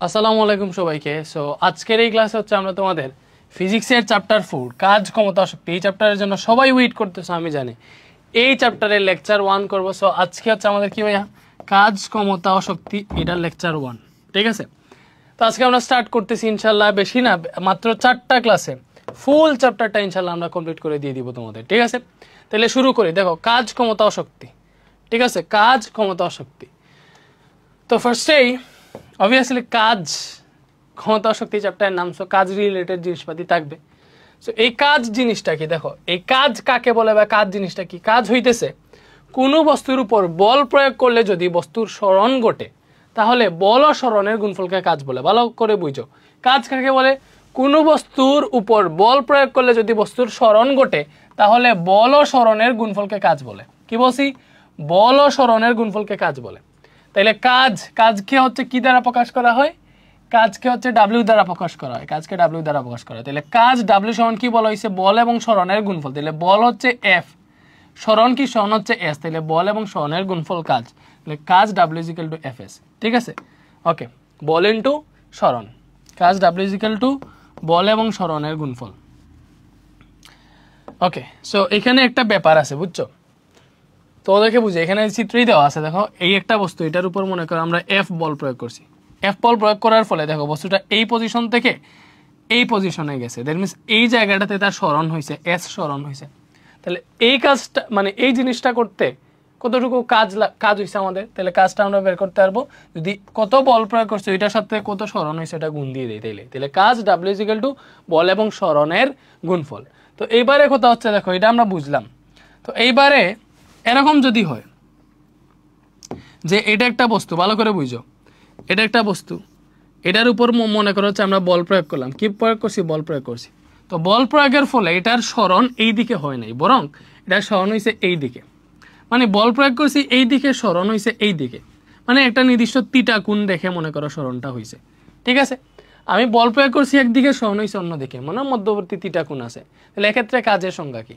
আসসালামু আলাইকুম সবাইকে। সো আজকের এই ক্লাসে হচ্ছে আমরা তোমাদের ফিজিক্সের চ্যাপ্টার 4 কাজ ক্ষমতা শক্তি এই চ্যাপ্টারের জন্য সবাই ওয়েট করতেছো আমি জানি। এই চ্যাপ্টারের লেকচার 1 করব। সো আজকে হচ্ছে আমাদের কি ভাইয়া কাজ ক্ষমতা ও শক্তি এটার লেকচার 1, ঠিক আছে? তো আজকে আমরা স্টার্ট করতেছি ইনশাআল্লাহ, বেশি না মাত্র 4টা ক্লাসে ফুল চ্যাপ্টারটা ইনশাআল্লাহ আমরা কমপ্লিট করে দিয়ে দিব তোমাদের, ঠিক আছে? তাহলে শুরু করি। দেখো কাজ ক্ষমতা ও শক্তি, ঠিক আছে? কাজ ক্ষমতা ও শক্তি। তো ফার্স্টেই অবভিয়াসলি কাজ ক্ষমতা শক্তি চ্যাপ্টারের নাম, সো কাজ রিলেটেড জিনিসপাতি থাকবে। সো এই কাজ জিনিসটা কি, দেখো এই কাজ কাকে বলে বা কাজ জিনিসটা কি? কাজ হইতেছে কোনো বস্তুর উপর বল প্রয়োগ করলে যদি বস্তুর স্মরণ ঘটে তাহলে বল ও স্মরণের গুণফলকে কাজ বলে। ভালো করে বুঝো কাজ কাকে বলে। কোনো বস্তুর উপর বল প্রয়োগ করলে যদি বস্তুর স্মরণ ঘটে তাহলে বল ও স্মরণের গুণফলকে কাজ বলে। কি বলছি? বল ও স্মরণের গুণফলকে কাজ বলে। তাইলে কাজকে হচ্ছে কি দ্বারা প্রকাশ করা হয়? কাজকে হচ্ছে ডাব্লিউ দ্বারা প্রকাশ করা হয়। কাজকে ডাব্লিউ দ্বারা প্রকাশ করা হয়। তাহলে কাজ ডাব্লিউ সমান কি বলা হয়েছে? বল এবং স্মরণের গুণফল। তাহলে বল হচ্ছে এফ, স্মরণ কি? স্মরণ হচ্ছে এস। তাহলে বল এবং স্মরণের গুণফল কাজ। তাহলে কাজ W is equal to F S, ঠিক আছে? ওকে, বল ইন্টু স্মরণ, কাজ ডাব্লিউ ইজ ইকুয়াল টু বল এবং স্মরণের গুণফল। ওকে, সো এখানে একটা ব্যাপার আছে, বুঝছো? তো ওদেরকে বুঝে এখানে চিত্রই দেওয়া আছে। দেখো এই একটা বস্তু, এটার উপর মনে করো আমরা এফ বল প্রয়োগ করছি। এফ বল প্রয়োগ করার ফলে দেখো বস্তুটা এই পজিশন থেকে এই পজিশনে গেছে। দ্যাট মিনস এই জায়গাটাতে তার স্মরণ হয়েছে, এস স্মরণ হয়েছে। তাহলে এই কাজটা মানে এই জিনিসটা করতে কতটুকু কাজ হয়েছে আমাদের, তাহলে কাজটা আমরা বের করতে পারবো যদি কত বল প্রয়োগ করছে ওইটার সাথে কত স্মরণ হয়েছে এটা গুণ দিয়ে দিই। তাহলে কাজ ডাব্লিউ ইজ ইকুয়াল টু বল এবং স্মরণের গুণফল। তো এইবারে কথা হচ্ছে, দেখো এটা আমরা বুঝলাম। তো এইবারে এরকম যদি হয় যে এটা একটা বস্তু, ভালো করে বুঝো, এটা একটা বস্তু, এটার উপর মনে করো হচ্ছে আমরা বল প্রয়োগ করলাম। কি প্রয়োগ করছি? বল প্রয়োগ করছি। তো বল প্রয়োগের ফলে এটার স্মরণ এই দিকে হয় নাই, বরং এটার স্মরণ হয়েছে এই দিকে। মানে বল প্রয়োগ করছি এই দিকে, স্মরণ হয়েছে এই দিকে। মানে একটা নির্দিষ্ট তিটা কোণ দেখে মনে করো স্মরণটা হয়েছে, ঠিক আছে? আমি বল প্রয়োগ করছি একদিকে, স্মরণ হয়েছে অন্যদিকে, মানে মধ্যবর্তী তিটা কোণ আছে। তাহলে এক্ষেত্রে কাজের সংজ্ঞা কি?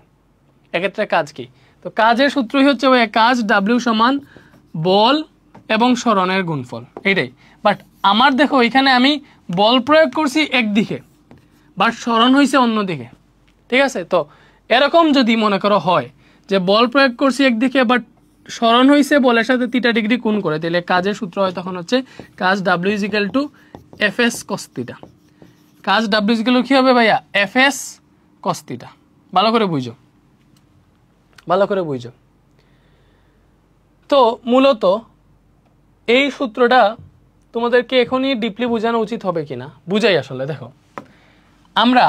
এক্ষেত্রে কাজ কি? তো কাজের সূত্রই হচ্ছে ওই কাজ ডাব্লিউ সমান বল এবং স্মরণের গুণফল, এইটাই। বাট আমার দেখো এখানে আমি বল প্রয়োগ করছি একদিকে বাট স্মরণ হয়েছে অন্যদিকে, ঠিক আছে? তো এরকম যদি মনে করো হয় যে বল প্রয়োগ করছি একদিকে বাট স্মরণ হয়েছে বলের সাথে 3টা ডিগ্রি কোণ করে, তাহলে কাজের সূত্র হয় তখন হচ্ছে কাজ W is equal to F S cos theta. কাজ ডাব্লিউ ইজ ইকুয়াল টু কি হবে ভাইয়া? F S cos theta. ভালো করে বুঝো, ভালো করে বুঝো। তো মূলত এই সূত্রটা তোমাদেরকে এখনই ডিপলি বোঝানো উচিত হবে কিনা বুঝাই। আসলে দেখো আমরা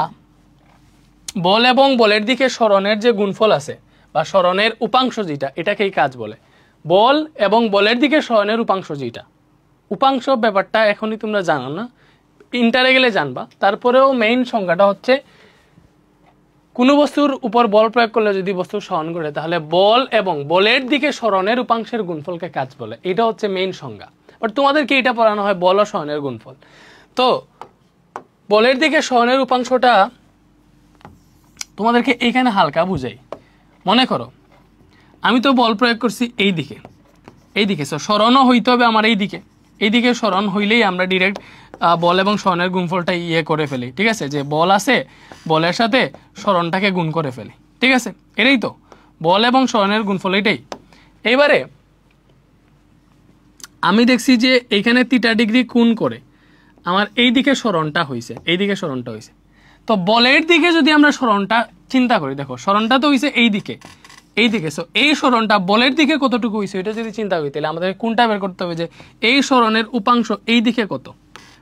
বল এবং বলের দিকে স্মরণের যে গুণফল আছে বা স্মরণের উপাংশ যেটা, এটাকেই কাজ বলে। বল এবং বলের দিকে স্মরণের উপাংশ যেটা, উপাংশ ব্যাপারটা এখনই তোমরা জানো না, ইন্টারে গেলে জানবা। তারপরেও মেইন সংজ্ঞাটা হচ্ছে কোনো বস্তুর উপর বল প্রয়োগ করলে যদি বস্তুর স্মরণ ঘটে তাহলে বল এবং বলের দিকে স্মরণের উপাংশের গুণফলকে কাজ বলে। এটা হচ্ছে মেইন সংজ্ঞা। বাট তোমাদেরকে এটা পড়ানো হয় বল ও স্মরণের গুণফল। তো বলের দিকে স্মরণের উপাংশটা তোমাদেরকে এইখানে হালকা বুঝাই। মনে করো আমি তো বল প্রয়োগ করছি এই দিকে, এই দিকে। সো স্মরণও হইতে হবে আমার এই দিকে। এই দিকে স্মরণ হইলেই আমরা ডিরেক্ট বল এবং স্মরণের গুণফলটা করে ফেলি, ঠিক আছে? যে বল আছে বলের সাথে স্মরণটাকে গুণ করে ফেলি, ঠিক আছে? এটাই তো বল এবং স্মরণের গুণফল, এটাই। এইবারে আমি দেখছি যে এইখানে 3টা ডিগ্রি কোণ করে আমার এই দিকে স্মরণটা হয়েছে, এই দিকে স্মরণটা হয়েছে। তো বলের দিকে যদি আমরা স্মরণটা চিন্তা করি, দেখো স্মরণটা তো হয়েছে এই দিকে, এই দিকে। সো এই স্মরণটা বলের দিকে কতটুকু হয়েছে এটা যদি চিন্তা করি তাহলে আমাদের কোনটা বের করতে হবে যে এই স্মরণের উপাংশ এই দিকে কত,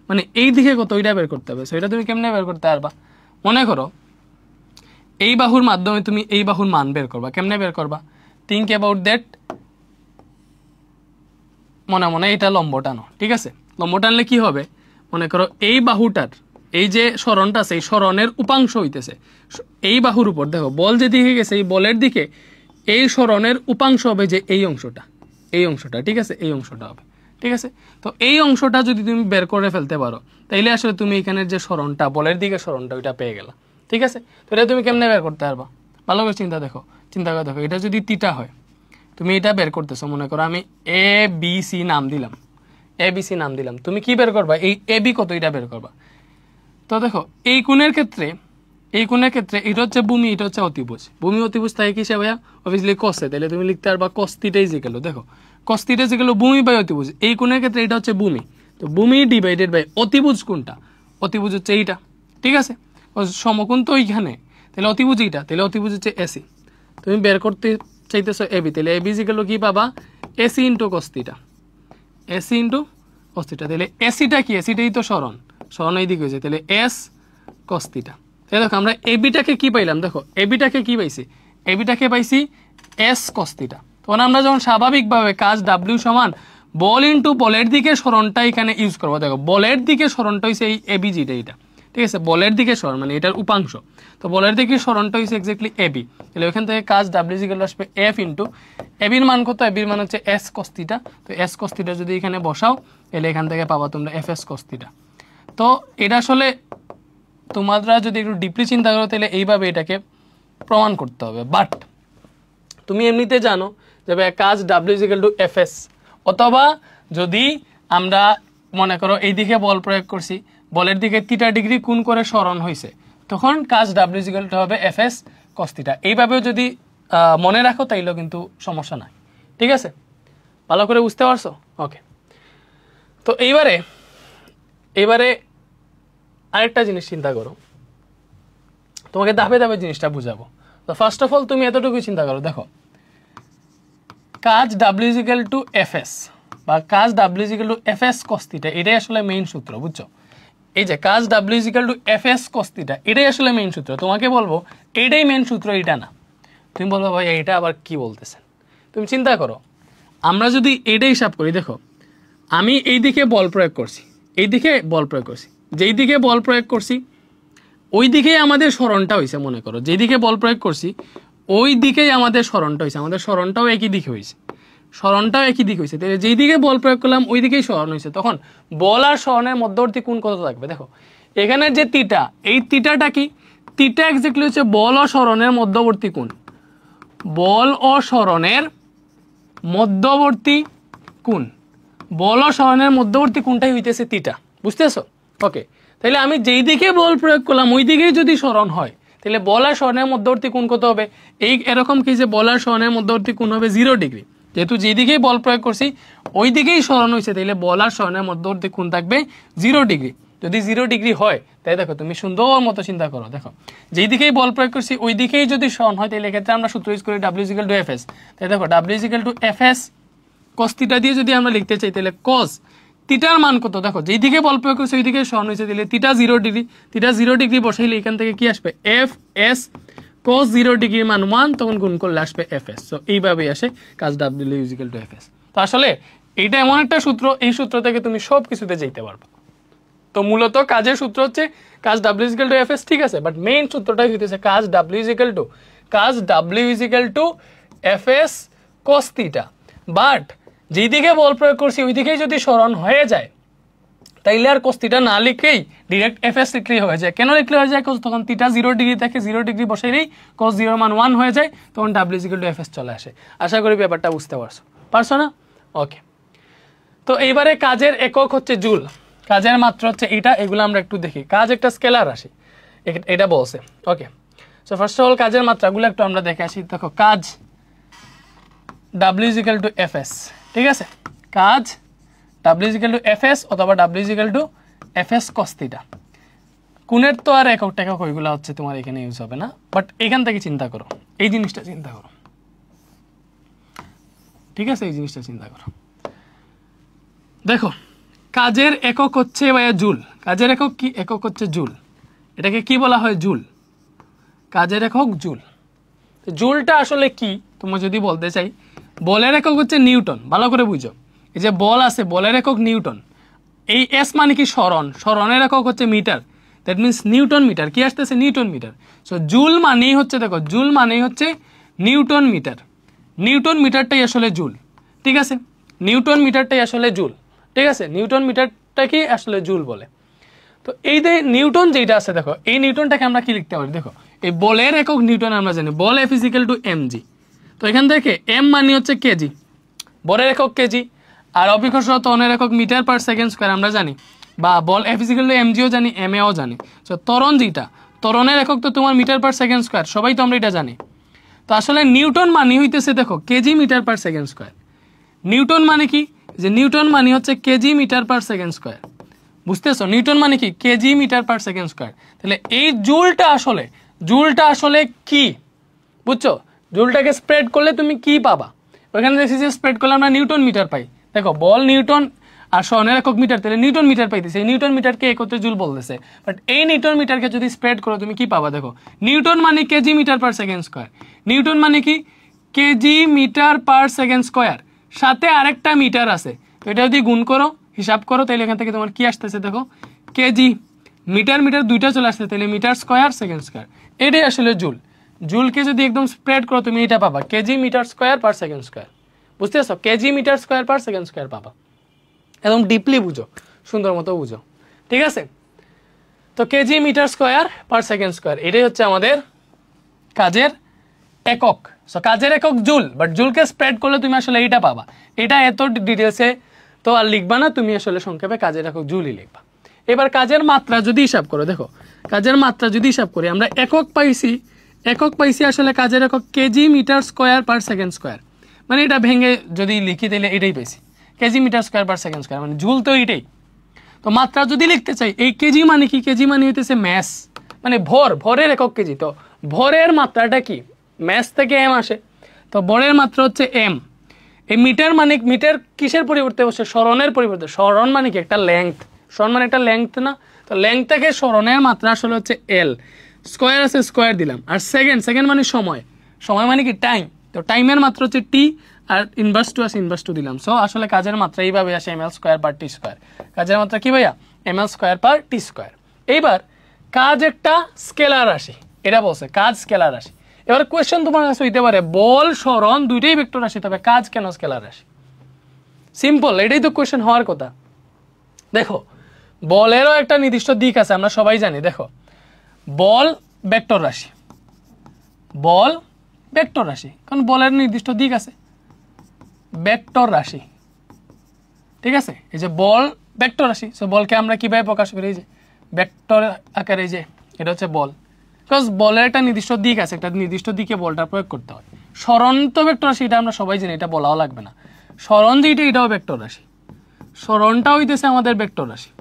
মানে এই দিকে কত, ওইটা বের করতে হবে। সো এটা তুমি কেমনে বের করতে পারবা? মনে করো এই বাহুর মাধ্যমে তুমি এই বাহুর মান বের করবা। কেমনে বের করবা? Think about that. মনে মনে এটা লম্ব টানো, ঠিক আছে? লম্ব টানলে কি হবে? মনে করো এই বাহুটার এই যে স্মরণটা আছে এই স্মরণের উপাংশ হইতেছে এই বাহুর উপর। দেখো বল যেদিকে গেছে এই বলের দিকে এই স্মরণের উপাংশ হবে যে এই অংশটা, এই অংশটা, ঠিক আছে? এই অংশটা হবে, ঠিক আছে? তো এই অংশটা যদি তুমি বের করে ফেলতে পারো তাইলে আসলে তুমি এখানের যে স্মরণটা বলের দিকে স্মরণটা ওইটা পেয়ে গেলা, ঠিক আছে? তো এটা তুমি কেমনে বের করতে পারবা? ভালো করে চিন্তা করে দেখো এটা যদি থিটা হয়, তুমি এটা বের করতেছো। মনে করো আমি এ বি সি নাম দিলাম, এবিসি নাম দিলাম। তুমি কি বের করবা? এই এবি কত এটা বের করবা। তো দেখো এই কোণের ক্ষেত্রে এটা হচ্ছে ভূমি, এটা হচ্ছে অতিভুজ। ভূমি অতিভুজ থাকে কিসে ভাইয়া? অবভিয়াসলি কসে। তাহলে তুমি লিখতে পারবা cos theta is equal to, দেখো cos theta is equal to ভূমি বাই অতিভুজ। এই কোণের ক্ষেত্রে এটা হচ্ছে ভূমি, তো ভূমি ডিভাইডেড বাই অতিভুজ কোনটা? অতিভুজ হচ্ছে এইটা, ঠিক আছে? সমকোণ তো এইখানে, তাহলে অতিভুজ এইটা, তাহলে অতিভুজ হচ্ছে এসি। তুমি বের করতে চাইতেছো এবি, তাহলে এবি ইজ ইকুয়াল টু কি পাবা? AC into cos theta, AC into cos theta. তাহলে এসিটা কি? এসিটাই তো সরণ এই দিকে হয়েছে, তাহলে এস কস থিটা। তাহলে দেখো আমরা এবিটাকে কি পাইলাম? দেখো এবিটাকে কি পাইছি? এবিটাকে পাইছি এস কস থিটা। তখন আমরা যখন স্বাভাবিকভাবে কাজ ডাব্লিউ সমান বল ইন্টু বলের দিকে সরণটা এখানে ইউজ করবো। দেখো বলের দিকে সরণটা হয়েছে এই এবিজিটা, এইটা ঠিক আছে? বলের দিকে সরণ মানে এটার উপাংশ, তো বলের দিকে সরণটা হয়েছে এক্স্যাক্টলি এবি। তাহলে ওইখান থেকে কাজ ডাব্লিউ ইকুয়াল আসবে এফ ইন্টু এবির মান কত? এবির মান হচ্ছে এস কস থিটা। তো এস কস থিটা যদি এখানে বসাও তাহলে এখান থেকে পাবা তোমরা এফ এস কস থিটা। তো এটা আসলে তোমরা যদি একটু ডিপলি চিন্তা করো তাহলে এইভাবে এটাকে প্রমাণ করতে হবে। বাট তুমি এমনিতে জানো যে কাজ W equal to F S, অথবা যদি আমরা মনে করো এইদিকে বল প্রয়োগ করছি, বলের দিকে থিটা ডিগ্রি কোণ করে সরণ হয়েছে, তখন কাজ ডাব্লিউ ইকুয়াল টু হবে এফ এস কস থিটা। এইভাবেও যদি মনে রাখো তাইলেও কিন্তু সমস্যা নাই, ঠিক আছে? ভালো করে বুঝতে পারছো? ওকে। তো এইবারে আরেকটা জিনিস চিন্তা করো, তোমাকে ধাপে ধাপে জিনিসটা বুঝাবো। তো ফার্স্ট অফ অল তুমি এতটুকু চিন্তা করো, দেখো কাজ W equal to F S বা কাজ W equal to F S cos theta, এটাই আসলে মেইন সূত্র, বুঝছো? এই যে কাজ W equal to F S cos theta, এটাই আসলে মেইন সূত্র। তোমাকে বলবো এইটাই মেইন সূত্র, এটা না। তুমি বলবো ভাই এটা আবার কি বলতেছেন? তুমি চিন্তা করো, আমরা যদি এইটাই হিসাব করি, দেখো আমি এই দিকে বল প্রয়োগ করছি, এই দিকে বল প্রয়োগ করছি, যেই দিকে বল প্রয়োগ করছি ওই দিকেই আমাদের সরণটা হয়েছে। মনে করো যেদিকে বল প্রয়োগ করছি ওই দিকেই আমাদের সরণটা হয়েছে, আমাদের সরণটাও একই দিকে হয়েছে, সরণটাও একই দিকে হয়েছে। তাহলে যেই দিকে বল প্রয়োগ করলাম ওই দিকেই সরণ হয়েছে, তখন বল আর সরণের মধ্যবর্তী কোণ কত থাকবে? দেখো এখানের যে থিটা, এই থিটাটা কি? থিটা এক্স্যাক্টলি হচ্ছে বল ও সরণের মধ্যবর্তী কোণ, বল ও সরণের মধ্যবর্তী কোণ, বল ও সরণের মধ্যবর্তী কোণটাই হইতেছে থিটা, বুঝতেছো? ওকে, তাহলে আমি যেই দিকে বল প্রয়োগ করলাম ওই দিকেই যদি সরণ হয় তাহলে বল আর সরণের মধ্যবর্তী কোণ কত হবে? এই এরকম কি যে বল আর সরণের মধ্যবর্তী কোণ হবে 0 ডিগ্রি। যেহেতু যেদিকেই বল প্রয়োগ করছি ওই দিকেই সরণ হয়েছে, তাহলে বল আর সরণের মধ্যবর্তী কোণ থাকবে 0 ডিগ্রি। যদি 0 ডিগ্রি হয় তাই দেখো তুমি সুন্দর মতো চিন্তা করো, দেখো যেই দিকেই বল প্রয়োগ করছি ওই দিকেই যদি সরণ হয় তাহলে এক্ষেত্রে আমরা সূত্র ইউজ করি W equal to F S. তাই দেখো W equal to F S cos theta দিয়ে যদি আমরা লিখতে চাই তাহলে কস থিটার মান কত? দেখো যেই দিকে বল প্রয়োগ করছে ওই দিকে সরণ হয়েছে, তাহলে থিটা 0 ডিগ্রি, থিটা 0 ডিগ্রি বসাইলে এখান থেকে কি আসবে? এফ এস cos 0 ডিগ্রির মান 1, তখন গুণ করলে আসবে এফ এস। সো এইভাবেই আসে কাজ W equal to F S. তো আসলে এইটা এমন একটা সূত্র, এই সূত্র থেকে তুমি সব কিছুতে যেতে পারবে। তো মূলত কাজের সূত্র হচ্ছে কাজ W equal to F S, ঠিক আছে? বাট মেইন সূত্রটাই হইতেছে কাজ W equal to F S cos theta. But যেদিকে বল প্রয়োগ করছি ওই দিকেই যদি সরণ হয়ে যায় তাইলে আর cos থিটা না লিখেই ডাইরেক্ট এফ এস লিখলেই হয়ে যায়। কেন লিখলে হয়ে যায়? তখন থিটা 0 ডিগ্রি থেকে 0 ডিগ্রি বসাইলেই cos 0 মান 1 হয়ে যায়, তখন W equal to F S চলে আসে। আশা করি ব্যাপারটা বুঝতে পারছো না? ওকে, তো এইবারে কাজের একক হচ্ছে জুল, কাজের মাত্রা হচ্ছে এটা। এগুলো আমরা একটু দেখি। কাজ একটা স্কেলার রাশি, এটা বলছে। Okay, so first of all কাজের মাত্রাগুলো একটু আমরা দেখে আসি। দেখো কাজ W equal to F S, ঠিক আছে? কাজ W equal to F S অথবা W equal to F S cos theta. কোণের তো আর একক টেকক ওইগুলো হচ্ছে তোমার এখানে ইউজ হবে না, বাট এখান থেকে চিন্তা করো, এই জিনিসটা চিন্তা করো, ঠিক আছে? এই জিনিসটা চিন্তা করো। দেখো কাজের একক হচ্ছে ভাইয়া জুল, কাজের একক কি? একক হচ্ছে জুল। এটাকে কি বলা হয়? জুল। কাজের একক জুল। জুলটা আসলে কি তোমরা যদি বলতে চাই, বলের একক হচ্ছে নিউটন। ভালো করে বুঝো, এই যে বল আছে বলের একক নিউটন। এই এস মানে কি? সরণ, সরণের একক হচ্ছে metre, that means newton metre. কি আসতেছে? Newton metre. সো জুল মানেই হচ্ছে, দেখো জুল মানেই হচ্ছে নিউটন মিটার। নিউটন মিটারটাই আসলে জুল, ঠিক আছে? নিউটন মিটারটাই আসলে জুল, ঠিক আছে? নিউটন মিটারটা কি আসলে জুল বলে। তো এই যে নিউটন যেটা আছে, দেখো এই নিউটনটাকে আমরা কি লিখতে পারি? দেখো এই বলের একক নিউটন আমরা জানি, বল F is equal to M G. তো এখান থেকে এম মানে হচ্ছে কেজি, বলের একক কেজি, আর অভিকর্ষীয় ত্বরণের একক মিটার পার সেকেন্ড স্কয়ার আমরা জানি, বা বল F = mgও জানি, maও জানি। তো ত্বরণ যেটা, ত্বরণের একক তো তোমার মিটার পার সেকেন্ড স্কয়ার, সবাই তো আমরা এটা জানি। তো আসলে নিউটন মানে হইতেছে দেখো KG metre per second square. Newton মানে কি, যে নিউটন মানে হচ্ছে KG metre per second square, বুঝতেছো? নিউটন মানে কি KG metre per second square. তাহলে এই জুলটা আসলে কি, বুঝছো? জুলটাকে স্প্রেড করলে তুমি কি পাবা? ওখানে দেখছি যে স্প্রেড করলে আমরা নিউটন মিটার পাই। দেখো বল নিউটন আর সরণের একক মিটার, তাহলে নিউটন মিটার পাইতেছে। এই নিউটন মিটারকে একত্রে জুল বলতেছে। বাট এই নিউটন মিটারকে যদি স্প্রেড করো তুমি কি পাবা? দেখো নিউটন মানে KG metre per second square. Newton মানে কি KG metre per second square, সাথে আরেকটা মিটার আছে। তো এটা যদি গুণ করো, হিসাব করো, তাহলে এখান থেকে তোমার কি আসতেছে? দেখো কেজি, মিটার মিটার দুইটা চলে আসছে, তাহলে মিটার স্কয়ার সেকেন্ড স্কয়ার। এটাই আসলে জুল। জুলকে যদি একদম স্প্রেড করো তুমি এটা পাবা KG metre square per second square, বুঝতে পারছো? KG metre square per second square পাবা। একদম ডিপলি বুঝো, সুন্দর মতো বুঝো, ঠিক আছে? তো KG metre square per second square, এটাই হচ্ছে আমাদের কাজের একক। সো কাজের একক জুল, বাট জুলকে স্প্রেড করলে তুমি আসলে এইটা পাবা। এটা এত ডিটেলসে তো আর লিখবা না, তুমি আসলে সংক্ষেপে কাজের একক জুলই লিখবা। এবার কাজের মাত্রা যদি হিসাব করো, দেখো কাজের মাত্রা যদি হিসাব করি, আমরা একক পাইছি আসলে কাজের একক KG metre square per second square. মানে এটা ভেঙে যদি লিখি তাহলে এটাই পাইছি, KG metre square per second square, মানে জুল তো এইটাই। তো মাত্রা যদি লিখতে চাই, এই কেজি মানে কি? কেজি মানে হইতেছে ম্যাস, মানে ভরের একক কেজি। তো ভরের মাত্রাটা কি? ম্যাস থেকে এম আসে, তো ভরের মাত্রা হচ্ছে এম। এই মিটার মানে মিটার কিসের পরিবর্তে বসে? সরণের পরিবর্তে। সরণ মানে কি? একটা লেংথ। সরণ মানে একটা লেংথ না? তো লেংথ থেকে সরণের মাত্রা আসলে হচ্ছে এল। স্কয়ার আছে, স্কয়ার দিলাম। আর সেকেন্ড মানে সময় মানে কি? টাইম। তো টাইমের মাত্রা হচ্ছে টি, আর ইনভার্স টু আছে, ইনভার্স টু দিলাম। সো আসলে কাজের মাত্রা এইভাবে আসে ml স্কয়ার পার টি স্কয়ার। কাজের মাত্রা কি ভাইয়া? ml স্কয়ার পার টি স্কয়ার। এইবার কাজ একটা স্কেলার রাশি, এটা বলছে কাজ স্কেলার রাশি। এবার কোয়েশ্চেন তোমার কাছে হইতে পারে, বল সরণ দুইটাই ভেক্টর রাশি, তবে কাজ কেন স্কেলার রাশি? সিম্পল, এটাই তো কোয়েশ্চেন হওয়ার কথা। দেখো বলেরও একটা নির্দিষ্ট দিক আছে, আমরা সবাই জানি। দেখো বল ভেক্টর রাশি, কারণ বলের নির্দিষ্ট দিক আছে, ভেক্টর রাশি, ঠিক আছে? এই যে বল ভেক্টর রাশি। সো বলকে আমরা কিভাবে প্রকাশ করি? এই যে ভেক্টর আকারে, এই যে এটা হচ্ছে বল। বিকজ বলের একটা নির্দিষ্ট দিক আছে, একটা নির্দিষ্ট দিকে বলটা প্রয়োগ করতে হয়। সরণ তো ভেক্টর রাশি, এটা আমরা সবাই জানি, এটা বলাও লাগবে না। সরণ যেটা, এটাও ভেক্টর রাশি। সরণটা হইতেছে আমাদের ভেক্টর রাশি,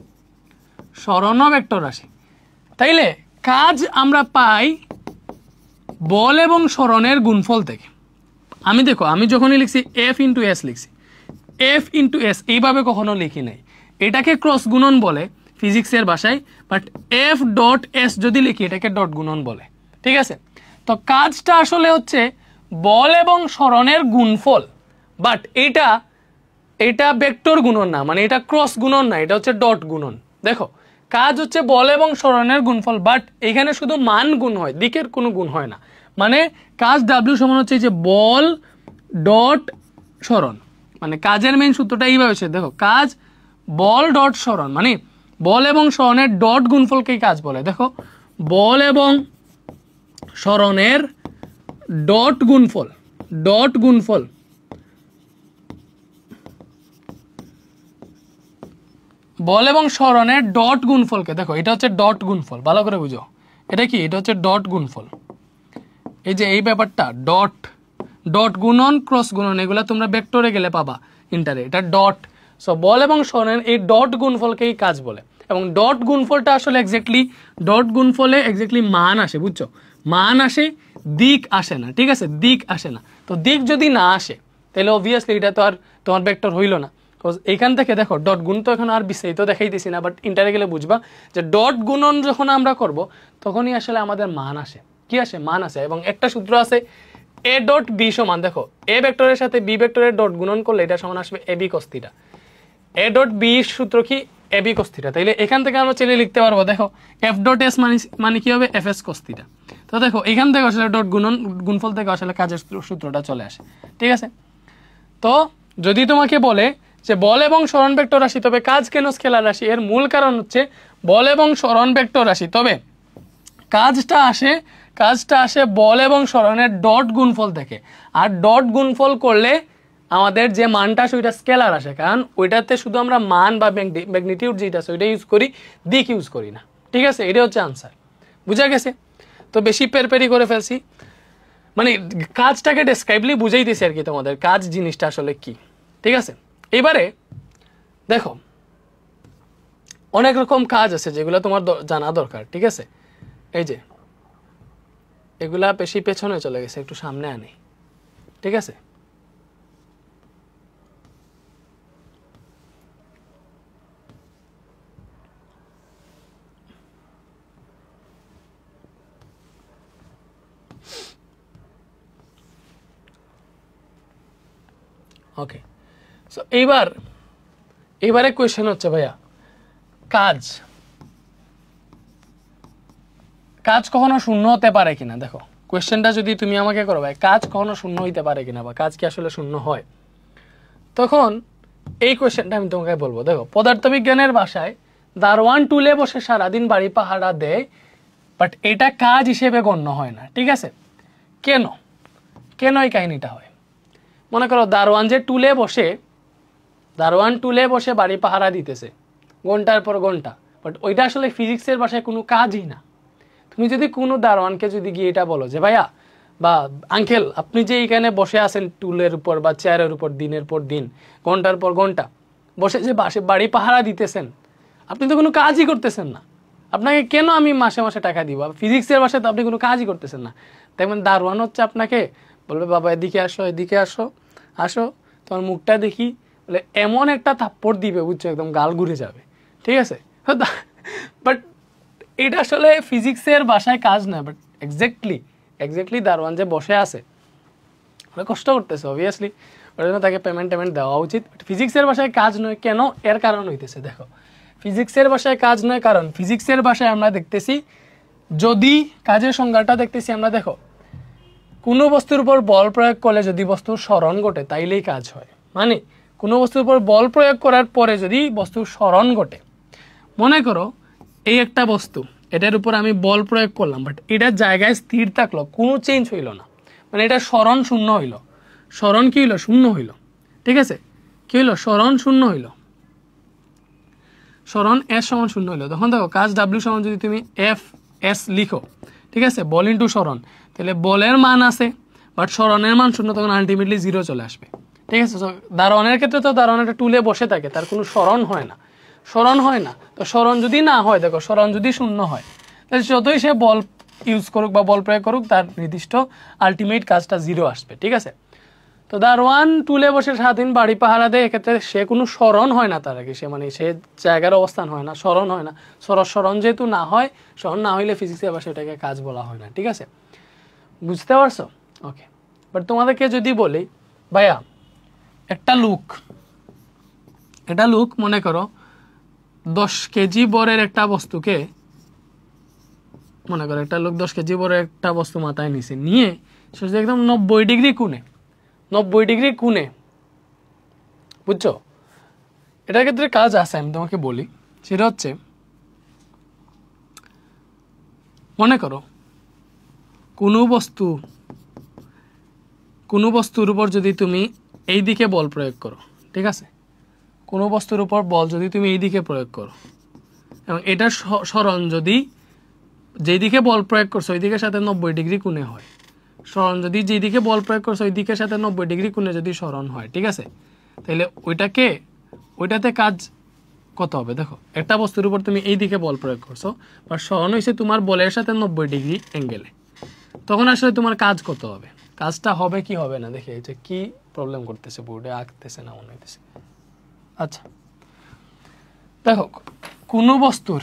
সরণও ভেক্টর রাশি। তাইলে কাজ আমরা পাই বল এবং সরণের গুণফল থেকে। আমি যখনই লিখছি এফ ইন্টু এস লিখছি, এফ ইন্টু এস এইভাবে কখনো লিখি নাই। এটাকে ক্রস গুণন বলে ফিজিক্সের ভাষায়, বাট এফ ডট এস যদি লিখি এটাকে ডট গুণন বলে, ঠিক আছে? তো কাজটা আসলে হচ্ছে বল এবং সরণের গুণফল, বাট এটা ভেক্টর গুণন না, মানে এটা ক্রস গুণন না, এটা হচ্ছে ডট গুণন। দেখো কাজ হচ্ছে বল এবং সরণের গুণফল, বাট এখানে শুধু মান গুণ হয়, দিকের কোনো গুণ হয় না। মানে কাজ ডাব্লিউ সমান হচ্ছে যে বল ডট সরণ, মানে কাজের মেইন সূত্রটা এইভাবে হচ্ছে। দেখো কাজ বল ডট সরণ, মানে বল এবং সরণের ডট গুণফলকেই কাজ বলে। দেখো বল এবং সরণের ডট গুণফল, বল এবং সরণের ডট গুণফলকে, দেখো এটা হচ্ছে ডট গুণফল, ভালো করে বুঝো। এটা কি? এটা হচ্ছে ডট গুণফল। এই যে এই ব্যাপারটা ডট গুণন, ক্রস গুণন, এগুলো তোমরা ভেক্টরে গেলে পাবা ইন্টারে, এটা ডট। সো বল এবং সরণের এই ডট গুণফলকেই কাজ বলে। এবং ডট গুণফলটা আসলে ডট গুণফলে এক্স্যাক্টলি মান আসে, বুঝছো? মান আসে, দিক আসে না, ঠিক আছে? দিক আসে না। তো দিক যদি না আসে তাহলে অবভিয়াসলি এটা তো আর তোমার ভেক্টর হইল না। এইখান থেকে দেখো ডট গুণ তো এখন আর বিস্তারিত দেখাইতেছি না, বাট ইন্টারে গেলে বুঝবা যে ডট গুণন যখন আমরা করব তখনই আসলে আমাদের মান আসে। কি আসে? মান আসে। এবং একটা সূত্র আছে এ ডট বি সমান, দেখো এ ভেক্টরের সাথে বি ভেক্টরের ডট গুণন করলে এটা সমান আসবে A B cos theta. A dot B সূত্র কি? A B cos theta. তাইলে এখান থেকে আমরা চলে লিখতে পারবো, দেখো এফ ডট এস মানে কি হবে? F S cos theta. তো দেখো এখান থেকে আসলে ডট গুণফল থেকে আসলে কাজের সূত্রটা চলে আসে, ঠিক আছে? তো যদি তোমাকে বলে যে বল এবং সরণ ভেক্টর রাশি, তবে কাজ কেন স্কেলার রাশি? এর মূল কারণ হচ্ছে বল এবং সরণ ভেক্টর রাশি, তবে কাজটা আসে বল এবং সরণের ডট গুণফল থেকে। আর ডট গুণফল করলে আমাদের যে মানটা আসে ওইটা স্কেলার আসে, কারণ ওইটাতে শুধু আমরা মান বা ম্যাগনিটিউড যেটা আছে ওইটা ইউজ করি, দিক ইউজ করি না। ঠিক আছে, এটা হচ্ছে আনসার। বুঝা গেছে? তো বেশি পেরপেরি করে ফেলছি, মানে কাজটাকে ডেসক্রাইবলি বুঝাইতেছি আর কি তোমাদের, কাজ জিনিসটা আসলে কি। ঠিক আছে, এবারে দেখো অনেক রকম কাজ আছে যেগুলো তোমার জানা দরকার। ঠিক আছে, এই যে এগুলা বেশি পেছনে চলে গেছে, একটু সামনে আনি। ঠিক আছে, ওকে। সো এইবারে কোয়েশ্চেন হচ্ছে ভাইয়া, কাজ কখনো শূন্য হতে পারে কিনা। দেখো কোয়েশ্চেনটা যদি তুমি আমাকে করো ভাই, কাজ কখনো শূন্য হইতে পারে কিনা বা কাজ কি আসলে শূন্য হয়, তখন এই কোয়েশ্চেনটা আমি তোমাকে বলবো। দেখো পদার্থবিজ্ঞানের ভাষায় দারোয়ান টুলে বসে সারাদিন বাড়ি পাহারা দেয়, বাট এটা কাজ হিসেবে গণ্য হয় না। ঠিক আছে, কেন এই কাহিনীটা হয়? মনে করো দারোয়ান টুলে বসে বাড়ি পাহারা দিতেছে ঘন্টার পর ঘন্টা, বাট ওইটা আসলে ফিজিক্সের ভাষায় কোনো কাজই না। তুমি যদি কোনো দারোয়ানকে যদি গিয়ে এটা বলো যে ভাইয়া বা আঙ্কেল, আপনি যে এইখানে বসে আছেন টুলের উপর বা চেয়ারের উপর দিনের পর দিন ঘন্টার পর ঘন্টা বসে যে বাড়ি পাহারা দিতেছেন, আপনি তো কোনো কাজই করতেছেন না, আপনাকে কেন আমি মাসে মাসে টাকা দিব? ফিজিক্সের ভাষায় তো আপনি কোনো কাজই করতেছেন না। দেখবেন দারোয়ান হচ্ছে আপনাকে বলবে বাবা এদিকে আসো তোমার মুখটা দেখি, বলে এমন একটা থাপ্পড় দিবে, বুঝছো, একদম গাল ঘুরে যাবে। ঠিক আছে, বাট এটা আসলে ফিজিক্সের ভাষায় কাজ না, বাট এক্স্যাক্টলি দারোয়ান যে বসে আছে কষ্ট করতেছে, অবভিয়াসলি ওর জন্য তাকে পেমেন্ট দেওয়া উচিত। ফিজিক্সের ভাষায় কাজ নয়, কেন? এর কারণ হইতেছে, দেখো ফিজিক্সের ভাষায় কাজ নয় কারণ ফিজিক্সের ভাষায় আমরা দেখতেছি, যদি কাজের সংজ্ঞাটা দেখতেছি আমরা, দেখো কোনো বস্তুর উপর বল প্রয়োগ করলে যদি বস্তুর স্মরণ ঘটে তাইলেই কাজ হয়। মানে কোনো বস্তুর উপর বল প্রয়োগ করার পরে যদি বস্তুর স্মরণ ঘটে, মনে করো এই একটা বস্তু, এটার উপর আমি বল প্রয়োগ করলাম, বাট এটার জায়গায় স্থির থাকলো, কোনো চেঞ্জ হইল না, মানে এটা স্মরণ শূন্য হইল। স্মরণ কি হইলো? শূন্য হইল। ঠিক আছে, কি হইলো? স্মরণ শূন্য হইল, স্মরণ এস সমান শূন্য হইলো। তখন দেখো কাজ ডাব্লিউ সমান যদি তুমি এফ এস লিখো, ঠিক আছে, বল ইন্টু স্মরণ, তাহলে বলের মান আছে বাট স্মরণের মান শূন্য, তখন আলটিমেটলি 0 চলে আসবে। ঠিক আছে, দারোয়ানের ক্ষেত্রে তো দারোয়ান একটা টুলে বসে থাকে, তার কোনো স্মরণ হয় না। তো স্মরণ যদি না হয়, দেখো স্মরণ যদি শূন্য হয়, তাহলে যতই সে বল ইউজ করুক বা বল প্রয়োগ করুক, তার নির্দিষ্ট আলটিমেট কাজটা 0 আসবে। ঠিক আছে, তো দারোয়ান টুলে বসে সারাদিন বাড়ি পাহারা দেয়, এক্ষেত্রে সে কোনো স্মরণ হয় না তার আগে, সে জায়গার অবস্থান হয় না, স্মরণ হয় না। স্মরণ যেহেতু না হয়, স্মরণ না হইলে ফিজিক্সের ভাষায় এটাকে কাজ বলা হয় না। ঠিক আছে, বুঝতে পারছো? ওকে, বাট তোমাদেরকে যদি বলি ভাইয়া একটা লুক মনে করো 10 কেজি বরের একটা বস্তুকে, মনে করো একটা লোক 10 কেজি বরের একটা বস্তু মাথায় নিয়ে সোজা একদম 90 ডিগ্রি কোণে, বুঝছো, এটার ক্ষেত্রে কাজ আছে, আমি তোমাকে বলি। সেটা হচ্ছে, মনে করো কোনো বস্তুর উপর যদি তুমি এই দিকে বল প্রয়োগ করো, ঠিক আছে, কোনো বস্তুর উপর বল যদি তুমি এই দিকে প্রয়োগ করো এবং এটার স্মরণ যদি যেই দিকে বল প্রয়োগ করছো ওই দিকের সাথে 90 ডিগ্রি কোণে হয়, স্মরণ যদি যেই দিকে বল প্রয়োগ করছো ওই দিকের সাথে 90 ডিগ্রি কোণে যদি স্মরণ হয়, ঠিক আছে, তাহলে ওইটাতে কাজ কত হবে? দেখো একটা বস্তুর উপর তুমি এই দিকে বল প্রয়োগ করছো, বা স্মরণ হয়েছে তোমার বলের সাথে 90 ডিগ্রি অ্যাঙ্গেলে, তখন আসলে তোমার কাজ কত হবে? কাজটা হবে কি হবে না, দেখে এটা কি প্রবলেম করতেছে, বোর্ডে আঁকতেছে না মনে হইতেছে। আচ্ছা দেখো, কোনো বস্তুর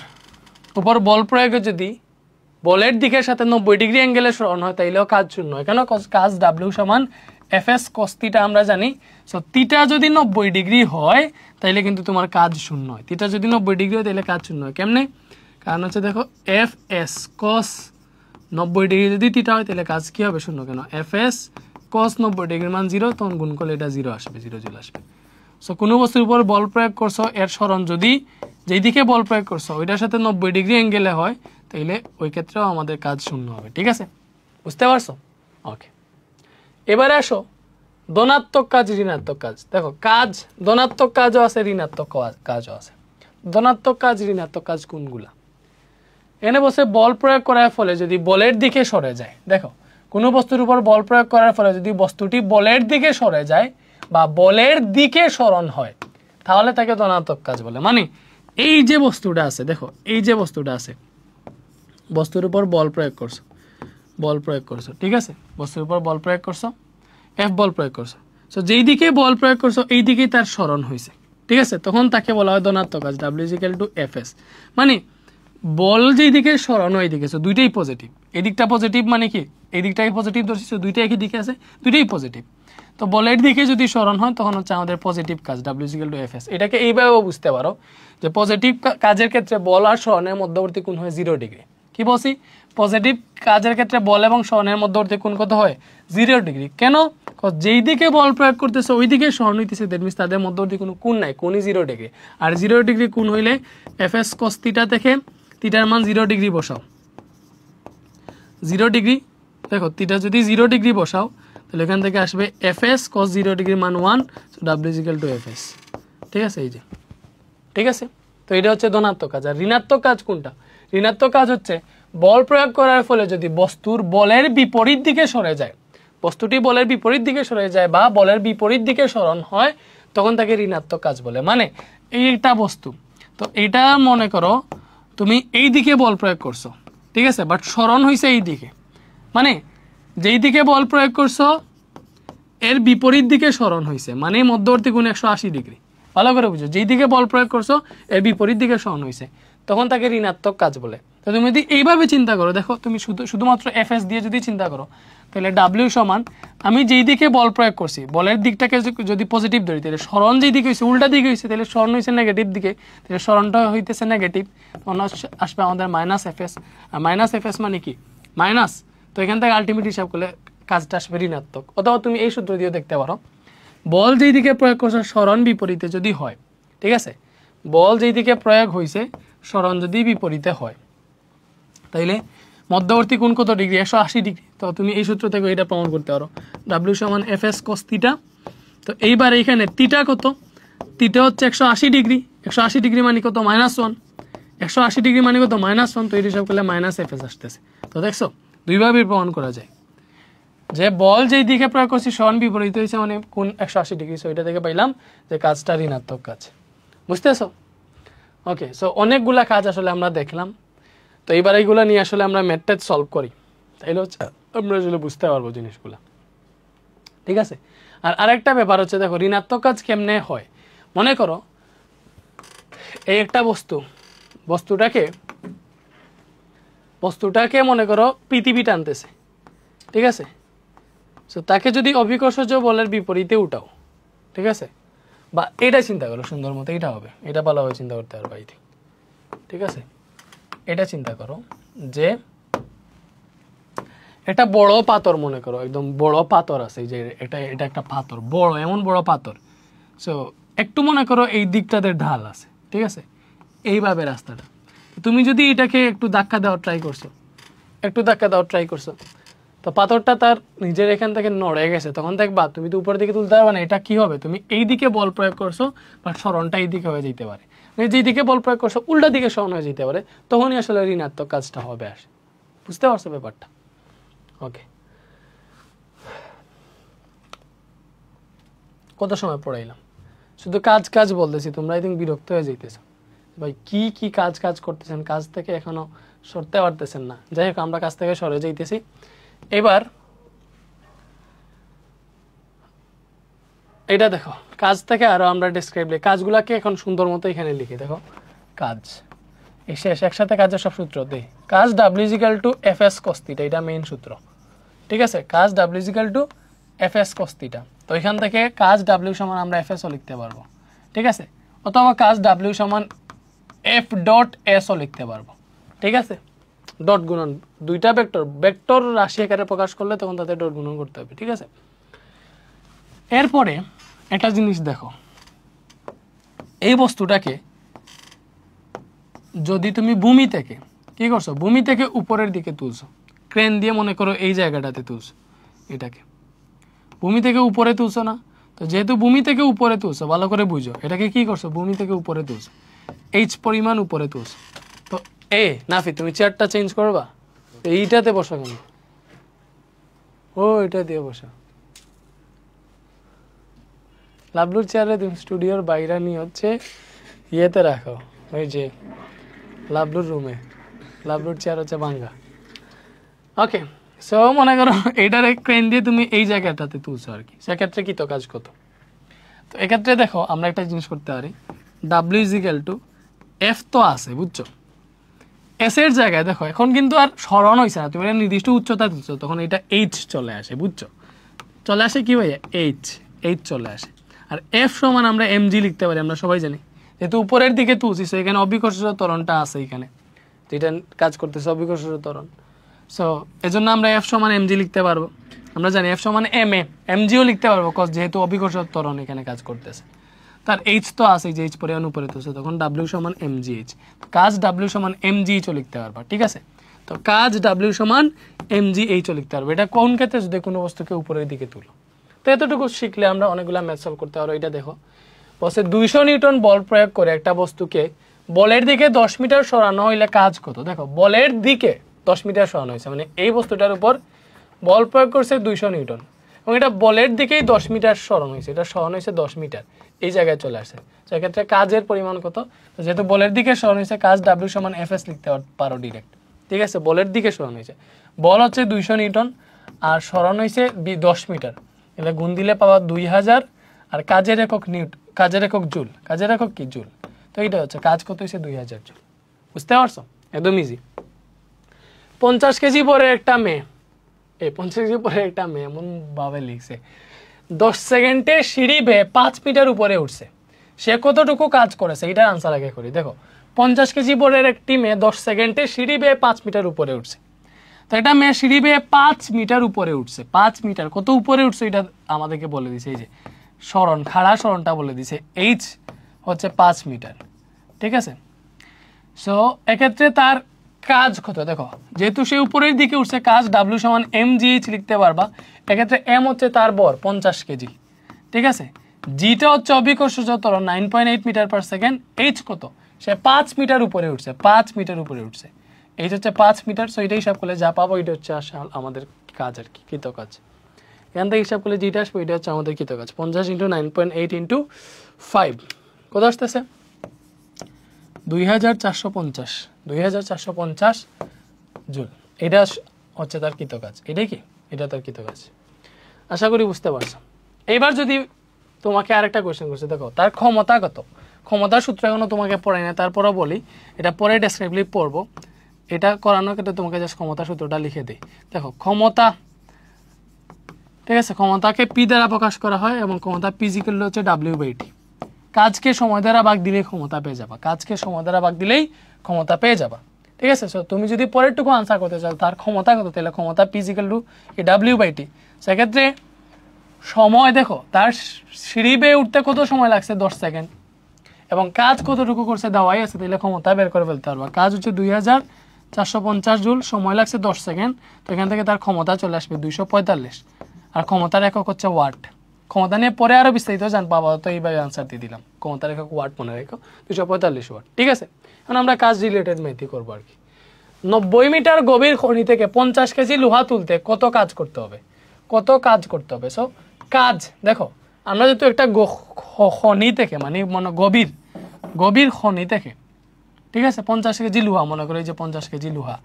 উপর বল প্রয়োগে যদি বলের দিকের সাথে 90 ডিগ্রি অ্যাঙ্গেলে স্মরণ হয়, তাইলেও কাজ শূন্য হয়। কেন? কাজ ডাব্লিউ সমান এফএস কস থিটা আমরা জানি। সো থিটা যদি 90 ডিগ্রি হয় তাইলে কিন্তু তোমার কাজ শূন্য হয়। থিটা যদি 90 ডিগ্রি হয় তাহলে কাজ শূন্য হয়। কেমনে? কারণ হচ্ছে দেখো এফ এস কস 90 ডিগ্রি যদি থিটা হয় তাহলে কাজ কি হবে? শূন্য। কেন? এফ এস কস 90 ডিগ্রির মান 0, তখন গুণ করলে এটা 0 আসবে, 0 চলে আসবে। সো কোনো বস্তুর উপর বল প্রয়োগ করছো, এর স্মরণ যদি যেই দিকে বল প্রয়োগ করছো ওইটার সাথে 90 ডিগ্রি অ্যাঙ্গেলে হয়, তাইলে ওই ক্ষেত্রেও আমাদের কাজ শূন্য হবে। ঠিক আছে, বুঝতে পারছো? ওকে, এবারে আসো ধনাত্মক কাজ ঋণাত্মক কাজ, দেখো কাজ ধনাত্মক কাজও আছে ঋণাত্মক কাজও আছে। ধনাত্মক কাজ ঋণাত্মক কাজ কোনগুলা? এনে বসে বল প্রয়োগ করার ফলে যদি বলের দিকে সরে যায়, দেখো কোনো বস্তুর উপর বল প্রয়োগ করার ফলে যদি বস্তুটি বলের দিকে সরে যায় বা বলের দিকে সরণ হয় তাহলে তাকে ধনাত্মক কাজ বলে। মানে এই যে বস্তুটা আছে, দেখো এই যে বস্তুটা আছে, বস্তুর উপর বল প্রয়োগ করছো, ঠিক আছে, বস্তুর উপর বল প্রয়োগ করছো, এফ বল প্রয়োগ করছো, সো যেই দিকে বল প্রয়োগ করছো এই দিকেই তার সরণ হয়েছে, ঠিক আছে, তখন তাকে বলা হয় ধনাত্মক কাজ, W=Fs। মানে বল যেই দিকে সরণ হয় দিকে, সো দুইটাই পজিটিভ, এই দিকটা পজিটিভ মানে কি এই দিকটাকে পজিটিভ ধরছি, সো দুইটা একই দিকে আছে, দুইটাই পজিটিভ। তো বলের দিকে যদি সরণ হয় তখন হচ্ছে আমাদের পজিটিভ কাজ, W=Fs। এটাকে এইভাবেও বুঝতে পারো যে পজিটিভ কাজের ক্ষেত্রে বল আর সরণের মধ্যবর্তী কোণ হয় 0 ডিগ্রি। কি বলছি? পজিটিভ কাজের ক্ষেত্রে বল এবং সরণের মধ্যবর্তী কোণ কত হয়? 0 ডিগ্রি। কেন? যেই দিকে বল প্রয়োগ করতেছে ওই দিকে সরণ হইতেছে, দ্যাট মিনস তাদের মধ্যবর্তী কোনো কোণ নাই, কোণই 0 ডিগ্রি। আর 0 ডিগ্রি কোণ হইলে Fs cos θ থেকে থিটার মান 0 ডিগ্রি বসাও, 0 ডিগ্রি, দেখো থিটা যদি 0 ডিগ্রি বসাও তাহলে এখান থেকে আসবে Fs cos 0 ডিগ্রি মান 1, সো W=Fs। ঠিক আছে, এই যে ঠিক আছে। তো এটা হচ্ছে ধনাত্মক কাজ। আর ঋণাত্মক কাজ কোনটা? ঋণাত্মক কাজ হচ্ছে বল প্রয়োগ করার ফলে যদি বস্তুর বলের বিপরীত দিকে সরে যায়, বস্তুটি বলের বিপরীত দিকে সরে যায় বা বলের বিপরীত দিকে সরণ হয় তখন তাকে ঋণাত্মক কাজ বলে। মানে এইটা বস্তু, তো এটা মনে করো তুমি এই দিকে বল প্রয়োগ করছো, ঠিক আছে, বাট সরণ হয়েছে এই দিকে, মানে যেই দিকে বল প্রয়োগ করছো এর বিপরীত দিকে সরণ হয়েছে, মানে মধ্যবর্তী কোণ 180 ডিগ্রি। ভালো করে বুঝো, যেই দিকে বল প্রয়োগ করছো এর বিপরীত দিকে সরণ হয়েছে তখন তাকে ঋণাত্মক কাজ বলে। তো তুমি যদি এইভাবে চিন্তা করো, দেখো তুমি শুধুমাত্র Fs দিয়ে যদি চিন্তা করো তাহলে W সমান আমি যেই দিকে বল প্রয়োগ করছি বলের দিকটাকে যদি পজিটিভ ধরি তাহলে সরণ যেই দিকে হয়েছে উল্টা দিকে হয়েছে, তাহলে সরণ হয়েছে নেগেটিভ দিকে, তাহলে সরণটা হইতেছে নেগেটিভ, তখন আসবে আমাদের -Fs। আর -Fs মানে কি? মাইনাস, তো এখান থেকে আলটিমেট হিসাব করলে কাজটা আসবে ঋণাত্মক। অথবা তুমি এই সূত্র দিয়েও দেখতে পারো, বল যেই দিকে প্রয়োগ করছে সরণ বিপরীতে যদি হয়, ঠিক আছে, বল যেই দিকে প্রয়োগ হয়েছে সরণ যদি বিপরীতে হয় তাইলে মধ্যবর্তী কোণ কত ডিগ্রি? 180 ডিগ্রি। তো তুমি এই সূত্র থেকে এটা প্রমাণ করতে পারো, W সমান Fs cos θ। তো এইবার এইখানে θ কত? θ হচ্ছে 180 ডিগ্রি, 180 ডিগ্রি মানে কত? -1, 180 ডিগ্রি মানে কত? -1। তো এই হিসাব করলে -Fs আসতেছে। তো দেখছো দুইভাবে প্রমাণ করা যায় যে বল যেই দিকে প্রয়োগ করছি সরণ বিপরীত হয়েছে মানে কোণ 180 ডিগ্রি। সো এটা থেকে পাইলাম যে কাজটা ঋণাত্মক কাজ। বুঝতেছো? ওকে, সো অনেকগুলা কাজ আসলে আমরা দেখলাম। তো এইবার এইগুলো নিয়ে আসলে আমরা ম্যাথটা সলভ করি, তাইলে হচ্ছে আমরা আসলে বুঝতে পারবো জিনিসগুলা, ঠিক আছে। আর আরেকটা ব্যাপার হচ্ছে, দেখো ঋণাত্মক কাজ কেমনে হয়। মনে করো এই একটা বস্তুটাকে মনে করো পৃথিবী টানতেছে, ঠিক আছে, সো তাকে যদি অভিকর্ষজ বলের বিপরীতে উঠাও, ঠিক আছে, বা এটা চিন্তা করো সুন্দর মতো, এটা হবে, এটা ভালোভাবে চিন্তা করতে পারবা, ঠিক আছে। এটা চিন্তা করো যে একটা বড় পাথর, মনে করো একদম বড় পাথর আছে, যে এটা একটা পাথর, বড় এমন বড় পাথর। সো একটু মনে করো এই দিকটাতে ঢাল আছে, ঠিক আছে, এইভাবে রাস্তাটা। তুমি যদি এটাকে একটু ধাক্কা দেওয়ার ট্রাই করছো, তো পাথরটা তার নিজের এখান থেকে নড়ে গেছে, তখন দেখবা তুমি তো উপর দিকে তুলতে পারবে না। এটা কি হবে? তুমি এই দিকে বল প্রয়োগ করছো বাট সরণটা এই দিকে হয়ে যেতে পারে, যেই দিকে বল প্রয়োগ করছো উল্টা দিকে সরণ হয়ে যেতে পারে, তখনই আসলে ঋণাত্মক কাজটা হবে। আসে, বুঝতে পারছো ব্যাপারটা? ওকে, কত সময় পড়াইলাম, শুধু কাজ বলতেছি, তোমরা আই থিঙ্ক বিরক্ত হয়ে যাইতেছ, ভাই কি কাজ করতেছেন, কাজ থেকে এখনো সরতে পারতেছেন না। যাই হোক, আমরা কাজ থেকে সরে যাইতেছি। এবার এটা দেখো, কাজ থেকে আরো আমরা ডেসক্রাইব কাজগুলাকে এখন সুন্দর মতো এখানে লিখি। দেখো কাজ এই শেষ, একসাথে কাজের সব সূত্র দেই। কাজ W=Fs cos θ, এটা মেইন সূত্র, ঠিক আছে। কাজ W=Fs cos θ। তো এখান থেকে কাজ W সমান আমরা Fs ও লিখতে পারবো, ঠিক আছে, অথবা কাজ W সমান F.S ও লিখতে পারবো, ঠিক আছে। ডট গুণন, দুইটা ভেক্টর রাশি আকারে প্রকাশ করলে তখন তাদের ডট গুণন করতে হবে, ঠিক আছে। এরপরে একটা জিনিস দেখো, এই বস্তুটাকে যদি তুমি ভূমি থেকে কি করছো, ভূমি থেকে উপরের দিকে তুলছো, ক্রেন দিয়ে মনে করো এই জায়গাটাতে তুলছো, এটাকে ভূমি থেকে উপরে তুলছো না, তো যেহেতু ভূমি থেকে উপরে তুলছো ভালো করে বুঝো এটাকে কি করছো, ভূমি থেকে উপরে তুলছো, এইচ পরিমাণ উপরে তুলছো। তো নাফি তুমি চেয়ারটা চেঞ্জ করবা, এইটাতে বসো কেন, ও এটা দিয়ে বসো। লাবলুর চেয়ারে তুমি স্টুডিওর বাইরে নিয়ে হচ্ছে ইয়েতে রাখো, ওই যে লাবলুর রুমে, লাবলুর চেয়ার হচ্ছে ভাঙ্গা। ওকে, সো মনে করো এইটার ক্রেন দিয়ে তুমি এই জায়গাটাতে তুলছো আর কি, সেক্ষেত্রে কি তো কাজ কত। তো এক্ষেত্রে দেখো আমরা একটা জিনিস করতে পারি, W is equal to F তো আছে বুঝছো, এস এর জায়গায় দেখো এখন কিন্তু আর সরণ হয়েছে না, তুমি নির্দিষ্ট উচ্চতা তুলছো তখন এটা এইচ চলে আসে বুঝছো, চলে আসে কি ভাইয়া এইচ, এইচ চলে আসে। আর এফ সমান আমরা এমজি লিখতে পারি, আমরা সবাই জানি যেহেতু উপরের দিকে তুলছি, সো এখানে অবিকর্ষজ ত্বরণটা আছে এখানে, তো এটা কাজ করতেছে অবিকর্ষজ ত্বরণ, সো এজন্য আমরা এফ সমান এমজি লিখতে পারবো। আমরা জানি এফ সমান এম এ, এমজিও লিখতে পারবো কজ যেহেতু অবিকর্ষজ ত্বরণ এখানে কাজ করতেছে। তার এইচ তো আছে, যে এইচ পরিমাণ উপরে তুলছে তখন ডাব্লিউ সমান এমজি এইচ, কাজ ডাব্লিউ সমান এমজি এইচও লিখতে পারবা, ঠিক আছে। তো কাজ ডাব্লিউ সমান এমজি এইচও লিখতে পারবো, এটা কোন ক্ষেত্রে যদি কোনো বস্তুকে উপরের দিকে তুলো। তো এতটুকু শিখলে আমরা অনেকগুলো ম্যাথ সলভ করতে পারবো। এটা দেখো বলছে 200 নিউটন বল প্রয়োগ করে একটা বস্তুকে বলের দিকে 10 মিটার সরানো হইলে কাজ কত। দেখো বলের দিকে 10 মিটার সরানো হয়েছে, মানে এই বস্তুটার উপর বল প্রয়োগ করছে 200 নিউটন এবং এটা বলের দিকেই 10 মিটার সরানো হয়েছে, এটা সরানো হয়েছে 10 মিটার, এই জায়গায় চলে আসে। সেক্ষেত্রে কাজের পরিমাণ কত, যেহেতু বলের দিকে সরানো হয়েছে কাজ ডাব্লিউ সমান এফ এস লিখতে পারো ডিরেক্ট, ঠিক আছে। বলের দিকে সরানো হয়েছে, বল হচ্ছে 200 নিউটন আর সরানো হয়েছে 10 মিটার, এটা গুণ দিলে পাওয়া 2000, আর কাজের একক কাজের একক জুল, কাজের একক কি জুল, তো এইটা হচ্ছে কাজ কত হয়েছে 2000 জুল। বুঝতে পারছো, একদম ইজি। 50 কেজি পরে একটা মেয়ে, 50 কেজি পরে একটা মেয়ে এমন ভাবে লিখছে 10 সেকেন্ডে সিঁড়ি বেয়ে 5 মিটার উপরে উঠছে, সে কতটুকু কাজ করেছে, এটার আনসার আগে করি। দেখো 50 কেজি পরের একটি মেয়ে 10 সেকেন্ডে সিঁড়ি বেয়ে 5 মিটার উপরে উঠছে, তো এটা মেয়ে সিঁড়ি বেয়ে 5 মিটার উপরে উঠছে, 5 মিটার কত উপরে উঠছে এটা আমাদেরকে বলে দিছে, এই যে সরণ, খাড়া সরণটা বলে দিছে, এইচ হচ্ছে 5 মিটার, ঠিক আছে। সো এক্ষেত্রে তার কাজ কত, দেখো যেহেতু সে উপরের দিকে উঠছে কাজ ডাব্লিউ সমান এমজিএইচ লিখতে পারবা। এক্ষেত্রে এম হচ্ছে তার ভর 50 কেজি, ঠিক আছে। জিটা হচ্ছে অবিকর্ষজ ত্বরণ 9.8 মিটার পার সেকেন্ড, এইচ কত, সে 5 মিটার উপরে উঠছে, 5 মিটার উপরে উঠছে, এইচ হচ্ছে 5 মিটার। সো এটা হিসাব করলে যা পাবো এটা হচ্ছে আমাদের কাজ আর কি, কৃত কাজ। এখান থেকে হিসাব করলে যেটা আসবে এটা হচ্ছে আমাদের কৃত কাজ, 50 × 9.8 × 5 কত আসতেছে 2450, 2450 জুল, এটা হচ্ছে তার কৃত কাজ। এটাই কি, এটা তার কৃত কাজ। আশা করি বুঝতে পারছো। এইবার যদি তোমাকে আরেকটা কোয়েশ্চেন করছে, দেখো তার ক্ষমতা কত, ক্ষমতার সূত্র এখনো তোমাকে পড়াই না, তারপরও বলি, এটা পরে ডেসক্রাইবলি পড়বো। এটা করানোর ক্ষেত্রে তোমাকে জাস্ট ক্ষমতার সূত্রটা লিখে দিই। দেখো ক্ষমতা, ঠিক আছে, ক্ষমতাকে পি দ্বারা প্রকাশ করা হয় এবং ক্ষমতা ফিজিক্যাল হচ্ছে W/T। কাজকে সময় দ্বারা ভাগ দিলেই ক্ষমতা পেয়ে যাবা, কাজকে সময় দ্বারা ভাগ দিলেই ক্ষমতা পেয়ে যাবা, ঠিক আছে। সো তুমি যদি পরেরটুকু আনসার করতে চাও তার ক্ষমতা কত, তাহলে ক্ষমতা ফিজিক্যাল টু W/T। সেক্ষেত্রে সময় দেখো তার সিঁড়ি বেয়ে উঠতে কত সময় লাগছে 10 সেকেন্ড, এবং কাজ কতটুকু করছে দেওয়াই আছে, তাহলে ক্ষমতা বের করে ফেলতে পারবা। কাজ হচ্ছে 2450 জুল, সময় লাগছে 10 সেকেন্ড, তো এখান থেকে তার ক্ষমতা চলে আসবে 245, আর ক্ষমতার একক হচ্ছে ওয়াট। ক্ষমতা নিয়ে পরে আরো বিস্তারিত জান পাবা, তো এইভাবে আনসার দিয়ে দিলাম, ক্ষমতার একক ওয়াট মনে রেখো, 245 ওয়াট, ঠিক আছে। এখন আমরা কাজ রিলেটেড ম্যাথই করবো আর কি। 90 মিটার গভীর খনি থেকে 50 কেজি লোহা তুলতে কত কাজ করতে হবে, কত কাজ করতে হবে। সো কাজ দেখো আমরা যেহেতু একটা খনি থেকে মানে গভীর খনি থেকে, ঠিক আছে, 50 কেজি লোহা মনে করো, এই যে 50 কেজি লোহা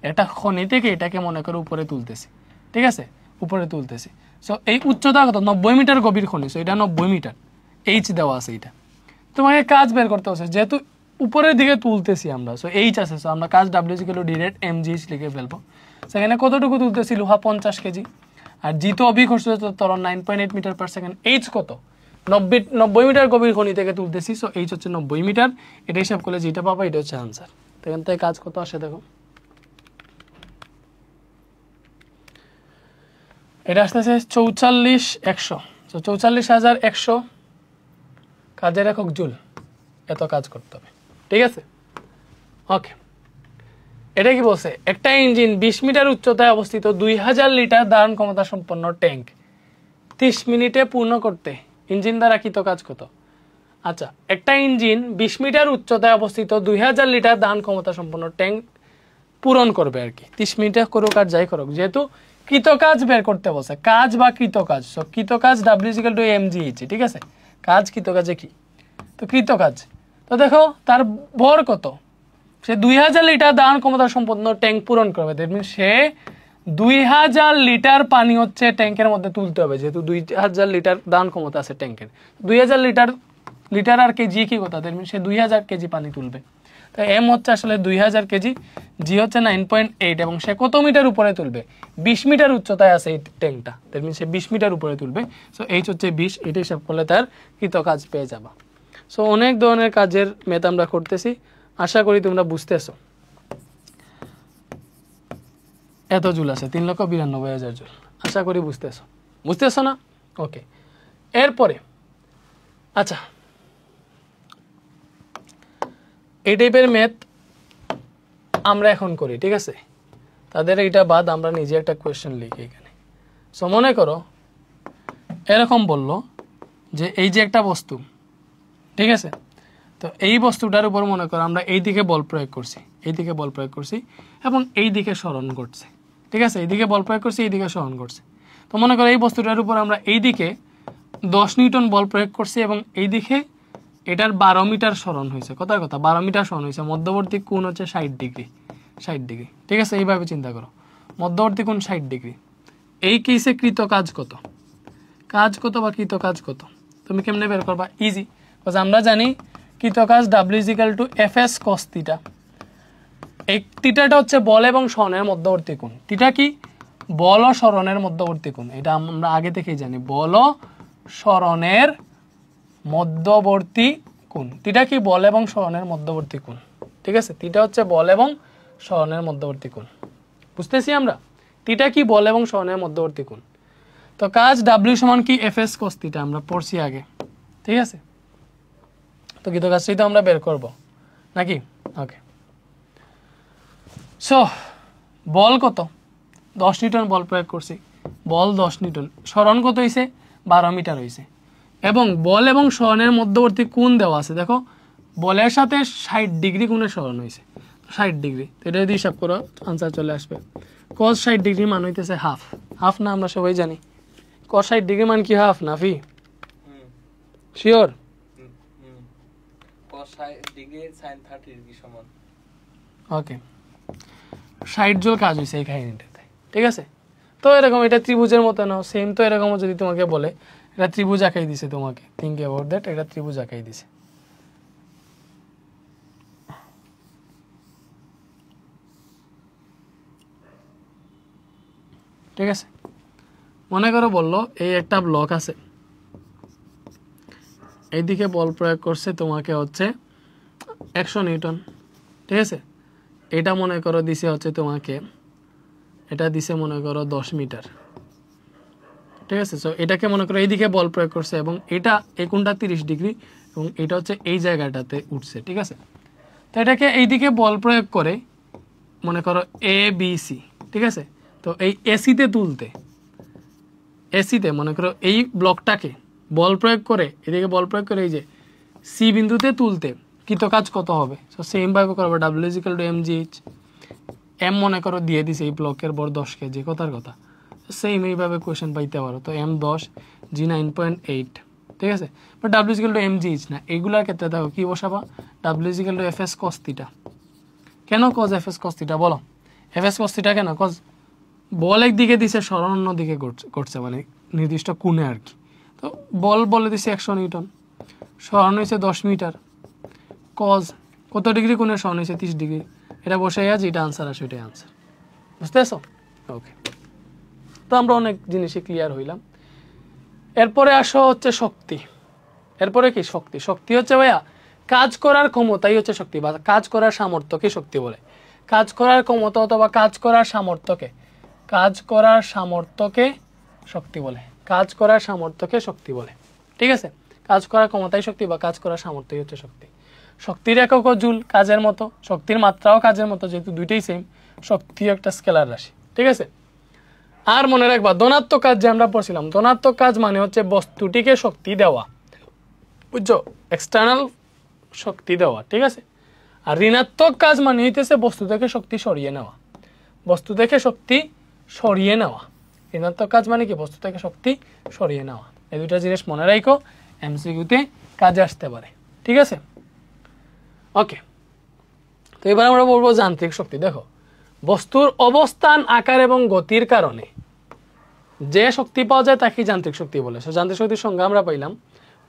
এটা খনি থেকে এটাকে মনে করো উপরে তুলতেছি, ঠিক আছে, উপরে তুলতেছি। সো এই উচ্চতা কত, 90 মিটার গভীর খনি, সো এটা 90 মিটার, এইচ দেওয়া আছে, এইটা তোমাকে কাজ বের করতে হচ্ছে যেহেতু উপরের দিকে তুলতেছি আমরা, সো এইচ আছে, সো আমরা কাজ W ডিরেক্ট এমজিএইচ লিখে ফেলবো। সেখানে কতটুকু তুলতেছি লোহা 50 কেজি, আর জি তো অভিকর্ষজ ত্বরণ 9.8 মিটার পার সেকেন্ড, এইচ কত 90 মিটার গভীর খনি থেকে তুলতেছি, সো এইচ হচ্ছে 90 মিটার, এটা হিসাব করলে যেটা পাবো এটা হচ্ছে আনসার। এখান থেকে কাজ কত আসে দেখো, এটা আসতেছে 44100, তো 44100 কাজের একক জুল, এত কাজ করতে হবে, ঠিক আছে। ওকে, এটা কি বলছে, একটা ইঞ্জিন 20 মিটার উচ্চতায় অবস্থিত 2000 লিটার ধারণ ক্ষমতা সম্পন্ন ট্যাঙ্ক, 30 মিনিটে পূর্ণ করতে ইঞ্জিন দ্বারা কৃত কাজ কত? আচ্ছা, একটা ইঞ্জিন 20 মিটার উচ্চতায় অবস্থিত 2000 লিটার দহন ক্ষমতা সম্পন্ন ট্যাঙ্ক পূরণ করবে আর কি। 30 মিনিটে করুক আর যাই করুক, যেহেতু কৃত কাজ বের করতে বসে, কাজ বা কৃত কাজ, সো কৃত কাজ W=mgh, ঠিক আছে? কাজ কৃত কাজে কি? তো কৃত কাজ, তো দেখো তার ভর কত, সে 2000 লিটার দহন ক্ষমতা সম্পন্ন ট্যাঙ্ক পূরণ করবে। দ্যাট মিনস সে 2000 লিটার পানি হচ্ছে ট্যাঙ্কের মধ্যে তুলতে হবে, যেহেতু 2000 লিটার দহন ক্ষমতা আছে ট্যাঙ্কের। 2000 লিটার আর কেজি কি কথা, দ্যাট মিনস সে 2000 কেজি পানি তুলবে। তো এম হচ্ছে আসলে 2000 কেজি, জি হচ্ছে 9.8, এবং সে কত মিটার উপরে তুলবে? 20 মিটার উচ্চতায় আছে এই ট্যাঙ্কটা, দ্যাট মিনস সে 20 মিটার উপরে তুলবে। সো এইচ হচ্ছে 20, এটা হিসাব করলে তার কৃত কাজ পেয়ে যাবা। সো অনেক ধরনের কাজের ম্যাথ আমরা করতেছি, আশা করি তোমরা বুঝতেছো। এত জুল আছে 3,92,000 জুল, আশা করি বুঝতেছো না? ওকে, এরপরে আচ্ছা এই টাইপের ম্যাথ আমরা এখন করি, ঠিক আছে? তাদের এইটা বাদ আমরা নিজে একটা কোয়েশ্চেন লিখি এখানে। সো মনে করো এরকম বললো যে এই যে একটা বস্তু, ঠিক আছে? তো এই বস্তুটার উপর মনে করো আমরা এই দিকে বল প্রয়োগ করছি, এবং এই দিকে সরণ করছে, ঠিক আছে? এইদিকে বল প্রয়োগ করছি, এইদিকে সরণ করছে। তো মনে করো এই বস্তুটার উপর আমরা এই দিকে 10 নিউটন বল প্রয়োগ করছি, এবং এই দিকে এটার 12 মিটার সরণ হয়েছে। কথা 12 মিটার সরণ হয়েছে। মধ্যবর্তী কোণ হচ্ছে 60 ডিগ্রি, ঠিক আছে? এইভাবে চিন্তা করো, মধ্যবর্তী কোণ 60 ডিগ্রি। এই কেসে কৃত কাজ কত বা কৃত কাজ কত তুমি কেমনে বের করবা? ইজি, বিকজ আমরা জানি কৃত কাজ W=Fs cos θ। এই থিটাটা হচ্ছে বল এবং সরণের মধ্যবর্তী কোণ। থিটা কি? বল ও সরণের মধ্যবর্তী কোণ। এটা আমরা আগে থেকেই জানি, বল ও সরণের মধ্যবর্তী কোণ। থিটা কি? বল এবং সরণের মধ্যবর্তী কোণ, ঠিক আছে? থিটা হচ্ছে বল এবং সরণের মধ্যবর্তী কোণ। বুঝতেছি আমরা? থিটা কি? বল এবং সরণের মধ্যবর্তী কোণ। তো কাজ W সমান কি? Fs cos θ, আমরা পড়ছি আগে, ঠিক আছে? তো কৃত কাজটাই তো আমরা বের করব নাকি? ওকে, সো বল কত? 10 নিউটন বল প্রয়োগ করছি, বল 10 নিউটন। সরণ কত হয়েছে? 12 মিটার হয়েছে। এবং বল এবং সরণের মধ্যবর্তী কোণ দেওয়া আছে, দেখো বলের সাথে 60 ডিগ্রি কোণে সরণ হয়েছে, 60 ডিগ্রি। তো এটা যদি হিসাব করো আনসার চলে আসবে। cos 60 ডিগ্রি মান হইতেছে হাফ না? আমরা সবাই জানি cos 60 ডিগ্রি মান কি half? Nafi sure? cos 60 degree sin 30 degree সমান। ওকে, 60 জুল কাজ হয়েছে এই কাহিনীটাতে, ঠিক আছে? তো এরকম এটা ত্রিভুজের মতো নাও, সেম। তো এরকম যদি তোমাকে বলে এটা ত্রিভুজ আঁকাই দিছে, তোমাকে থিঙ্ক অ্যাবাউট দ্যাট, এটা ত্রিভুজ আঁকাই দিছে, ঠিক আছে? মনে করো বললো এই একটা ব্লক আছে, এইদিকে বল প্রয়োগ করছে তোমাকে হচ্ছে 100 নিউটন, ঠিক আছে? এটা মনে করো দিছে হচ্ছে তোমাকে, এটা দিছে মনে করো 10 মিটার, ঠিক আছে? সো এটাকে মনে করো এইদিকে বল প্রয়োগ করছে, এবং এটা এই কোণটা 30 ডিগ্রি, এবং এটা হচ্ছে এই জায়গাটাতে উঠছে, ঠিক আছে? তো এটাকে এইদিকে বল প্রয়োগ করে মনে করো ABC, ঠিক আছে? তো এই এসিতে মনে করো এই ব্লকটাকে বল প্রয়োগ করে, এদিকে বল প্রয়োগ করে এই যে সি বিন্দুতে তুলতে কৃত কাজ কত হবে? সো সেম ভাবে করবো, W=mgh। এম মনে করো দিয়ে দিছে এই ব্লকের বর 10 কেজি, কথার কথা। সেম এইভাবে কোয়েশ্চেন পাইতে পারো। তো M 10, G 9.8, ঠিক আছে? বাট W=mgh না, এইগুলোর ক্ষেত্রে দেখো কি বসাবা? W=Fs cos θ। কেন cos Fs cos θ বলো? Fs cos θ কেন? cos বল একদিকে দিছে, সরণ অন্য দিকে করছে, মানে নির্দিষ্ট কোণে আর কি। তো বল বলে দিছে 100 নিউটন, সরণ হয়েছে 10 মিটার, কজ কত ডিগ্রি কোণে সরণ হয়েছে? 30 ডিগ্রি। এটা বসাই আছে, এটা আনসার আসে, এটাই আনসার। বুঝতেছো? ওকে, তো আমরা অনেক জিনিসই ক্লিয়ার হইলাম। এরপরে আসো হচ্ছে শক্তি। এরপরে কি? শক্তি হচ্ছে ভাইয়া কাজ করার ক্ষমতাই হচ্ছে শক্তি, বা কাজ করার সামর্থ্যকে শক্তি বলে। কাজ করার ক্ষমতা অথবা কাজ করার সামর্থ্যকে শক্তি বলে, শক্তি বলে, ঠিক আছে? কাজ করার ক্ষমতাই শক্তি, বা কাজ করার সামর্থ্যই হচ্ছে শক্তি। শক্তির এককও জুল, কাজের মতো। শক্তির মাত্রাও কাজের মতো, যেহেতু দুইটাই সেম। শক্তি একটা স্কেলার রাশি, ঠিক আছে? আর মনে রাখবা ধনাত্মক কাজ যে আমরা পড়ছিলাম, ধনাত্মক কাজ মানে হচ্ছে বস্তুটিকে শক্তি দেওয়া, বুঝছো, এক্সটার্নাল শক্তি দেওয়া, ঠিক আছে। আর ঋণাত্মক কাজ মানে হইতেছে বস্তু থেকে শক্তি সরিয়ে নেওয়া, বস্তু থেকে শক্তি সরিয়ে নেওয়া। ঋণাত্মক কাজ মানে কি? বস্তু থেকে শক্তি সরিয়ে নেওয়া। এই দুইটা জিনিস মনে রাখো, এমসিকিউতে কাজে আসতে পারে, ঠিক আছে। ওকে, তো এবার আমরা বলবো যান্ত্রিক শক্তি। দেখো, বস্তুর অবস্থান, আকার এবং গতির কারণে যে শক্তি পাওয়া যায় তাকে যান্ত্রিক শক্তি বলে। যান্ত্রিক শক্তির সংজ্ঞা আমরা পাইলাম,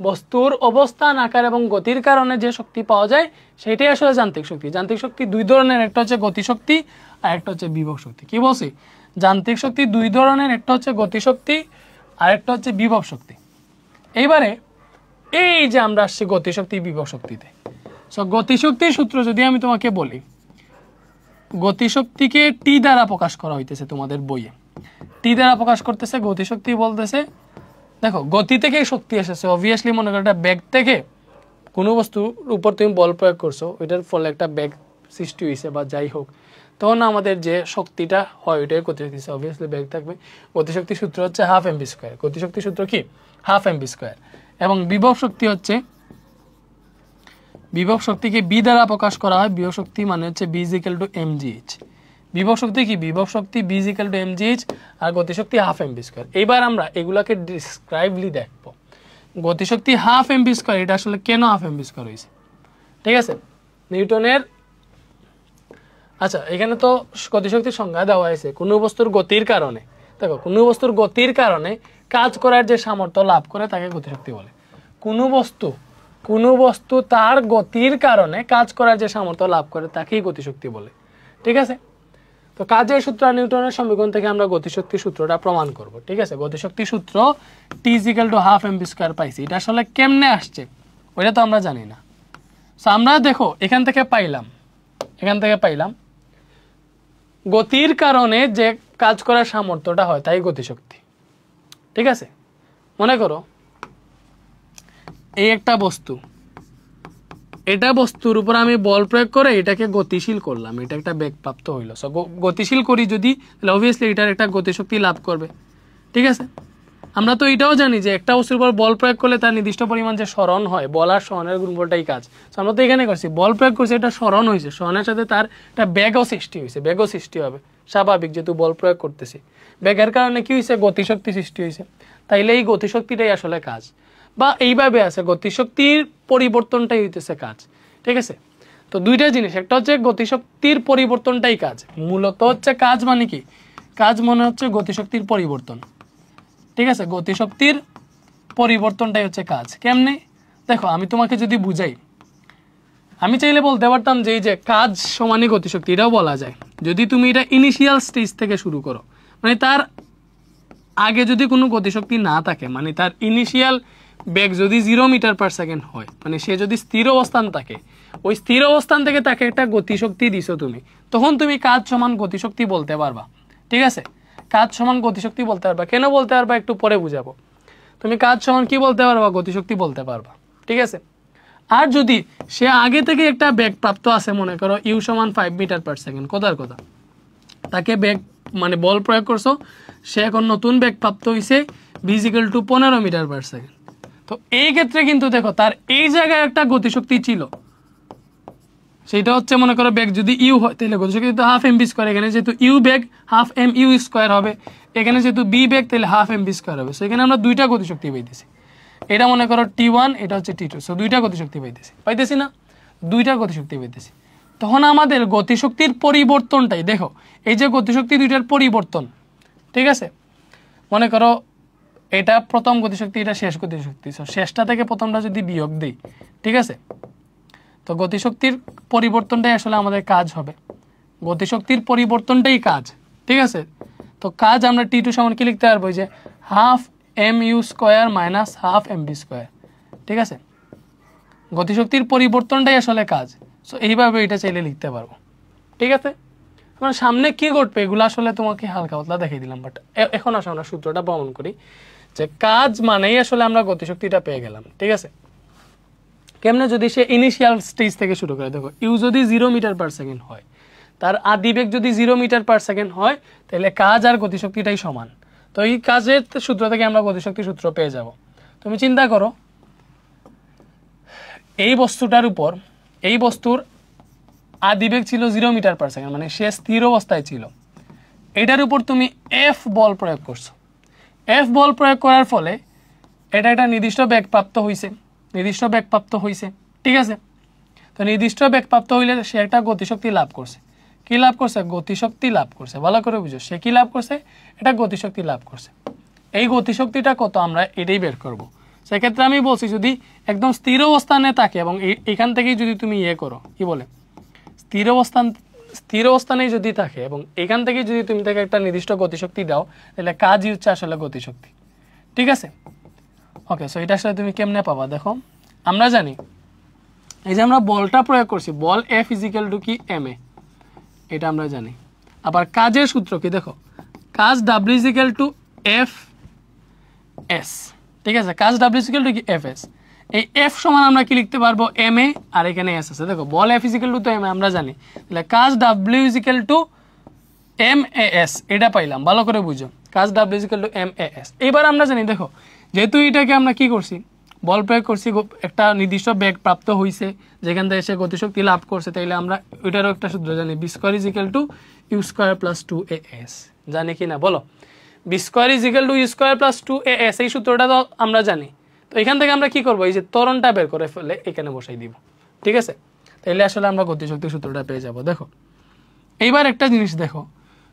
বস্তুর অবস্থান, আকার এবং গতির কারণে যে শক্তি পাওয়া যায় সেটাই আসলে যান্ত্রিক শক্তি। যান্ত্রিক শক্তি দুই ধরনের, একটা হচ্ছে গতিশক্তি আর একটা হচ্ছে বিভব শক্তি। কি বলছি? যান্ত্রিক শক্তি দুই ধরনের, একটা হচ্ছে গতিশক্তি আর একটা হচ্ছে বিভব শক্তি। এইবারে এই যে আমরা আসছি গতিশক্তি, বিভব শক্তিতে। সো গতিশক্তির সূত্র যদি আমি তোমাকে বলি, গতিশক্তিকে টি দ্বারা প্রকাশ করা হইতেছে তোমাদের বইয়ে। টি দ্বারা প্রকাশ করতেছে গতিশক্তি, বলতেছে দেখো গতি থেকে শক্তি এসেছে, অবভিয়াসলি মনে করো একটা ব্যাগ থেকে কোনো বস্তুর উপর তুমি বল প্রয়োগ করছো, ওইটার ফলে একটা ব্যাগ সৃষ্টি হয়েছে বা যাই হোক, তখন আমাদের যে শক্তিটা হয় ওইটাই গতিশক্তি, অবভিয়াসলি ব্যাগ থাকবে। গতিশক্তির সূত্র হচ্ছে হাফ এমভি স্কোয়ার। গতিশক্তির সূত্র কি? Half MV square. এবং বিভব শক্তি হচ্ছে, বিভব শক্তিকে বি দ্বারা প্রকাশ করা হয়। বিভব শক্তি মানে হচ্ছে V is equal to MGH. বিভব শক্তি কি? বিভব শক্তি V is equal to MGH, আর গতিশক্তি হাফ এমভি স্কোয়ার। এইবার আমরা এগুলাকে ডিসক্রাইবলি দেখবো। গতিশক্তি হাফ এমভি স্কোয়ার, এটা আসলে কেন হাফ এমভি স্কোয়ার হয়েছে, ঠিক আছে। নিউটনের, আচ্ছা এখানে তো গতিশক্তির সংজ্ঞা দেওয়া হয়েছে, কোনো বস্তুর গতির কারণে, দেখো কোনো বস্তুর গতির কারণে কাজ করার যে সামর্থ্য লাভ করে তাকে গতিশক্তি বলে। কোনো বস্তু তার গতির কারণে কাজ করার যে সামর্থ্য লাভ করে তাকেই গতিশক্তি বলে, ঠিক আছে। তো কাজের সূত্র নিউটনের সমীকরণ থেকে আমরা গতিশক্তির সূত্রটা প্রমাণ করব, ঠিক আছে। গতিশক্তির সূত্র T is equal to half MV square পাইছি। এটা আসলে কেমনে আসছে ওইটা তো আমরা জানি না। সো আমরা দেখো এখান থেকে পাইলাম গতির কারণে যে কাজ করার সামর্থ্যটা হয় তাই গতিশক্তি, ঠিক আছে। মনে করো এই একটা বস্তু, এটা বস্তুর উপর আমি বল প্রয়োগ করে এটাকে গতিশীল করলাম, এটা একটা বেগপ্রাপ্ত হইল। সো গতিশীল করি যদি, তাহলে অবভিয়াসলি এটার একটা গতিশক্তি লাভ করবে, ঠিক আছে। আমরা তো এটাও জানি যে একটা বস্তুর উপর বল প্রয়োগ করলে তার নির্দিষ্ট পরিমাণ যে সরণ হয়, বল আর সরণের গুণফলটাই কাজ। আমরা তো এখানে করছি বল প্রয়োগ করছি, এটা সরণ হয়েছে, সরণের সাথে তার একটা বেগও সৃষ্টি হয়েছে, বেগও সৃষ্টি হবে স্বাভাবিক, যেহেতু বল প্রয়োগ করতেছি। বেগের কারণে কি হয়েছে? গতিশক্তি সৃষ্টি হয়েছে। তাইলে এই গতিশক্তিটাই আসলে কাজ, বা এইভাবে আছে গতিশক্তির পরিবর্তনটাই হইতেছে কাজ, ঠিক আছে। তো দুইটা জিনিস, একটা হচ্ছে গতিশক্তির পরিবর্তনটাই কাজ, মূলত হচ্ছে কাজ মানে কি? কাজ মনে হচ্ছে গতিশক্তির পরিবর্তন, ঠিক আছে। গতিশক্তির পরিবর্তনটাই হচ্ছে কাজ। কেমনে? দেখো আমি তোমাকে যদি বুঝাই, আমি চাইলে বলতে পারতাম যে এই যে কাজ সমানই গতিশক্তি, এটাও বলা যায় যদি তুমি এটা ইনিশিয়াল স্টেজ থেকে শুরু করো, মানে তার আগে যদি কোনো গতিশক্তি না থাকে, মানে তার ইনিশিয়াল বেগ যদি 0 মিটার পার সেকেন্ড হয়, মানে সে যদি স্থির অবস্থান থাকে, ওই স্থির অবস্থান থেকে তাকে একটা গতিশক্তি দিছো তুমি, তখন তুমি কাজ সমান গতিশক্তি বলতে পারবা, ঠিক আছে। কাজ সমান গতিশক্তি বলতে পারবা। কেন বলতে পারবা একটু পরে বুঝাবো। তুমি কাজ সমান কি বলতে পারবা? গতিশক্তি বলতে পারবা, ঠিক আছে। আর যদি সে আগে থেকে একটা বেগ প্রাপ্ত আছে, মনে করো ইউ সমান 5 মিটার পার সেকেন্ড, কথার কথা, তাকে বেগ মানে বল প্রয়োগ করছো, সে এখন নতুন বেগ প্রাপ্ত হয়েছে V is equal to 15 metre per second. তো এই ক্ষেত্রে কিন্তু দেখো তার এই জায়গায় একটা গতিশক্তি ছিল, সেটা হচ্ছে মনে করো বেগ যদি ইউ হয় তাহলে গতিশক্তি তো হাফ এমভি স্কোয়ার, এখানে যেহেতু ইউ বেগ হাফ এম ইউ স্কোয়ার হবে, এখানে যেহেতু বি বেগ তাহলে হাফ এমভি স্কোয়ার হবে। সো এখানে আমরা দুইটা গতিশক্তি পাইতেছি, এটা মনে করো T1, এটা হচ্ছে T2। সো দুইটা গতিশক্তি পাইতেছি না? দুইটা গতিশক্তি পাইতেছি। তখন আমাদের গতিশক্তির পরিবর্তনটাই দেখো, এই যে গতিশক্তি দুইটার পরিবর্তন, ঠিক আছে। মনে করো এটা প্রথম গতিশক্তি, এটা শেষ গতিশক্তি, সো শেষটা থেকে প্রথমটা যদি বিয়োগ দিই, ঠিক আছে, তো গতিশক্তির পরিবর্তনটাই আসলে আমাদের কাজ হবে। গতিশক্তির পরিবর্তনটাই কাজ, ঠিক আছে। তো কাজ আমরা T2 সমান কি লিখতে পারবো? যে half M U square minus half M V square, ঠিক আছে। গতিশক্তির পরিবর্তনটাই আসলে কাজ। সো এইভাবে এটা চাইলে লিখতে পারবো, ঠিক আছে। মানে সামনে কি ঘটবে এগুলো আসলে তোমাকে হালকা পাতলা দেখিয়ে দিলাম, বাট এখন আসলে আমরা সূত্রটা প্রমাণ করি যে কাজ মানেই আসলে আমরা গতিশক্তিটা পেয়ে গেলাম, ঠিক আছে। কেমনে? যদি সে ইনিশিয়াল স্টেজ থেকে শুরু করে, দেখো ইউ যদি 0 মিটার পার সেকেন্ড হয়, তার আদিবেগ যদি 0 মিটার পার সেকেন্ড হয় তাহলে কাজ আর গতিশক্তিটাই সমান। তো এই কাজের সূত্র থেকে আমরা গতিশক্তির সূত্র পেয়ে যাব। তুমি চিন্তা করো এই বস্তুটার উপর, এই বস্তুর আদিবেগ ছিল 0 মিটার পার সেকেন্ড, মানে সে স্থির অবস্থায় ছিল। এটার উপর তুমি এফ বল প্রয়োগ করছো। এফ বল প্রয়োগ করার ফলে এটা একটা নির্দিষ্ট বেগ প্রাপ্ত হয়েছে, নির্দিষ্ট বেগ প্রাপ্ত হয়েছে, ঠিক আছে। তো নির্দিষ্ট বেগ প্রাপ্ত হইলে সে একটা গতিশক্তি লাভ করছে। কি লাভ করছে? গতিশক্তি লাভ করছে। ভালো করে বুঝো, সে কি লাভ করছে? এটা গতিশক্তি লাভ করছে। এই গতিশক্তিটা কত আমরা এটাই বের করব। সেক্ষেত্রে আমি বলছি যদি একদম স্থির অবস্থানে থাকে এবং এখান থেকেই যদি তুমি ইয়ে করো, কি বলে, স্থির অবস্থানে যদি থাকে এবং এখান থেকে যদি তুমি তাকে একটা নির্দিষ্ট গতিশক্তি দাও তাহলে কাজই হচ্ছে আসলে গতিশক্তি, ঠিক আছে। ওকে, সো এটা আসলে তুমি কেমনে পাবা? দেখো আমরা জানি এই যে আমরা বলটা প্রয়োগ করছি, বল এফ ইজিক্যাল টু কি এম এ, এটা আমরা জানি। আবার কাজের সূত্র কি? দেখো কাজ W is equal to F S, ঠিক আছে। কাজ ডাব্লিউ ইজিক্যাল টু কি এফ এস। এই এফ সমান আমরা কি লিখতে পারবো? এম এ, আর এখানে এস আছে। দেখো বল এফ ইজিক্যাল টু তো এম এ আমরা জানি, তাহলে কাজ W is equal to M A S, এটা পাইলাম। ভালো করে বুঝো, কাজ W is equal to M A S. এবার আমরা জানি দেখো যেহেতু এটাকে আমরা কি করছি, বল প্রয়োগ করছি, একটা নির্দিষ্ট বেগ প্রাপ্ত হয়েছে যেখান থেকে সে গতিশক্তি লাভ করছে, তাইলে আমরা ওইটারও একটা সূত্র জানি, V square equal to U square plus 2as, জানি কি না বলো? V square equal to U square plus 2as, এই সূত্রটা তো আমরা জানি। তো এখান থেকে আমরা কি করবো? এই যে ত্বরণটা বের করে ফেলে এখানে বসাই দিব, ঠিক আছে। তাইলে আসলে আমরা গতিশক্তির সূত্রটা পেয়ে যাব। দেখো এইবার একটা জিনিস দেখো,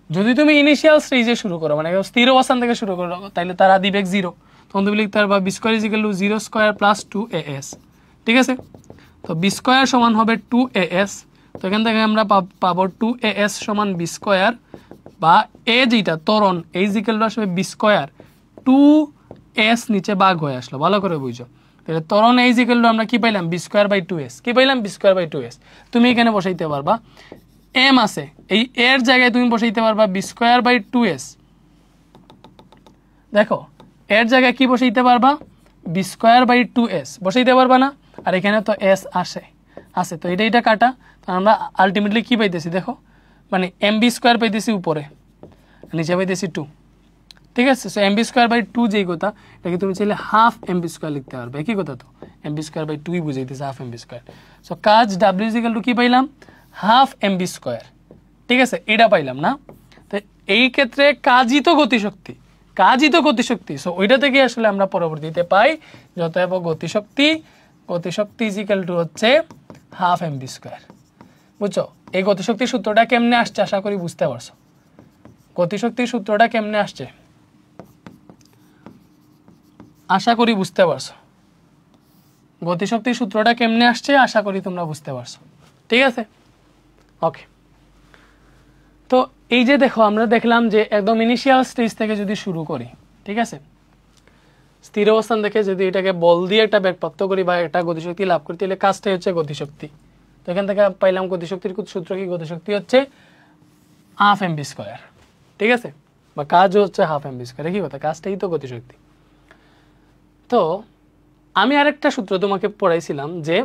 যদি তুমি ইনিশিয়াল স্টেজে শুরু করো, মানে স্থির অবস্থান থেকে শুরু করো, তাহলে তার আদিবেগ 0, তখন তুমি লিখতে পারবা V square equal to 0 square plus 2as, ঠিক আছে। তো বি স্কোয়ার সমান হবে 2as, তো এখান থেকে আমরা পাবো 2as সমান বি স্কোয়ার, বা এ যেটা ত্বরণ এই ইজিক্যাল টু আসবে বি স্কোয়ার 2s নিচে ভাগ হয়ে আসলো। ভালো করে বুঝো, তাহলে ত্বরণ এই ইজিক্যাল টু আমরা কি পাইলাম? বি স্কোয়ার বাই 2s, কি পাইলাম? V square by 2s। তুমি এখানে বসাইতে পারবা এম আছে, এই এর জায়গায় তুমি বসাইতে পারবা বি স্কোয়ার বাই 2s। দেখো এর জায়গায় কি বসাইতে পারবা? বি স্কোয়ার বাই 2s বসাইতে পারবা না? আর এখানে তো এস আছে, তো এটা কাটা, তো আমরা আলটিমেটলি কি পাইতেছি? দেখো মানে এম বি স্কোয়ার পাইতেছি উপরে, নিচে পাইতেছি 2, ঠিক আছে। So M V square by 2 যেই কথা, এটাকে তুমি চাইলে হাফ এম বি স্কোয়ার লিখতে পারবে, একই কথা তো। এম বি স্কোয়ার বাই 2ই বুঝাইতেছে half M V square. So কাজ ডাব্লিউ ইজিক্যাল টু কি পাইলাম? হাফ এম বি স্কোয়ার, ঠিক আছে, এটা পাইলাম না। তো এই ক্ষেত্রে কাজই তো গতিশক্তি, কাজই তো গতিশক্তি। সো ওইটা থেকে আসলে আমরা পরবর্তীতে পাই যতএব গতিশক্তি ইজিক্যাল টু হচ্ছে হাফ এম বি স্কোয়ার। বুঝছো এই গতিশক্তির সূত্রটা কেমনে আসছে? আশা করি বুঝতে পারছো গতিশক্তির সূত্রটা কেমনে আসছে, আশা করি বুঝতে পারছো গতিশক্তির সূত্রটা কেমনে আসছে, আশা করি তোমরা বুঝতে পারছো, ঠিক আছে। ওকে, তো এই যে দেখো আমরা দেখলাম যে একদম ইনিশিয়াল স্টেজ থেকে যদি শুরু করি, ঠিক আছে, স্থির অবস্থান থেকে যদি এটাকে বল দিয়ে একটা বেগ প্রাপ্ত করি বা একটা গতিশক্তি লাভ করি, তাহলে কাজটাই হচ্ছে গতিশক্তি। তো এখান থেকে পাইলাম গতিশক্তির সূত্র কি? গতিশক্তি হচ্ছে হাফ এম বি স্কোয়ার, ঠিক আছে, বা কাজও হচ্ছে হাফ এম বি স্কোয়ার, কি কথা, কাজটাই তো গতিশক্তি। তো আমি আরেকটা সূত্র তোমাকে পড়াইছিলাম যে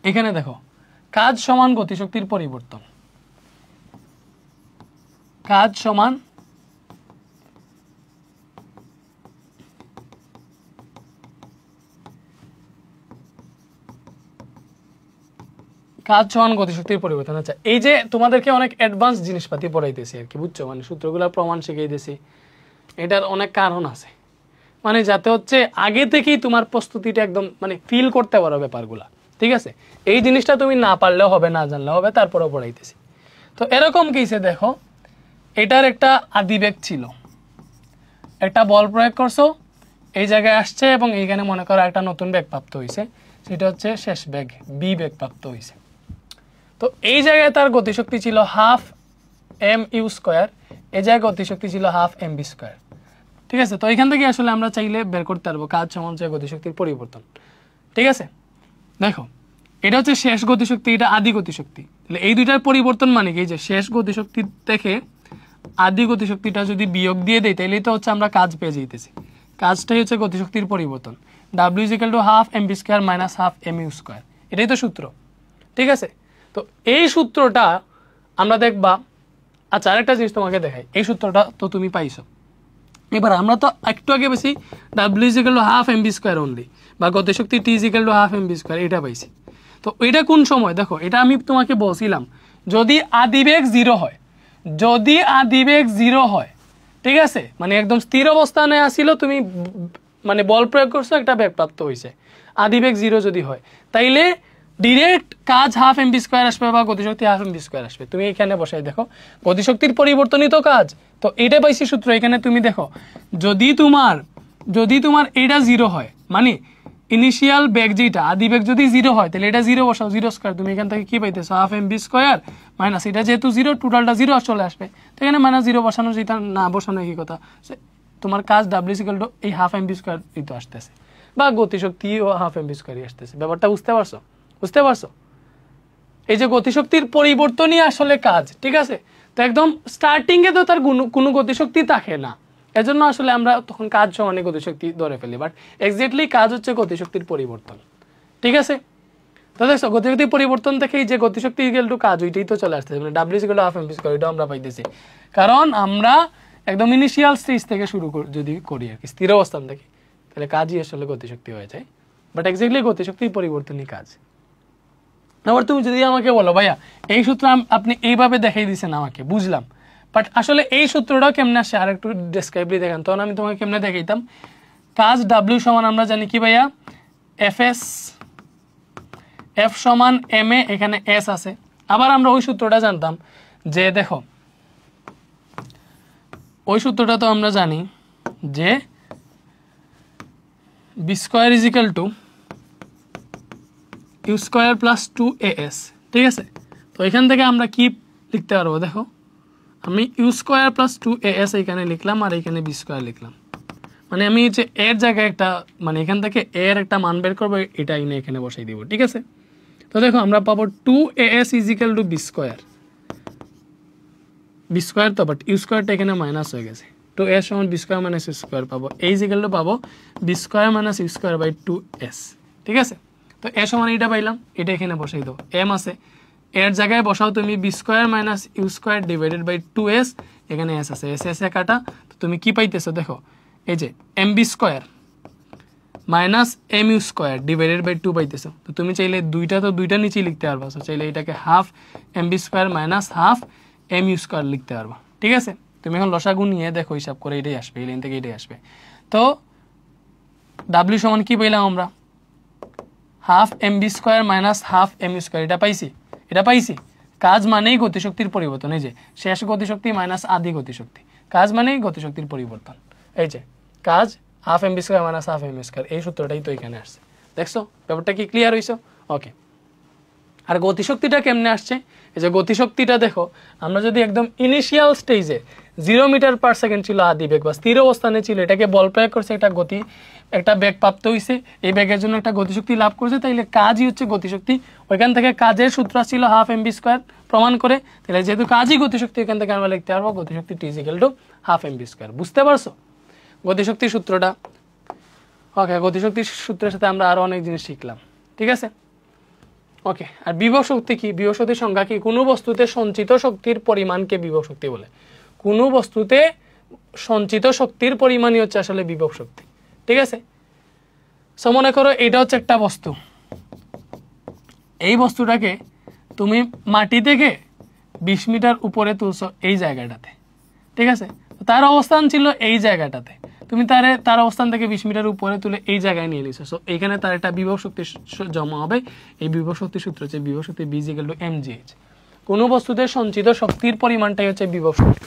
এখানে দেখো কাজ সমান গতিশক্তির পরিবর্তন, কাজ সমান গতিশক্তির পরিবর্তন। আচ্ছা, এই যে তোমাদেরকে অনেক অ্যাডভান্স জিনিসপাতি পড়াইতেছি আর কি, বুঝছো, মানে সূত্রগুলোর প্রমাণ শিখাইতেছি, এটার অনেক কারণ আছে, মানে যাতে হচ্ছে আগে থেকেই তোমার প্রস্তুতিটা একদম মানে ফিল করতে পারো ব্যাপারগুলা, ঠিক আছে। এই জিনিসটা তুমি না পারলেও হবে, না জানলেও হবে, তারপরেও পড়াইতেছি। তো এরকম কেসে দেখো এটার একটা আদিবেগ ছিল, একটা বল প্রয়োগ করছো, এই জায়গায় আসছে এবং এইখানে মনে করো একটা নতুন বেগ প্রাপ্ত হয়েছে, সেটা হচ্ছে শেষ বেগ বি বেগ প্রাপ্ত হয়েছে। তো এই জায়গায় তার গতিশক্তি ছিল হাফ এম ইউ স্কোয়ার, এই জায়গায় গতিশক্তি ছিল হাফ এম বি স্কোয়ার, ঠিক আছে। তো এখান থেকে আসলে আমরা চাইলে বের করতে পারবো কাজ সমান গতিশক্তির পরিবর্তন, ঠিক আছে। দেখো এটা হচ্ছে শেষ গতিশক্তি, এটা আদি গতিশক্তি, তাহলে এই দুইটার পরিবর্তন মানে কি? যে শেষ গতিশক্তি থেকে আদি গতিশক্তিটা যদি বিয়োগ দিয়ে দেয় তাহলেই তো হচ্ছে আমরা কাজ পেয়ে যাইতেছি। কাজটাই হচ্ছে গতিশক্তির পরিবর্তন, W is equal to half M V square minus half M U square, এটাই তো সূত্র, ঠিক আছে। তো এই সূত্রটা আমরা দেখবা। আচ্ছা, আরেকটা জিনিস তোমাকে দেখাই, এই সূত্রটা তো তুমি পাইছো। এবার আমরা তো একটু আগে বেশি W is equal to half M V square only, বা গতিশক্তি T is equal to half M V square, এটা পাইছি। তো এটা কোন সময় দেখো, এটা আমি তোমাকে বলছিলাম যদি আদিবেগ জিরো হয়, যদি আদিবেগ জিরো হয়, ঠিক আছে, মানে একদম স্থির অবস্থানে আসিল, তুমি মানে বল প্রয়োগ করছো, একটা বেগ প্রাপ্ত হয়েছে, আদিবেগ জিরো যদি হয়, তাইলে ডিরেক্ট কাজ হাফ এম বি স্কোয়ার আসবে বা গতিশক্তি হাফ এম বি স্কোয়ার আসবে। তুমি এখানে বসাই দেখো, গতিশক্তির পরিবর্তনই তো কাজ। তো এটা পাইছি সূত্র। এখানে তুমি দেখো, যদি তোমার এটা জিরো হয়, মানে ইনিশিয়াল বেগ যেটা আদিবেগ যদি জিরো হয়, তাহলে এটা জিরো বসাও, জিরো স্কোয়ার, তুমি এখান থেকে কি পাইতেছো half M V square minus এটা যেহেতু জিরো, টোটালটা জিরো চলে আসবে। তো এখানে মাইনাস জিরো বসানো, যেটা না বসানো কি কথা, তোমার কাজ ডাব্লিউ ইজ ইকুয়াল টু এই হাফ এম বি স্কোয়ার তো আসতেছে, বা গতিশক্তিও হাফ এম বি স্কোয়ারই আসতেছে। ব্যাপারটা বুঝতে পারছো? বুঝতে পারছো? এই যে গতিশক্তির পরিবর্তনই আসলে কাজ, ঠিক আছে। তো একদম স্টার্টিংয়ে তো তার কোনো গতিশক্তি থাকে না, এজন্য আসলে আমরা তখন কাজ সমানে গতিশক্তি ধরে ফেলি, বাট এক্স্যাক্টলি কাজ হচ্ছে গতিশক্তির পরিবর্তন, ঠিক আছে। তো দেখছো, গতিশক্তির পরিবর্তন থেকে যে গতিশক্তি ইকুয়াল টু কাজ, ওইটাই তো চলে আসতেছে, মানে W equal to half M V square, ওইটাও আমরা পাইতেছি, কারণ আমরা একদম ইনিশিয়াল স্টেজ থেকে শুরু যদি করি আর কি, স্থির অবস্থান থেকে, তাহলে কাজই আসলে গতিশক্তি হয়ে যায়, বাট এক্স্যাক্টলি গতিশক্তির পরিবর্তনই কাজ। আবার তুমি যদি আমাকে বলো ভাইয়া এই সূত্র আপনি এইভাবে দেখাই দিয়েছেন আমাকে, বুঝলাম, বাট আসলে এই সূত্রটাও কেমনে আসে আর একটু ডেসক্রাইবলি দেখান, তখন আমি তোমাকে কেমনে দেখাইতাম। কাজ ডাব্লিউ সমান আমরা জানি কি ভাইয়া, এফ সমান এম এ, এখানে এস আছে। আবার আমরা ওই সূত্রটা জানতাম যে, দেখো ওই সূত্রটা তো আমরা জানি যে V square is equal to U square plus 2as, ঠিক আছে। তো এখান থেকে আমরা কি লিখতে পারবো, দেখো আমি ইউ স্কোয়ার প্লাস 2as এখানে লিখলাম, আর এখানে বি স্কোয়ার লিখলাম, মানে আমি যে এর জায়গায় একটা, মানে এখান থেকে এর একটা মান বের করবো, এটা এখানে বসাই দিব, ঠিক আছে। তো দেখো আমরা পাবো 2as is equal to V square, V square তো, বাট ইউ স্কোয়ারটা এখানে মাইনাস হয়ে গেছে, 2s সমান V square minus U square পাবো, এই ইজ ইকুয়াল টু পাবো V square minus U square by 2s, ঠিক আছে। তো এ সমান এটা পাইলাম, এটা এখানে বসাই দাও, এম আছে, এর জায়গায় বসাও তুমি V square minus U square divided by 2s, এখানে এস আছে, এস এসে কাটা, তো তুমি কি পাইতেছো দেখো, এই যে M V square minus M U square divided by 2 পাইতেছো। তো তুমি চাইলে দুইটা নিচেই লিখতে পারবা, চাইলে এটাকে half M V square minus half M U square লিখতে পারবা, ঠিক আছে। তুমি এখন লসাগু নিয়ে দেখো, হিসাব করে এটাই আসবে, এই লাইন থেকে এটাই আসবে। তো ডাব্লিউ সমান কি পাইলাম আমরা, half M V square minus half M U square, এটা পাইছি। কাজ মানেই গতিশক্তির পরিবর্তন, এই যে শেষ গতিশক্তি মাইনাস আদি গতিশক্তি, কাজ মানেই গতিশক্তির পরিবর্তন, এই যে কাজ half M V square minus half M square, এই সূত্রটাই তো এখানে আসছে। দেখছো ব্যাপারটা কি ক্লিয়ার হইছো? ওকে। আর গতিশক্তিটা কেমনে আসছে, এই যে গতিশক্তিটা দেখো, আমরা যদি একদম ইনিশিয়াল স্টেজে 0 মিটার পার সেকেন্ড ছিল আদিবেগ বা স্থির অবস্থানে ছিল, এটাকে বল প্রয়োগ করছে, একটা বেগ প্রাপ্ত হয়েছে, এই বেগের জন্য একটা গতিশক্তি লাভ করছে, তাইলে কাজই হচ্ছে গতিশক্তি। ওইখান থেকে কাজের সূত্র ছিল হাফ এম বি স্কোয়ার প্রমাণ করে, তাহলে যেহেতু কাজই গতিশক্তি, এখান থেকে আমরা লিখতে পারবো গতিশক্তি T is equal to half M V square. বুঝতে পারছো গতিশক্তির সূত্রটা? ওকে, গতিশক্তির সূত্রের সাথে আমরা আরো অনেক জিনিস শিখলাম, ঠিক আছে। ওকে, আর বিভব শক্তি কি? বিভব শক্তির সংজ্ঞা কি? কোনো বস্তুতে সঞ্চিত শক্তির পরিমাণকে বিভব শক্তি বলে। কোনো বস্তুতে সঞ্চিত শক্তির পরিমাণই হচ্ছে আসলে বিভব শক্তি, ঠিক আছে। সো মনে করো এটা হচ্ছে একটা বস্তু, এই বস্তুটাকে তুমি মাটি থেকে 20 মিটার উপরে তুলছো এই জায়গাটাতে, ঠিক আছে। তার অবস্থান ছিল এই জায়গাটাতে, তুমি তার অবস্থান থেকে 20 মিটার উপরে তুলে এই জায়গায় নিয়ে নিছো। সো এইখানে তার একটা বিভব শক্তি জমা হবে, এই বিভব শক্তির সূত্র হচ্ছে বিভব শক্তি V is equal to mgh। কোনো বস্তুতে সঞ্চিত শক্তির পরিমাণটাই হচ্ছে বিভব শক্তি,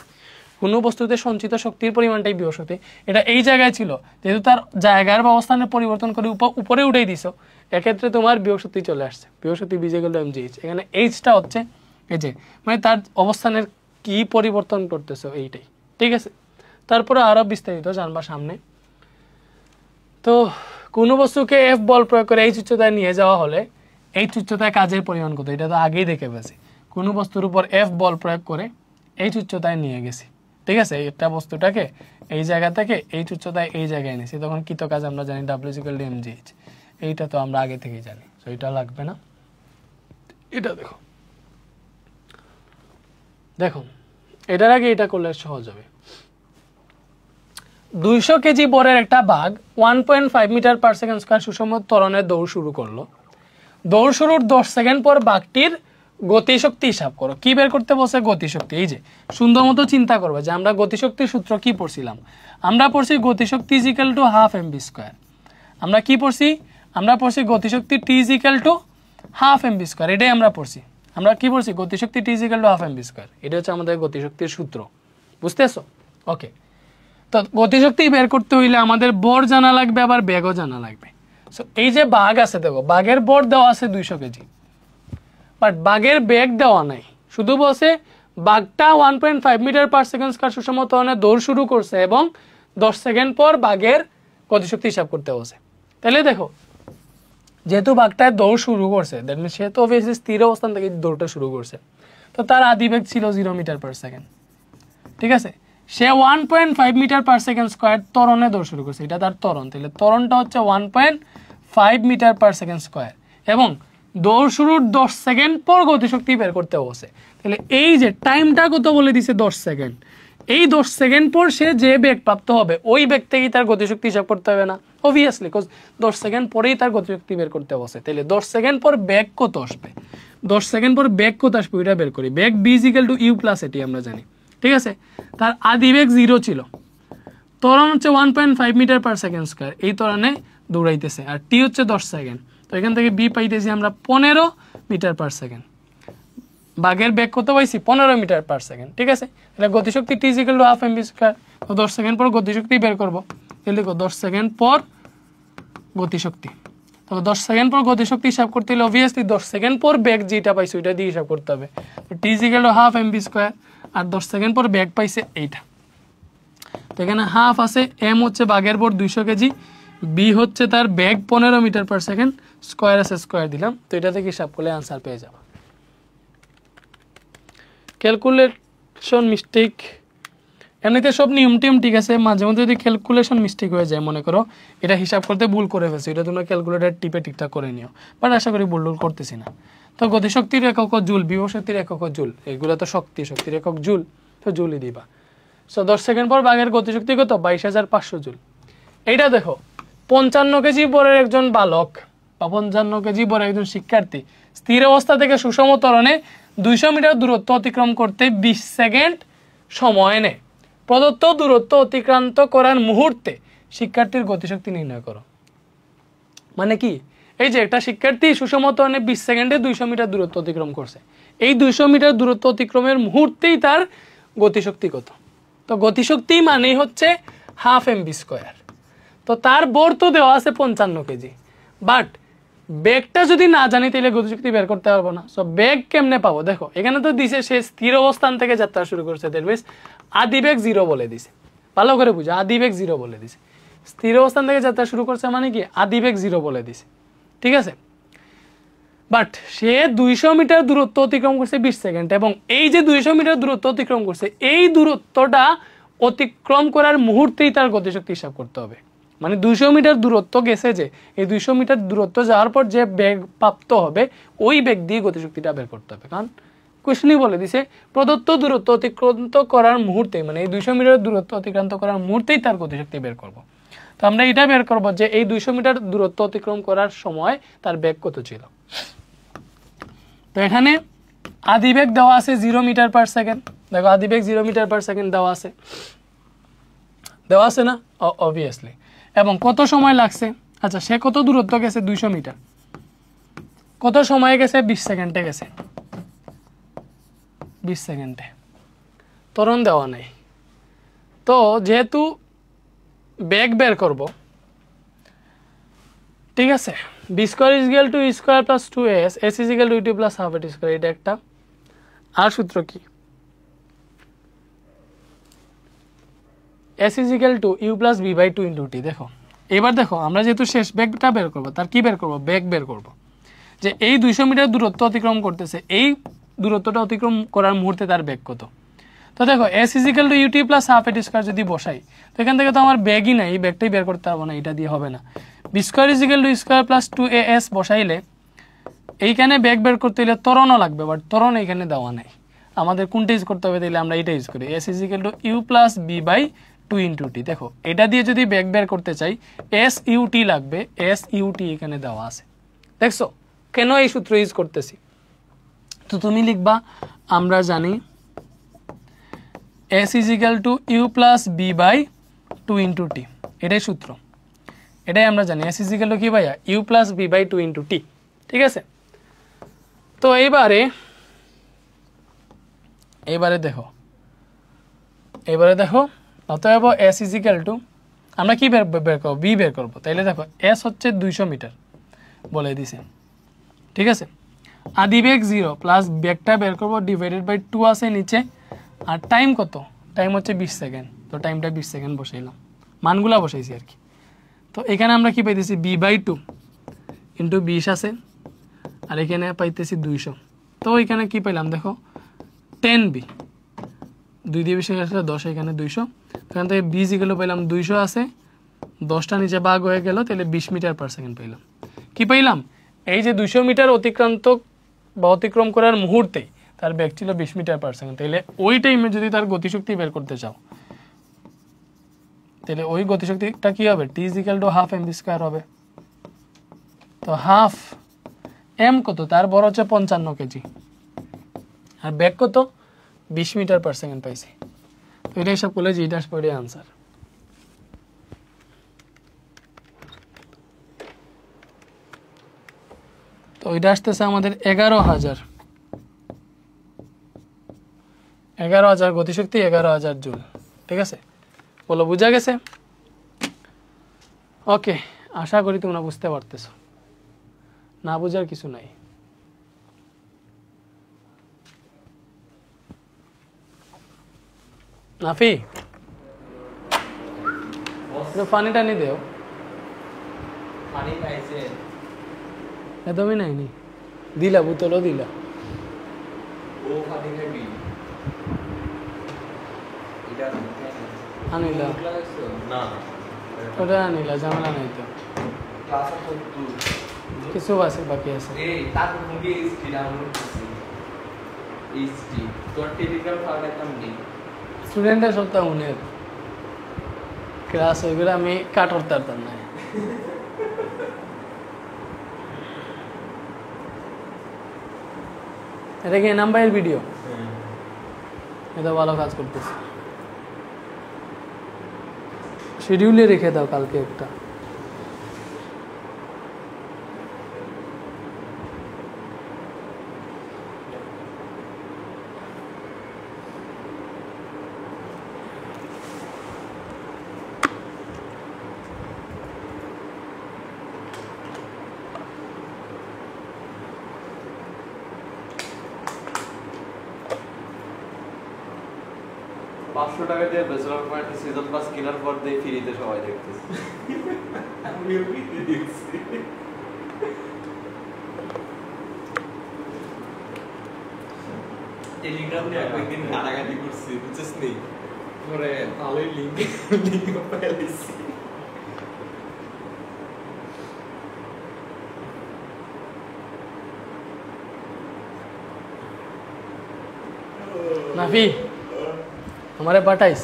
কোনো বস্তুতে সঞ্চিত শক্তির পরিমাণটাই বিভব শক্তি। এটা এই জায়গায় ছিল, যেহেতু তার জায়গার বা অবস্থানের পরিবর্তন করে উপরে উঠেই দিছো, এক্ষেত্রে তোমার বিভব শক্তি চলে আসছে, বিভব শক্তি V is equal to mgh। এখানে এইচটা হচ্ছে এই যে, মানে তার অবস্থানের কি পরিবর্তন করতেছো এইটাই, ঠিক আছে। তারপরে আরো বিস্তারিত জানবা সামনে। তো কোনো বস্তুকে এফ বল প্রয়োগ করে এইচ উচ্চতায় নিয়ে যাওয়া হলে এইচ উচ্চতায় কাজের পরিমাণ কত, এটা তো আগেই দেখে পেয়েছি। কোনো বস্তুর উপর এফ বল প্রয়োগ করে এইচ উচ্চতায় নিয়ে গেছি, ঠিক আছে। একটা বস্তুটাকে এই জায়গা থেকে এইচ উচ্চতায় এই জায়গায় নিয়েছি, তখন কৃত কাজ আমরা জানি W is equal to mgh। এইটা তো আমরা আগে থেকেই জানি, তো এটা লাগবে না। এটা দেখো দেখো এটার আগে এটা করলে সহজ হবে। 200 কেজি বরের একটা বাঘ 1.5 মিটার পার সেকেন্ড স্কয়ার সুষম ত্বরণে দৌড় শুরু করলো। দৌড় শুরুর 10 সেকেন্ড পর বাঘটির গতিশক্তি হিসাব করো। কি বের করতে বসে? গতিশক্তি। এই যে সুন্দর মতো চিন্তা করবে যে আমরা গতিশক্তির সূত্র কি পড়ছিলাম, আমরা পড়ছি গতিশক্তি is equal to half mv square. আমরা কি পড়ছি? আমরা পড়ছি গতিশক্তি T is equal to half mv square. এটাই আমরা পড়ছি। আমরা কি পড়ছি? গতিশক্তি T is equal to half mv square. এটা হচ্ছে আমাদের গতিশক্তির সূত্র, বুঝতেছো? ওকে, তো গতিশক্তি বের করতে হইলে আমাদের বর জানা লাগবে, আবার বেগও জানা লাগবে। সো এই যে বাঘ আছে, দেখো বাঘের বর দেওয়া আছে 200 কেজি, বাট বাঘের বেগ দেওয়া নাই। শুধু বলছে বাঘটা 1.5 মিটার পার সেকেন্ড স্কয়ার সুষম ত্বরণে দৌড় শুরু করছে এবং 10 সেকেন্ড পর বাঘের গতিশক্তি হিসাব করতে বসে। তাহলে দেখো যেহেতু বাঘটা দৌড় শুরু করছে, দ্যাট মিনস সে তো অবভিয়াসলি স্থির অবস্থান থেকে দৌড়টা শুরু করছে, তো তার আদি বেগ ছিল 0 মিটার পার সেকেন্ড। ঠিক আছে, সে 1.5 মিটার পার সেকেন্ড স্কয়ার ত্বরণে দৌড় শুরু করছে, এটা তার ত্বরণ। তাহলে ত্বরণটা হচ্ছে 1.5 মিটার পার সেকেন্ড স্কয়ার এবং দৌড় শুরুর 10 সেকেন্ড পর গতিশক্তি বের করতে বসে। তাহলে এই যে টাইমটা কত বলে দিছে? 10 সেকেন্ড। এই 10 সেকেন্ড পর সে যে বেগ প্রাপ্ত হবে ওই বেগ থেকেই তার গতিশক্তি হিসাব করতে হবে না? অবভিয়াসলি, বিকজ 10 সেকেন্ড পরেই তার গতিশক্তি বের করতে বসে। তাহলে 10 সেকেন্ড পর বেগ কত আসবে? 10 সেকেন্ড পর বেগ কত আসবে ওইটা বের করি। বেগ b = u + at আমরা জানি। ঠিক আছে, তার আদি বেগ 0 ছিল, ত্বরণ হচ্ছে 1.5 মিটার পার সেকেন্ড স্কয়ার, এই ত্বরণে দৌড়াইতেছে, আর টি হচ্ছে 10 সেকেন্ড। তো এখান থেকে বি পাইতেছি আমরা 15 মিটার পার সেকেন্ড। বাঘের বেগ কত পাইছি? 15 মিটার পার সেকেন্ড। ঠিক আছে, তাহলে গতিশক্তি T is equal to half mv square. তো 10 সেকেন্ড পর গতিশক্তি বের করব। তাহলে দেখো 10 সেকেন্ড পর গতিশক্তি, তবে 10 সেকেন্ড পর গতিশক্তি হিসাব করতে হলে অবভিয়াসলি 10 সেকেন্ড পর বেগ যেটা পাইছে ওইটা দিয়ে হিসাব করতে হবে। তো T is equal to half mv square, আর 10 সেকেন্ড পর বেগ পাইছে এইটা। তো এখানে হাফ আছে, এম হচ্ছে বাঘের বর 200 কেজি, বি হচ্ছে তার বেগ 15 মিটার পার সেকেন্ড, স্কয়ার আছে স্কয়ার দিলাম। তো এটা থেকে হিসাব করলে আনসার পেয়ে যাবে। ক্যালকুলেশন মিস্টেক, এমনিতে সব নিয়ম টিয়ম ঠিক আছে, মাঝে মধ্যে যদি ক্যালকুলেশন মিস্টেক হয়ে যায়, মনে করো এটা হিসাব করতে ভুল করে ফেলছে, এটা তোমরা ক্যালকুলেটার টিপে ঠিকঠাক করে নিও, বাট আশা করি ভুল করতেছি না। তো গতিশক্তির একক জুল, বিভব শক্তির একক জুল, এগুলো তো শক্তির একক জুল, তো জুলই দিবা। সো 10 সেকেন্ড পর বাঘের গতিশক্তি কত? 22,500 জুল। এইটা দেখো 55 কেজি বরের একজন বালক বা 55 কেজি বরের একজন শিক্ষার্থী স্থির অবস্থা থেকে সুষম ত্বরণে 200 মিটার দূরত্ব অতিক্রম করতে 20 সেকেন্ড সময় নেয়। প্রদত্ত দূরত্ব অতিক্রান্ত করার মুহূর্তে শিক্ষার্থীর গতিশক্তি নির্ণয় করো। মানে কি? এই যে একটা শিক্ষার্থী সুষম ত্বরণে 20 সেকেন্ডে 200 মিটার দূরত্ব অতিক্রম করছে, এই 200 মিটার দূরত্ব অতিক্রমের মুহূর্তেই তার গতিশক্তি কত? তো গতিশক্তি মানেই হচ্ছে হাফ mv স্কয়ার। তো তার বর তো দেওয়া আছে 55 কেজি, বাট বেগটা যদি না জানি তাহলে গতিশক্তি বের করতে পারবো না। সো বেগ কেমনে পাবো? দেখো এখানে তো দিছে সে স্থির অবস্থান থেকে যাত্রা শুরু করছে, দ্যাট মিন্স আদি বেগ 0 বলে দিছে। ভালো করে বুঝো, আদি বেগ 0 বলে দিছে। স্থির অবস্থান থেকে যাত্রা শুরু করছে মানে কি? আদি বেগ 0 বলে দিছে। ঠিক আছে, বাট সে 200 মিটার দূরত্ব অতিক্রম করছে 20 সেকেন্ড, এবং এই যে 200 মিটার দূরত্ব অতিক্রম করছে এই দূরত্বটা অতিক্রম করার মুহূর্তেই তার গতিশক্তি হিসাব করতে হবে। মানে 200 মিটার দূরত্ব গেছে, যে এই 200 মিটার দূরত্ব যাওয়ার পর যে বেগ প্রাপ্ত হবে ওই বেগ দিয়ে গতিশক্তিটা বের করতে হবে। কারণ কোশ্চেনই বলে দিছে প্রদত্ত দূরত্ব অতিক্রান্ত করার মুহূর্তে, মানে এই 200 মিটার দূরত্ব অতিক্রান্ত করার মুহূর্তেই তার গতিশক্তি বের করব। তো আমরা এটা বের করব যে এই 200 মিটার দূরত্ব অতিক্রম করার সময় তার বেগ কত ছিল। তো এখানে আদি বেগ দেওয়া আছে 0 মিটার পার সেকেন্ড। দেখো আদি বেগ 0 মিটার পার সেকেন্ড দেওয়া আছে না? অবভিয়াসলি। এবং কত সময় লাগছে? আচ্ছা, সে কত দূরত্ব গেছে? 200 মিটার। কত সময় গেছে? 20 সেকেন্ডে গেছে। 20 সেকেন্ডে। ত্বরণ দেওয়া নেই। তো যেহেতু বেগ বের করব, ঠিক আছে, b square is equal to e square plus 2s, s is equal to ut plus half at square, এটা একটা। আর সূত্র কি? s is equal to u plus v by 2 into t। দেখো এবার দেখো আমরা যেহেতু শেষ বেগটা বের করবো, তার কি বের করবো? বেগ বের করব। যে এই 200 মিটার দূরত্ব অতিক্রম করতেছে, এই দূরত্বটা অতিক্রম করার মুহূর্তে তার বেগ কত? তো দেখো s is equal to ut plus half at square যদি বসাই, তো এখান থেকে তো আমার বেগই নাই, এই বেগটাই বের করতে পারবো না, এটা দিয়ে হবে না। b square is equal two square plus 2as বসাইলে এইখানে বেগ বের করতে হলে ত্বরণও লাগবে, বাট ত্বরণ এইখানে দেওয়া নাই। আমাদের কোনটা ইউজ করতে হবে, তাহলে আমরা এটা ইউজ করি, S is equal to U plus V by 2 into T. দেখো এটা দিয়ে যদি ব্যাক বের করতে চাই এস ইউটি লাগবে, এস ইউটি এখানে দেওয়া আছে। দেখছো কেন এই সূত্র ইউজ করতেছি? তো তুমি লিখবা আমরা জানি S is equal to U plus V by 2 into T, এটাই সূত্র, এটাই আমরা জানি। এস ইজ ইকুয়াল টু কি ভাইয়া? U plus V by 2 into T. ঠিক আছে, তো এইবারে দেখো অতএব এস ইজ ইকুয়াল টু আমরা কি বের করবো? বি বের করবো। তাইলে দেখো এস হচ্ছে 200 মিটার বলে দিছে। ঠিক আছে, আদি বেগ 0 প্লাস বেগটা বের করবো ডিভাইডেড বাই 2 আছে নিচে, আর টাইম কত? টাইম হচ্ছে 20 সেকেন্ড। তো টাইমটা 20 সেকেন্ড বসাইলাম, মানগুলা বসাইছি আর কি। তো এখানে আমরা কি পাইতেছি? বি বাই 2 ইন্টু 20 আছে, আর এখানে পাইতেছি 200। তো এখানে কি পাইলাম দেখো 10b, 2 দিয়ে 20 আসলে 10, এখানে 200। এখান থেকে বি জিগুলো পাইলাম 200 আছে, 10টা নিচে ভাগ হয়ে গেল, তাহলে 20 মিটার পার সেকেন্ড পাইলাম। কি পাইলাম? এই যে 200 মিটার অতিক্রম করার মুহূর্তেই তার বেগ ছিল 20 মিটার পার সেকেন্ড। তাহলে ওই টাইমে যদি তার গতিশক্তি বের করতে চাও, তাহলে ওই গতিশক্তিটা কি হবে? T is equal to half M V square হবে। তো হাফ এম কত? তার বড় হচ্ছে 55 কেজি, আর বেগ কত? 20 মিটার পার সেকেন্ড পাইছি। তো এটা হিসাব করলে যেটা আসবে ওইটাই আনসার। তো ওইটা আসতেছে আমাদের 11,000 গতিশক্তি, 11,000 জুল। ঠিক আছে, বলো বুঝা গেছে? ওকে, আশা করি তোমরা বুঝতে পারতেছো, না বুঝার কিছু নাই। নাফি পানি টানি দেও। পানি খাইছে একদমই নাইনি, দিলা বোতলও দিলা। ও পানি খাবি এটা আনিলা না, ওটা আনিলা, ঝামেলা নাই তো। ক্লাস তো কিছু আছে বাকি আছে। এই তারপর মুগে ইসটি ডাউনলোড করছি, ইসটি তোর টেলিগ্রাম ফাইলটা নেই। স্টুডেন্টের সপ্তাহ উনের ক্লাস ওইগুলো আমি কাট করতে পারতাম না। এটা কি নাম্বারের ভিডিও? এটা ভালো কাজ করতেছে। শিডিউলে রেখে দাও কালকে একটা। $500 দিয়ে ব্যাচেলর পয়েন্ট সিজন পাস কেনার পর দিয়ে ফ্রিতে সবাই দেখতেছে। আমিও ভিডিও দেখছি। টেলিগ্রাম নিয়ে কয়েকদিন ঘাটাঘাটি করছি, বুঝছিস নি? পরে ভালোই লিঙ্ক পাইছি। নাফি हमारे पाटाइस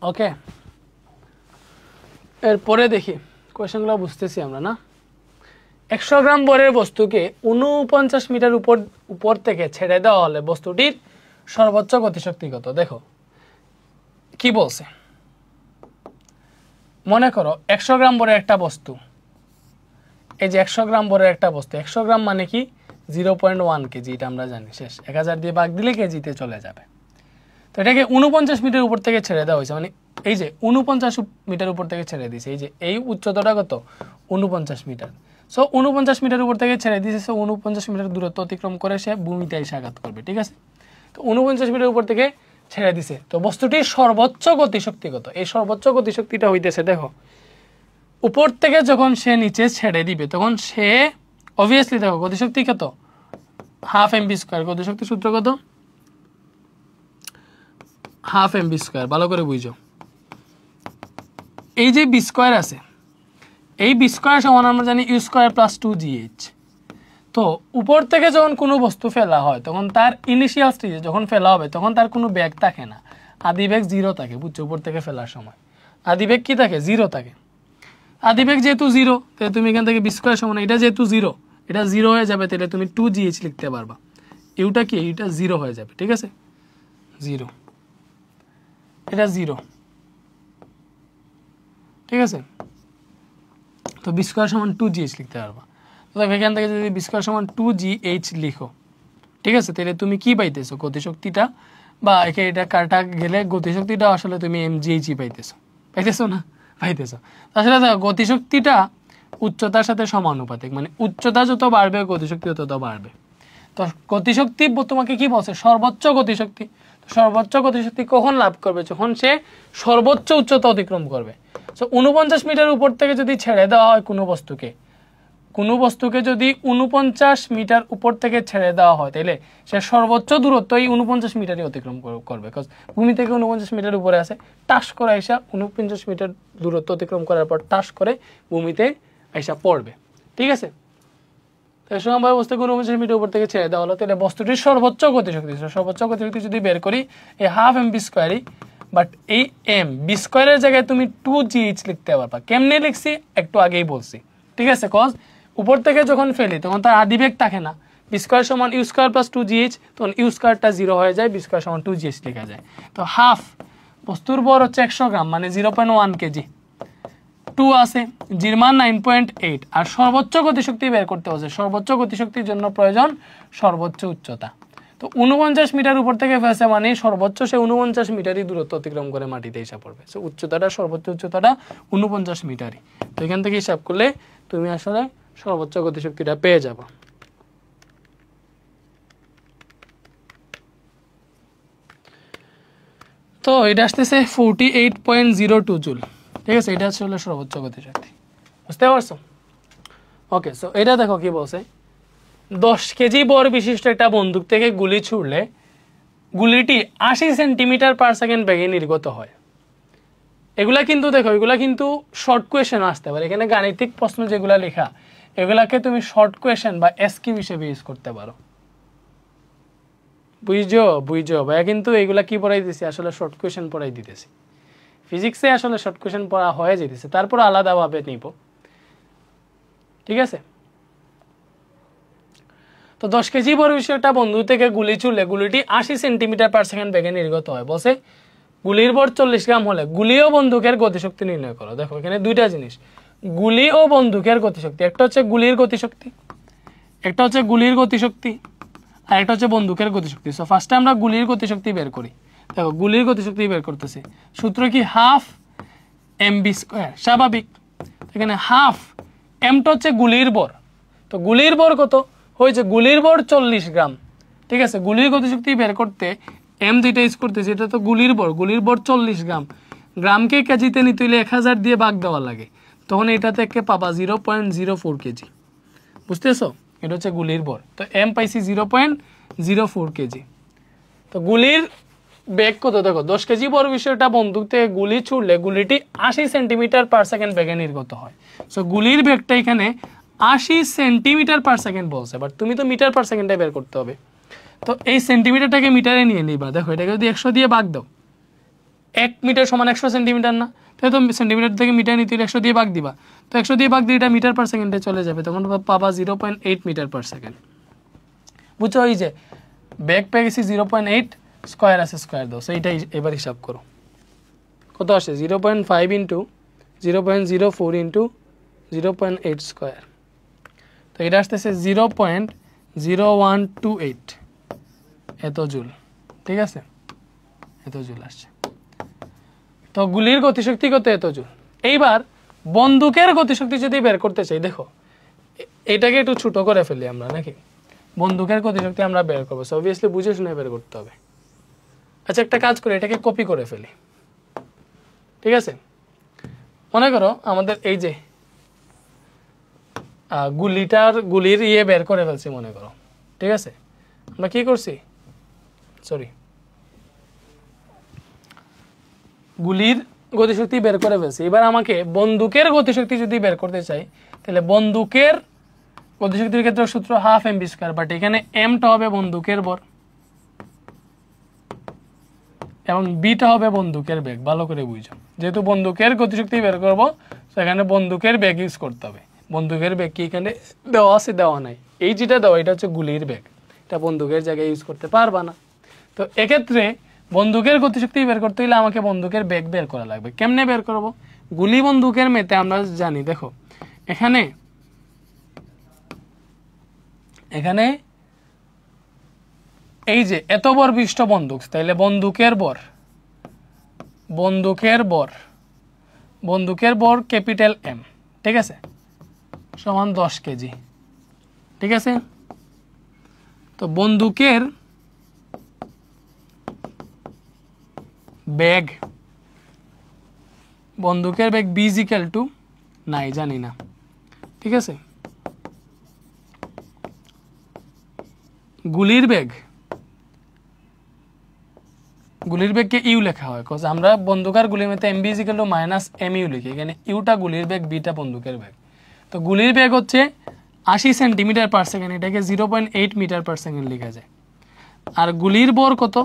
ओके এরপরে দেখি কোয়েশ্চেনগুলো বুঝতেছি আমরা না। 100 গ্রাম বরের বস্তুকে 49 মিটার উপর থেকে ছেড়ে দেওয়া হলে বস্তুটির সর্বোচ্চ গতিশক্তি কত? দেখো কি বলছে, মনে করো 100 গ্রাম বরের একটা বস্তু, এই যে 100 গ্রাম বরের একটা বস্তু, 100 গ্রাম মানে কি 0.1 কেজি, এটা আমরা জানি। শেষ 1000 দিয়ে ভাগ দিলে কেজিতে চলে যাবে। তো এটাকে 49 মিটার উপর থেকে ছেড়ে দেওয়া হয়েছে, মানে এই যে 49 মিটার উপর থেকে ছেড়ে দিয়েছে। এই যে এই উচ্চতাটা কত? 49 মিটার। সো 49 মিটার উপর থেকে ছেড়ে দিয়েছে, সো 49 মিটার দূরত্ব অতিক্রম করে সে ভূমিতে এসে আঘাত করবে। ঠিক আছে, তো 49 মিটার উপর থেকে ছেড়ে দিছে, তো বস্তুটির সর্বোচ্চ গতিশক্তি কত? এই সর্বোচ্চ গতিশক্তিটা হইতেছে, দেখো উপর থেকে যখন সে নিচে ছেড়ে দিবে তখন সে অবভিয়াসলি দেখো গতিশক্তি কত, হাফ এমবি স্কোয়ার। গতিশক্তি সূত্র কত? Half MB square. ভালো করে বুঝো, এই যে বি স্কোয়ার আছে, এই বি স্কোয়ার সমান আমরা জানি ইউ স্কোয়ার প্লাস 2gh। তো উপর থেকে যখন কোনো বস্তু ফেলা হয় তখন তার ইনিশিয়াল স্টেজে যখন ফেলা হবে তখন তার কোনো ব্যাগ থাকে না, আদিবেগ 0 থাকে, বুঝছো? উপর থেকে ফেলার সময় আদিবেগ কি থাকে? 0 থাকে। আদিবেগ যেহেতু 0, তাহলে তুমি এখান থেকে বি স্কোয়ার সমান, এটা যেহেতু 0, এটা 0 হয়ে যাবে, তাহলে তুমি 2gh লিখতে পারবা। ইউটা কি? ইউটা 0 হয়ে যাবে, ঠিক আছে? 0, এটা 0, ঠিক আছে? তো বি স্কোয়ার সমান 2gh লিখতে পারবা। তো এখান থেকে যদি বি স্কোয়ার সমান 2gh লিখো, ঠিক আছে, তাহলে তুমি কি পাইতেছো? গতিশক্তিটা, বা একে এটা কাটা গেলে গতিশক্তিটা আসলে তুমি mgh পাইতেছো, পাইতেছো না? পাইতেছো। আসলে দেখো গতিশক্তিটা উচ্চতার সাথে সমানুপাতিক, মানে উচ্চতা যত বাড়বে গতিশক্তি তত বাড়বে। তো গতিশক্তি তোমাকে কি বলছে? সর্বোচ্চ গতিশক্তি। সর্বোচ্চ গতিশক্তি কখন লাভ করবে? যখন সে সর্বোচ্চ উচ্চতা অতিক্রম করবে। তো 49 মিটার উপর থেকে যদি ছেড়ে দেওয়া হয় কোনো বস্তুকে যদি 49 মিটার উপর থেকে ছেড়ে দেওয়া হয়, তাহলে সে সর্বোচ্চ দূরত্ব এই 49 মিটারই অতিক্রম করবে। বিকজ ভূমি থেকে 49 মিটার উপরে আছে, টাস করে আইসা 49 মিটার দূরত্ব অতিক্রম করার পর টাস করে ভূমিতে আইসা পড়বে, ঠিক আছে? তাই সমবায় বস্তুকে 49 মিটার উপর থেকে ছেড়ে দেওয়া হলো, তাহলে বস্তুটির সর্বোচ্চ গতিশক্তি যদি বের করি এই হাফ এম বি স্কোয়ারই, বাট এই এম বি স্কোয়ারের জায়গায় তুমি 2gh লিখতে পারবা। কেমনে লিখছি একটু আগেই বলছি, ঠিক আছে? কজ উপর থেকে যখন ফেলি তখন তার আদিবেগ থাকে না, বি স্কোয়ার সমান ইউ স্কোয়ার প্লাস 2gh, তখন ইউ স্কোয়ারটা 0 হয়ে যায়, বি স্কোয়ার সমান 2gh লেখা যায়। তো হাফ বস্তুর বর হচ্ছে 100 গ্রাম, মানে 0.1 কেজি। 2 আছে, জির মান 9.8, আর সর্বোচ্চ গতিশক্তি বের করতে হচ্ছে। সর্বোচ্চ গতিশক্তির জন্য প্রয়োজন সর্বোচ্চ উচ্চতা। তো 49 মিটার উপর থেকে ফেলছে, মানে সর্বোচ্চ সে 49 মিটারই দূরত্ব অতিক্রম করে মাটিতে এসে পড়বে। সো উচ্চতাটা, সর্বোচ্চ উচ্চতাটা 49 মিটারই। তো এখান থেকে হিসাব করলে তুমি আসলে সর্বোচ্চ গতিশক্তিটা পেয়ে যাবে। তো এটা আসতেছে 48.02 জুল, ঠিক আছে? এটা হচ্ছে সর্বোচ্চ গতিশক্তি, বুঝতে পারছো? ওকে, সো এটা দেখো কি বলছে, 10 কেজি বর বিশিষ্ট একটা বন্দুক থেকে গুলি ছুড়লে গুলিটি 80 সেন্টিমিটার পার সেকেন্ড বেগে নির্গত হয়। এগুলা কিন্তু দেখো, এগুলা কিন্তু শর্ট কোয়েশ্চেন আসতে পারে। এখানে গাণিতিক প্রশ্ন যেগুলা লেখা, এগুলাকে তুমি শর্ট কোয়েশ্চেন বা এসকিউ হিসেবে ইউজ করতে পারো। বুঝছো ভাইয়া? কিন্তু এগুলা কি পড়াই দিতেছি? আসলে শর্ট কোয়েশ্চেন পড়াই দিতেছি। ফিজিক্সে আসলে শর্ট কোয়েশ্চেন পড়া হয়ে যেতেছে, তারপর আলাদাভাবে নিব, ঠিক আছে? তো 10 কেজি বড় বিষয়টা বন্ধু থেকে গুলি ছুড়লে গুলিটি 80 সেন্টিমিটার পার সেকেন্ড বেগে নির্গত হয়। বলছে গুলির ভর 40 গ্রাম হলে গুলি ও বন্দুকের গতিশক্তি নির্ণয় করো। দেখো এখানে দুইটা জিনিস, গুলি ও বন্দুকের গতিশক্তি। একটা হচ্ছে গুলির গতিশক্তি, আর একটা হচ্ছে বন্দুকের গতিশক্তি। সো ফার্স্টে আমরা গুলির গতিশক্তি বের করি। দেখো গুলির গতিশক্তি বের করতেছি, সূত্র কি? Half M V square. স্বাভাবিক, এখানে হাফ এমটা হচ্ছে গুলির ভর। তো গুলির ভর কত হয়েছে? গুলির ভর 40 গ্রাম, ঠিক আছে? গুলির গতিশক্তি বের করতে এম যেটা ইউজ করতেছি এটা তো গুলির ভর 40 গ্রাম। গ্রামকে কেজিতে নিতে হলে 1000 দিয়ে ভাগ দেওয়া লাগে, তখন এটা থেকে পাবা 0.04 কেজি। বুঝতেছো? এটা হচ্ছে গুলির ভর। তো এম পাইছি 0.04 কেজি। তো গুলির বেগ কত? দেখো 10 কেজি বড় বিষয়টা বন্দুক থেকে গুলি ছুড়লে গুলিটি 80 সেন্টিমিটার পার সেকেন্ড বেগে নির্গত হয়। সো গুলির বেগটা এখানে 80 সেন্টিমিটার পার সেকেন্ড বলছে, বাট তুমি তো মিটার পার সেকেন্ডে বের করতে হবে। তো এই সেন্টিমিটারটাকে মিটারে নিয়ে নিবা। দেখো এটাকে যদি 100 দিয়ে ভাগ দাও, 1 মিটার সমান 100 সেন্টিমিটার না? তাহলে তো সেন্টিমিটার থেকে মিটার নিতে 100 দিয়ে ভাগ দিবা। তো 100 দিয়ে ভাগ দিয়ে এটা মিটার পার সেকেন্ডে চলে যাবে, তখন পাবা 0.8 মিটার পার সেকেন্ড। বুঝছো? ওই যে বেগ পেয়ে গেছি 0.8, স্কোয়ার আছে, স্কোয়ার দাও। সেইটাই এবার হিসাব করো কত আসে? 0.5 ইন্টু 0.04 ইন্টু 0.8 স্কোয়ার। তো এটা আসতেছে 0.0128 এত জুল, ঠিক আছে? এত জুল আসছে। তো গুলির গতিশক্তি কত? এত জুল। এইবার বন্দুকের গতিশক্তি যদি বের করতে চাই, দেখো এটাকে একটু ছোট করে ফেলি আমরা, নাকি? বন্দুকের গতিশক্তি আমরা বের করবো, অবভিয়াসলি বুঝে শুনে বের করতে হবে। আচ্ছা একটা কাজ করি, এটাকে কপি করে ফেলি। ঠিক আছে, মনে করো আমাদের এই যে গুলির বের করে ফেলছি মনে করো। ঠিক আছে, আমরা কি করছি, সরি, গুলির গতিশক্তি বের করে ফেলছি। এবার আমাকে বন্দুকের গতিশক্তি যদি বের করতে চাই, তাহলে বন্দুকের গতিশক্তির ক্ষেত্রে সূত্র half M V square, but এখানে এমটা হবে বন্দুকের ভর এবং বিটা হবে বন্দুকের বেগ। ভালো করে বুঝো, যেহেতু বন্দুকের গতিশক্তি বের করবো সেখানে বন্দুকের বেগ ইউজ করতে হবে। বন্দুকের বেগ কি এখানে দেওয়া আছে, দেওয়া নাই। এই যেটা দেওয়া এটা হচ্ছে গুলির বেগ, এটা বন্দুকের জায়গায় ইউজ করতে পারবা না। তো এক্ষেত্রে বন্দুকের গতিশক্তি বের করতে হলে আমাকে বন্দুকের বেগ বের করা লাগবে। কেমনে বের করব, গুলি বন্দুকের মেতে আমরা জানি, দেখো এখানে এই যে এত বর বিশিষ্ট বন্দুক, তাইলে বন্দুকের বর ক্যাপিটাল এম, ঠিক আছে, সমান 10 কেজি। ঠিক আছে, তো বন্দুকের বেগ বি ইজ ইকুয়াল টু নাই, জানি না। ঠিক আছে, গুলির বেগকে ইউ লেখা হয়, কজ আমরা বন্দুকার গুলির মধ্যে M V is equal to minus M U লিখি। এখানে ইউটা গুলির বেগ, বিটা বন্দুকের বেগ। তো গুলির বেগ হচ্ছে 80 সেন্টিমিটার পার সেকেন্ড, এটাকে 0.8 মিটার পার সেকেন্ড লেখা যায়। আর গুলির বর কত,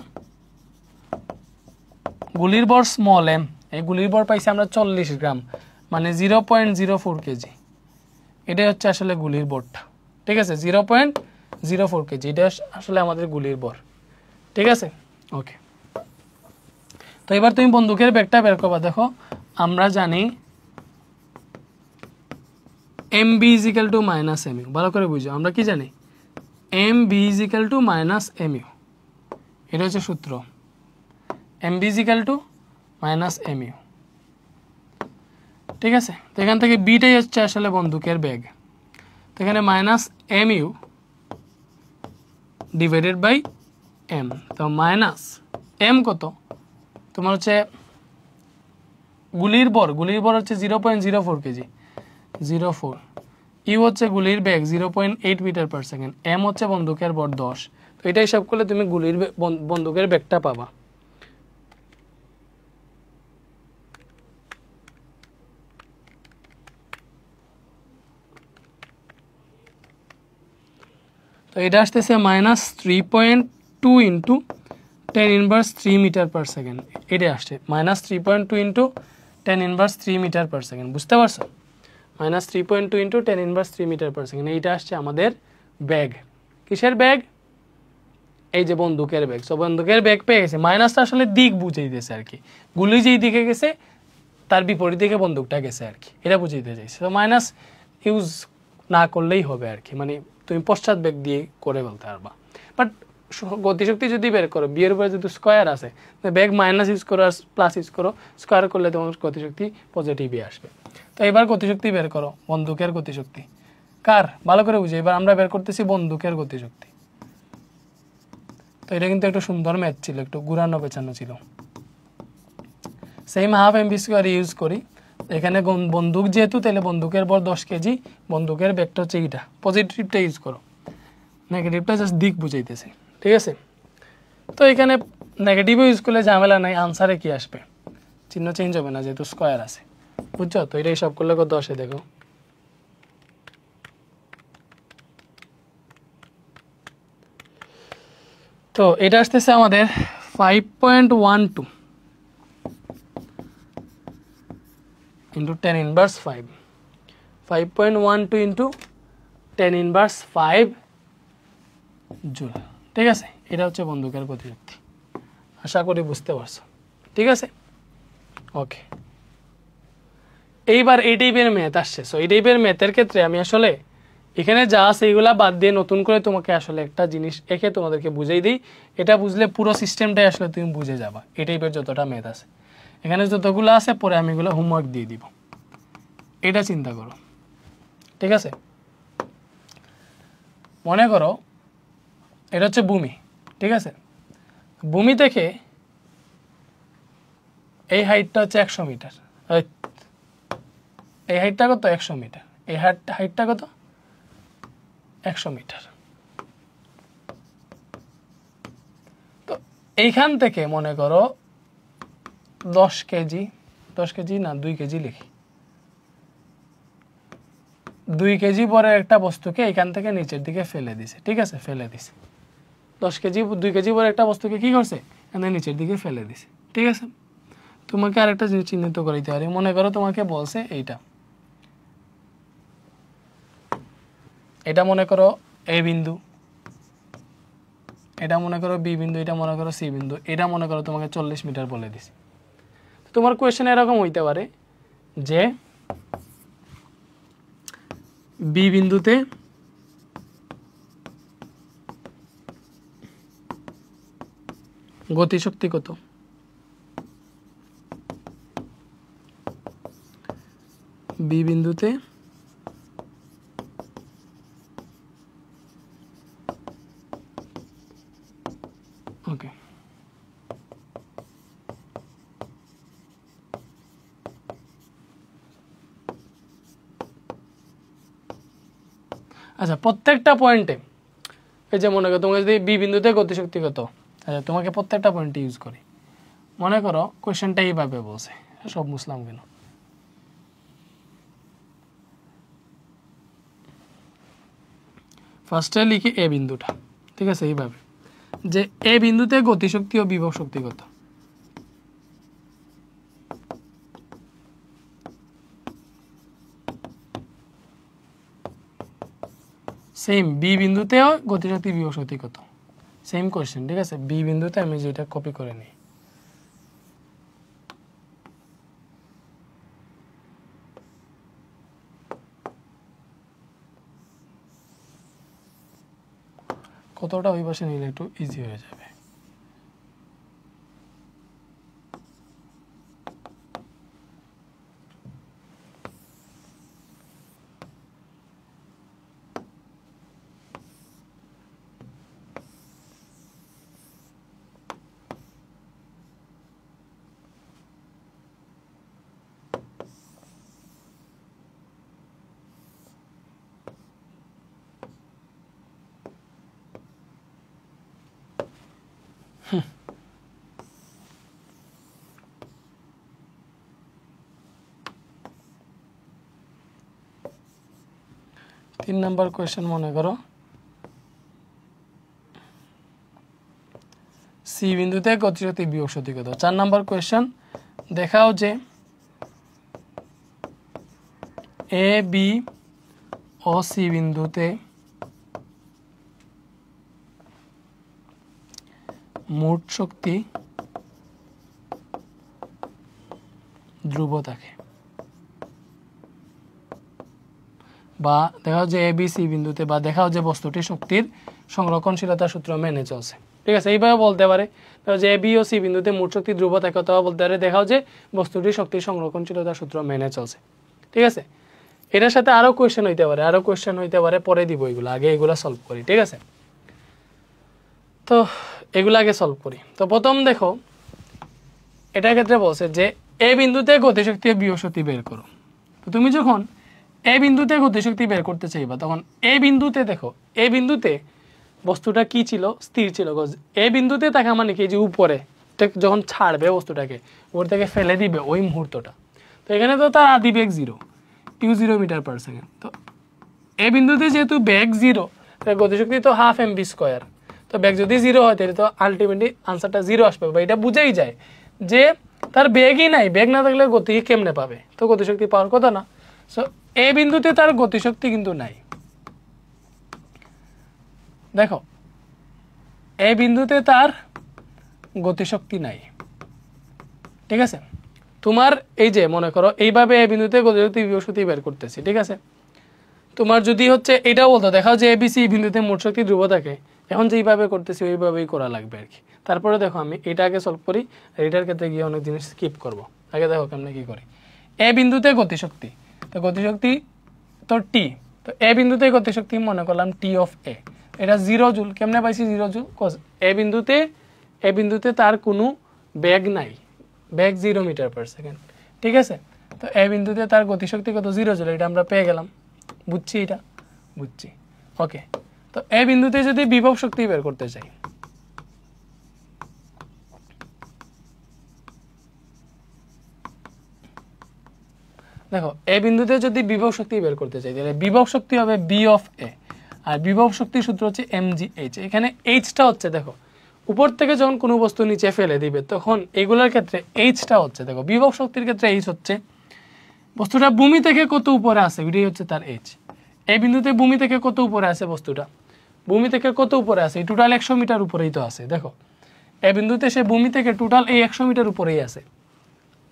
গুলির বর স্মল এম, এই গুলির বর পাইছি আমরা 40 গ্রাম, মানে 0.04 কেজি। এটাই হচ্ছে আসলে গুলির বরটা। ঠিক আছে, 0.04 কেজি, এটা আসলে আমাদের গুলির বর। ঠিক আছে, ওকে। তো এবার তুমি বন্দুকের বেগটা বের করবা। দেখো আমরা জানি M V is equal to minus M U. ভালো করে বুঝো, আমরা কি জানি, M V is equal to minus M U, এটা হচ্ছে সূত্র, M V is equal to minus M U. ঠিক আছে, তো এখান থেকে বিটাই হচ্ছে আসলে বন্দুকের বেগ। তো এখানে minus M U divided by M, তো মাইনাস এম কত তোমার হচ্ছে গুলির বর হচ্ছে 0.04 কেজি, 04। ইউ হচ্ছে গুলির বেগ 0.8 মিটার পার সেকেন্ড, এম হচ্ছে বন্দুকের বর 10। তো এটা হিসাব করলে তুমি বন্দুকের বেগটা পাবা। তো এটা আসতেছে minus 3.2 into 10⁻³ metre per second. এটা আসছে minus 3.2 into 10⁻³ metre per second. বুঝতে পারছো, minus 3.2 into 10⁻³ metre per second, এইটা আসছে আমাদের ব্যাগ। কিসের ব্যাগ, এই যে বন্দুকের ব্যাগ। সো বন্দুকের ব্যাগ পেয়ে গেছে, মাইনাসটা আসলে দিক বুঝাইতেছে আর কি, গুলি যেই দিকে গেছে তার বিপরীত দিকে বন্দুকটা গেছে আর কি, এটা বুঝাইতে চাইছে। তো মাইনাস ইউজ না করলেই হবে আর কি, মানে তুমি পশ্চাৎ বেগ দিয়ে করে বলতে পারবা। বাট গতিশক্তি যদি বের করো, বিয়ের উপরে যদি স্কোয়ার আছে, বেগ মাইনাস ইউজ করো আর প্লাস ইউজ করো, স্কোয়ার করলে তোমার গতিশক্তি পজিটিভই আসবে। তো এবার গতিশক্তি বের করো, বন্দুকের গতিশক্তি কার, ভালো করে বুঝি। এবার আমরা বের করতেছি বন্দুকের গতিশক্তি। তো এটা কিন্তু একটু সুন্দর ম্যাথ ছিল, একটু ঘুরানো পেছানো ছিল। Same half M V square use করি এখানে, বন্দুক যেহেতু, তাহলে বন্দুকের বর 10 কেজি, বন্দুকের ব্যাগটা হচ্ছে এইটা, পজিটিভটা ইউজ করো, নেগেটিভটা জাস্ট দিক বুঝাইতেছে। ঠিক আছে, তো এখানে নেগেটিভও ইউজ করলে ঝামেলা নাই, আনসারে কি আসবে, চিহ্ন চেঞ্জ হবে না যেহেতু স্কোয়ার আছে, বুঝছো। তো এটা হিসাব করলে কত আসে দেখো, তো এটা আসতেছে আমাদের 5.12 ইন্টু 10⁻5, 5.12 ইন্টু 10⁻5 জুল। ঠিক আছে, এটা হচ্ছে বন্দুকের গতিশক্তি। আশা করি বুঝতে পারছো। ঠিক আছে, ওকে। এইবার এই টাইপের ম্যাথ আসছে। সো এই টাইপের ম্যাথের ক্ষেত্রে আমি আসলে এখানে যা আছে এইগুলা বাদ দিয়ে নতুন করে তোমাকে আসলে একটা জিনিস এঁকে তোমাদেরকে বুঝাই দিই। এটা বুঝলে পুরো সিস্টেমটাই আসলে তুমি বুঝে যাবা। এই টাইপের যতটা ম্যাথ আছে এখানে যতগুলো আছে, পরে আমি এগুলো হোমওয়ার্ক দিয়ে দিব, এটা চিন্তা করো। ঠিক আছে, মনে করো এটা হচ্ছে ভূমি। ঠিক আছে, ভূমি থেকে এই হাইটটা হচ্ছে 100 মিটার, এই হাইটটা কত 100 মিটার, এই হাইটটা কত 100 মিটার। তো এইখান থেকে মনে করো 10 কেজি না 2 কেজি লিখি, 2 কেজি পরে একটা বস্তুকে এখান থেকে নিচের দিকে ফেলে দিছে, ঠিক আছে, ফেলে দিছে 2 কেজি পরে একটা বস্তুকে কি করছে এখান থেকে নিচের দিকে ফেলে দিছে, ঠিক আছে। তোমাকে আরেকটা জিনিস চিহ্নিত করাইতে পারি, মনে করো তোমাকে বলছে এটা মনে করো এ বিন্দু, এটা মনে করো বি বিন্দু, এটা মনে করো সি বিন্দু, এটা মনে করো তোমাকে 40 মিটার বলে দিছে। তোমার কোয়েশ্চেন এরকম হইতে পারে যে বি বিন্দুতে গতিশক্তি কত, বি বিন্দুতে ওকে আচ্ছা, প্রত্যেকটা পয়েন্টে এই যে মনে করো তোমাকে যদি বি বিন্দুতে গতিশক্তি কত, আচ্ছা তোমাকে প্রত্যেকটা পয়েন্টে ইউজ করি। মনে করো কোয়েশ্চেনটা এইভাবে বলছে, সব মুসলাম কেন, ফার্স্টে লিখি এ বিন্দুটা, ঠিক আছে, এইভাবে যে এ বিন্দুতে গতিশক্তি ও বিভব শক্তি কত, সেম বি বিন্দুতেও গতিশক্তি বিভব শক্তি কত, সেম কোয়েশ্চেন, ঠিক আছে। বি বিন্দুতে আমি যেটা কপি করে নিই, কতটা ওই পাশে নিলে একটু ইজি হয়ে যাবে। তিন নাম্বার কোয়েশ্চেন মনে করো সি বিন্দুতে গতিশক্তি বিভব শক্তি কত। 4 নাম্বার কোয়েশ্চেন, দেখাও যে এ বি ও সি বিন্দুতে মোট শক্তি ধ্রুব থাকে, বা দেখাও যে এ বি সি বিন্দুতে, বা দেখাও যে বস্তুটি শক্তির সংরক্ষণশীলতা সূত্র মেনে চলছে, ঠিক আছে। এইভাবে বলতে পারে যে এ বি ও সি বিন্দুতে মোট শক্তি ধ্রুব থাকে, অথবা বলতে পারে দেখাও যে বস্তুটি শক্তির সংরক্ষণশীলতা সূত্র মেনে চলছে, ঠিক আছে। এটার সাথে আরো কোয়েশ্চেন হইতে পারে, পরে দিব এগুলো, আগে এগুলো সলভ করি, ঠিক আছে। তো এগুলো আগে সলভ করি। তো প্রথম দেখো এটার ক্ষেত্রে বলছে যে এ বিন্দুতে গতিশক্তি ও বিভব শক্তি বের করো। তো তুমি যখন এ বিন্দুতে গতিশক্তি বের করতে চাইবা, তখন এ বিন্দুতে দেখো, এ বিন্দুতে বস্তুটা কি ছিল, স্থির ছিল। এ বিন্দুতে থাকা মানে কি, যে উপরে যখন ছাড়বে বস্তুটাকে, উপর থেকে ফেলে দিবে ওই মুহূর্তটা। তো এখানে তো তার আদি বেগ 0, u0 মিটার পার সেকেন্ড। তো এ বিন্দুতে যেহেতু বেগ 0, গতিশক্তি তো 1/2 mv²। তো বেগ যদি 0 হয় তাহলে তো আলটিমেটলি আনসারটা 0 আসবে, বা এটা বুঝাই যায় যে তার বেগই নাই, বেগ না থাকলে গতি কেমনে পাবে, তো গতিশক্তি পাওয়ার কথা না। সো এ বিন্দুতে তার গতিশক্তি কিন্তু নাই। দেখো এ বিন্দুতে তার গতিশক্তি নাই, ঠিক আছে। তোমার এই যে মনে করো এইভাবে এ বিন্দুতে গতিশক্তি বিভব শক্তি বের করতেছি, ঠিক আছে। তোমার যদি হচ্ছে এটাও বলতো দেখাও যে এবিসি বিন্দুতে মোট শক্তি ধ্রুব থাকে, এখন যেইভাবে করতেছি ওইভাবেই করা লাগবে আর কি। তারপরে দেখো আমি এটা আগে সলভ করি, আর এটার ক্ষেত্রে গিয়ে অনেক জিনিস স্কিপ করব। আগে দেখো কেমনে কি করি। এ বিন্দুতে গতিশক্তি, তো গতিশক্তি তো টি, তো এ বিন্দুতে গতিশক্তি মনে করলাম টি অফ এ, এটা 0 জুল। কেমনে পাইছি 0 জুল? এ বিন্দুতে তার কোনো বেগ নাই, বেগ 0 মিটার পার সেকেন্ড, ঠিক আছে। তো এ বিন্দুতে তার গতিশক্তি কত 0 জুল, এটা আমরা পেয়ে গেলাম, বুঝছি এটা, বুঝছি। ওকে, তো এ বিন্দুতে যদি বিভব শক্তি বের করতে চাই, দেখো এ বিন্দুতে যদি বিভব শক্তি বের করতে চাই তাহলে বিভব শক্তি হবে বি অফ এ, আর বিভব শক্তির সূত্র হচ্ছে mgh। এখানে এইচটা হচ্ছে, দেখো উপর থেকে যখন কোনো বস্তু নিচে ফেলে দিবে তখন এগুলোর ক্ষেত্রে এইচটা হচ্ছে, দেখো বিভব শক্তির ক্ষেত্রে এইচ হচ্ছে বস্তুটা ভূমি থেকে কত উপরে আছে, এটাই হচ্ছে তার এইচ। এই বিন্দুতে ভূমি থেকে কত উপরে আছে বস্তুটা, ভূমি থেকে কত উপরে আছে, টোটাল 100 মিটার উপরেই তো আছে। দেখো এই বিন্দুতে সে ভূমি থেকে টোটাল এই 100 মিটার উপরেই আছে,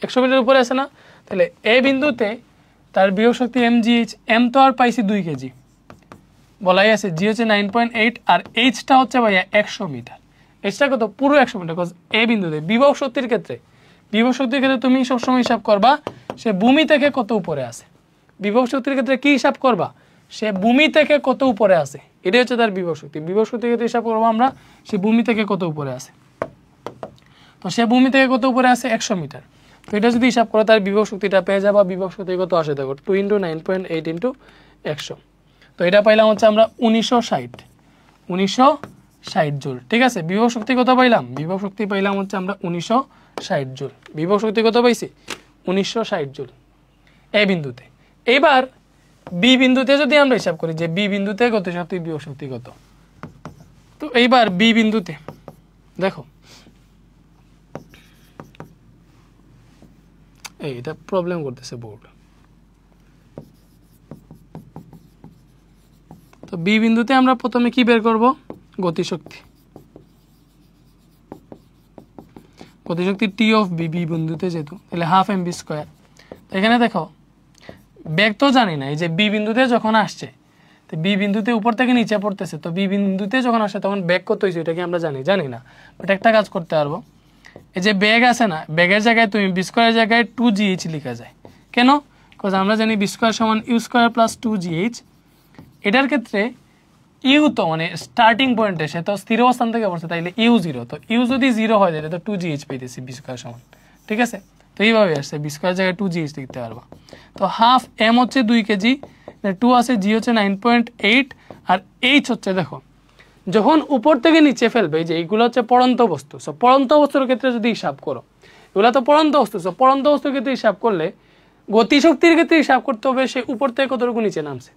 100 মিটার উপরে আছে না। তাহলে এই বিন্দুতে তার বিভব শক্তি mgh, m তো আর পাইছি 2 কেজি বলাই আছে, জি হচ্ছে 9.8 আর এইচটা হচ্ছে ভাইয়া 100 মিটার। এইচটা কত, পুরো 100 মিটার। এই বিন্দুতে বিভব শক্তির ক্ষেত্রে তুমি সবসময় হিসাব করবা সে ভূমি থেকে কত উপরে আছে। বিভব শক্তির ক্ষেত্রে কি হিসাব করবা, সে ভূমি থেকে কত উপরে আছে, এটাই হচ্ছে তার বিভব শক্তি। বিভব শক্তির ক্ষেত্রে হিসাব করবো আমরা সে ভূমি থেকে কত উপরে আছে। তো সে ভূমি থেকে কত উপরে আছে, 100 মিটার। তো এটা যদি হিসাব করো তার বিভব শক্তিটা পেয়ে যাবা। বিভব শক্তি কত আসে দেখো, 2 × 9.8 × 100। তো এটা পাইলাম হচ্ছে আমরা 1960 জুল, ঠিক আছে। বিভব শক্তি কত পাইলাম, বিভব শক্তি পাইলাম হচ্ছে আমরা 1960 জুল। বিভব শক্তি কত পাইছি, 1960 জুল এ বিন্দুতে। এবার বি বিন্দুতে যদি আমরা হিসাব করি যে বি বিন্দুতে গতিশক্তি বিভব শক্তি কত, তো এইবার বি বিন্দুতে দেখো এটা প্রবলেম করতেছে বোর্ড। তো বি বিন্দুতে আমরা প্রথমে কি বের করব, গতিশক্তি। গতিশক্তি টি অফ বি, বি বিন্দুতে যেহেতু তাহলে 1/2 mv²। এখানে দেখো বেগ তো জানি না, এই যে বি বিন্দুতে যখন আসছে তো বি বিন্দুতে উপর থেকে নিচে পড়তেছে, তো বি বিন্দুতে যখন আসে তখন বেগ কত হয়েছে এটা কি আমরা জানি না। বাট একটা কাজ করতে পারবো, এই যে বেগ আছে না, বেগের জায়গায় তুমি বি² জায়গায় 2gh লেখা যায়। কেন, বিকজ আমরা জানি বি² সমান u² প্লাস 2gh। এটার ক্ষেত্রে ইউ তো মানে স্টার্টিং পয়েন্টে সে তো স্থির অবস্থান থেকে পড়ছে, তাইলে ইউ 0। তো ইউ যদি 0 হয় তাহলে তো 2gh পেতেছি বি² সমান, ঠিক আছে। তো এইভাবে আসছে বি² জায়গায় 2gh লিখতে পারবা। তো 1/2 m হচ্ছে 2 কেজি, 2 আছে, জি হচ্ছে 9.8 আর এইচ হচ্ছে, দেখো যখন উপর থেকে নিচে ফেলবে যে এইগুলো হচ্ছে পড়ন্ত বস্তু। সো পড়ন্ত বস্তুর ক্ষেত্রে যদি হিসাব করো, এগুলো তো পড়ন্ত বস্তু, সো পড়ন্ত বস্তুর ক্ষেত্রে হিসাব করলে গতিশক্তির ক্ষেত্রে হিসাব করতে হবে সে উপর থেকে কতটুকু নিচে নামছে।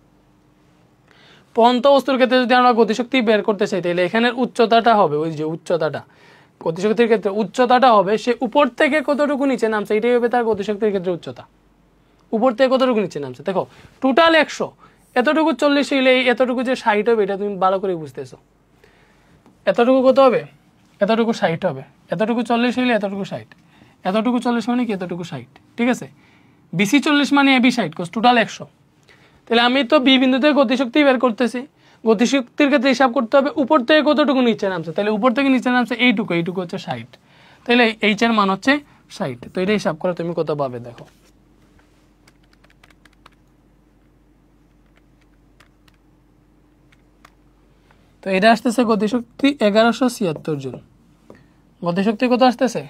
পড়ন্ত বস্তুর ক্ষেত্রে যদি আমরা গতিশক্তি বের করতে চাই তাহলে এখানের উচ্চতাটা হবে, ওই যে উচ্চতাটা, গতিশক্তির ক্ষেত্রে উচ্চতাটা হবে সে উপর থেকে কতটুকু নিচে নামছে, এটাই হবে তার গতিশক্তির ক্ষেত্রে উচ্চতা। উপর থেকে কতটুকু নিচে নামছে, দেখো টোটাল 100, এতটুকু 40 হইলে এতটুকু যে 60 হবে এটা তুমি ভালো করে বুঝতেছো। এতটুকু কত হবে, এতটুকু 60 হবে, এতটুকু 40 হইলে এতটুকু 60, এতটুকু 40 মানে কি এতটুকু 60, ঠিক আছে। বিসি 40 মানে এবি 60, টোটাল 100। তাহলে আমি তো বি বিন্দুতে গতিশক্তি বের করতেছি, গতিশক্তির ক্ষেত্রে হিসাব করতে হবে উপর থেকে কতটুকু নিচে নামছে, তাহলে উপর থেকে নিচে নামছে এইটুকু হচ্ছে 60, তাহলে এইচ এর মান হচ্ছে 60। তো এটা হিসাব করে তুমি কত পাবে দেখো, তো এটা আসতেছে গতিশক্তি 1176 জুল। গতিশক্তি কত আসতেছে,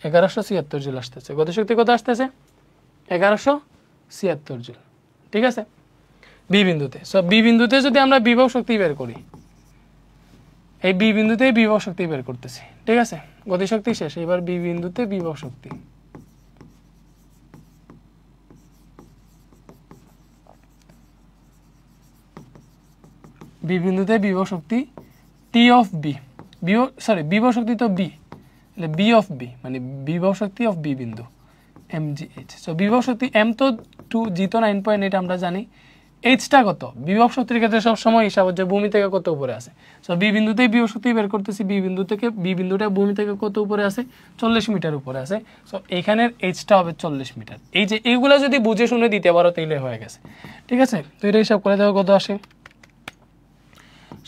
1176 জুল আসতেছে। গতিশক্তি কত আসতেছে, 1176 জুল, ঠিক আছে বি বিন্দুতে। সো বি বিন্দুতে যদি আমরা বিভব শক্তি বের করি, এই বি বিন্দুতেই বিভব শক্তি বের করতেছি, ঠিক আছে। গতিশক্তি শেষ, এবার বি বিন্দুতে বিভব শক্তি। বি বিন্দুতে বিভব শক্তি টি অফ বি, বিভব শক্তি তো বি, তাহলে বি অফ বি মানে বিভব শক্তি অফ বি বিন্দু mgh। সো বিভব শক্তি m তো 2, g তো 9.8 আমরা জানি। এইচটা কত, বিভব শক্তির ক্ষেত্রে সবসময় হিসাব হচ্ছে ভূমি থেকে কত উপরে আছে। সো বি বিন্দুতেই বিভব শক্তি বের করতেছি, বি বিন্দুটা ভূমি থেকে কত উপরে আছে, 40 মিটার উপরে আছে। সো এইখানের এইচটা হবে 40 মিটার। এই যে এইগুলো যদি বুঝে শুনে দিতে পারো তাইলে হয়ে গেছে, ঠিক আছে। তো এটা হিসাব করে দেখো কত আসে,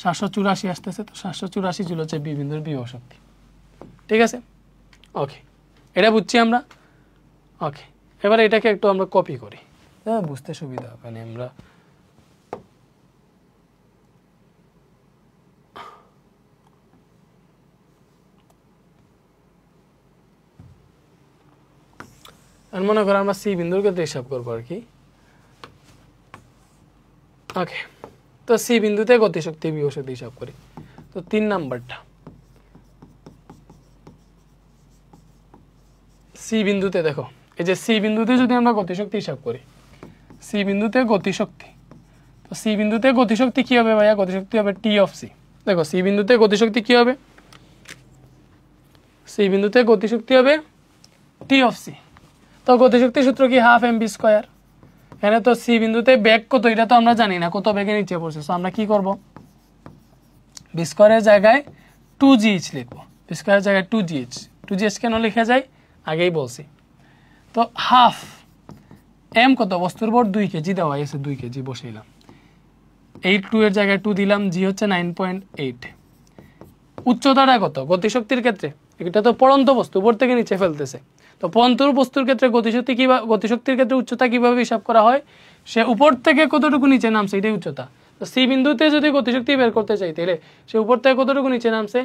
784 আসতেছে। তো 784 জুল হচ্ছে বি বিন্দুর বিভব শক্তি, ঠিক আছে। ওকে, এটা বুঝছি আমরা। ওকে, এবার এটাকে একটু আমরা কপি করি, বুঝতে সুবিধা হবে। মানে আমরা আর মনে করো আমরা সি বিন্দুর ক্ষেত্রে হিসাব করবো আর কি। ওকে, তো সি বিন্দুতে গতিশক্তি বিভব শক্তি হিসাব করি। তো 3 নাম্বারটা সি বিন্দুতে দেখো, এই যে সি বিন্দুতে যদি আমরা গতিশক্তি হিসাব করি, সি বিন্দুতে গতিশক্তি, তো সি বিন্দুতে গতিশক্তি কি হবে ভাইয়া? গতিশক্তি হবে টি অফ সি। দেখো সি বিন্দুতে গতিশক্তি কি হবে? সি বিন্দুতে গতিশক্তি হবে টি অফ সি। তো গতিশক্তির সূত্র কি? Half M V square. এখানে তো সি বিন্দুতে বেগ কত এটা তো আমরা জানি না, কত বেগে নিচে পড়ছে। সো আমরা কি করব? বি স্কোয়ারের জায়গায় 2gh লিখবো। বি স্কোয়ারের জায়গায় 2gh কেন লিখে যায় আগেই বলছি। তো হাফ এম কত? বস্তুর ভর 2 কেজি দেওয়া আছে, 2 কেজি বসাইলাম। 2 এর জায়গায় 2 দিলাম, জি হচ্ছে 9.8। উচ্চতাটা কত গতিশক্তির ক্ষেত্রে? এটা তো পড়ন্ত বস্তু, উপর থেকে নিচে ফেলতেছে। তো পড়ন্ত বস্তুর ক্ষেত্রে গতিশক্তির ক্ষেত্রে উচ্চতা কিভাবে হিসাব করা হয়? সে উপর থেকে কতটুকু নিচে নামছে এটাই উচ্চতা। তো সি বিন্দুতে যদি গতিশক্তি বের করতে চাই তাহলে সে উপর থেকে কতটুকু নিচে নামছে?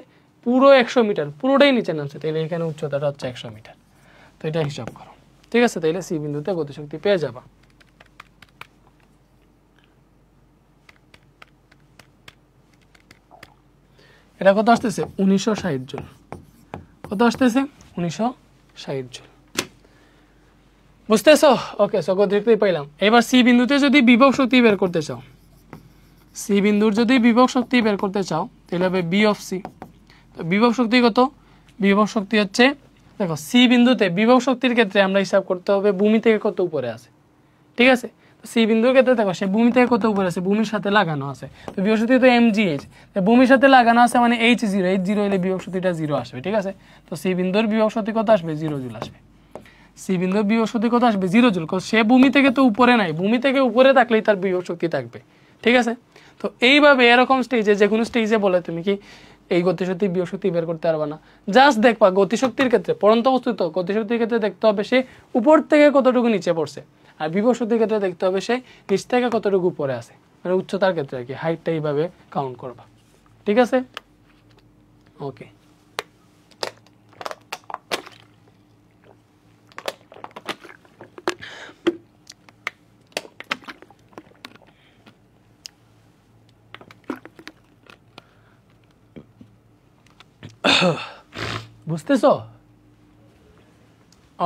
পুরো 100 মিটার, পুরোটাই নিচে নামছে। তাহলে এখানে উচ্চতাটা হচ্ছে 100 মিটার। তো এটা হিসাব করো, ঠিক আছে? তাইলে সি বিন্দুতে গতিশক্তি পেয়ে যাবা। এটা কত আসতেছে? 1960 জুল। কত আসতেছে? 1960 জুল। বুঝতেছো? ওকে, সো গতিশক্তি পাইলাম। এবার সি বিন্দুতে যদি বিভব শক্তি বের করতে চাও, সি বিন্দুর যদি বিভব শক্তি বের করতে চাও তাহলে হবে বি অফ সি। তো বিভব শক্তি কত? বিভব শক্তি হচ্ছে, দেখো সি বিন্দুতে বিভব শক্তির ক্ষেত্রে আমরা হিসাব করতে হবে ভূমি থেকে কত উপরে আছে, ঠিক আছে? সি বিন্দুর ক্ষেত্রে দেখো সে ভূমি থেকে কত উপরে আছে, ভূমির সাথে লাগানো আছে। তো বিভব শক্তি তো mgh, ভূমির সাথে লাগানো আছে মানে h0, h0 হলে বিভব শক্তিটা 0 আসবে, ঠিক আছে? তো সি বিন্দুর বিভব শক্তি কত আসবে? 0 জুল আসবে। সি বিন্দুর বিভব শক্তি কত আসবে? 0 জুল। সে ভূমি থেকে তো উপরে নাই, ভূমি থেকে উপরে থাকলেই তার বিভব শক্তি থাকবে, ঠিক আছে? তো এইভাবে এরকম স্টেজে, যে কোনো স্টেজে বলে তুমি কি এই গতিশক্তি বিভব শক্তি বের করতে পারবা না। জাস্ট দেখবা গতিশক্তির ক্ষেত্রে, পড়ন্ত বস্তু তো গতিশক্তির ক্ষেত্রে দেখতে হবে সে উপর থেকে কতটুকু নিচে পড়ছে, আর বিভব শক্তির ক্ষেত্রে দেখতে হবে সে নিচ থেকে কতটুকু উপরে আছে, মানে উচ্চতার ক্ষেত্রে আর কি। হাইটটা এইভাবে কাউন্ট করবা, ঠিক আছে? ওকে, বুঝতেছো?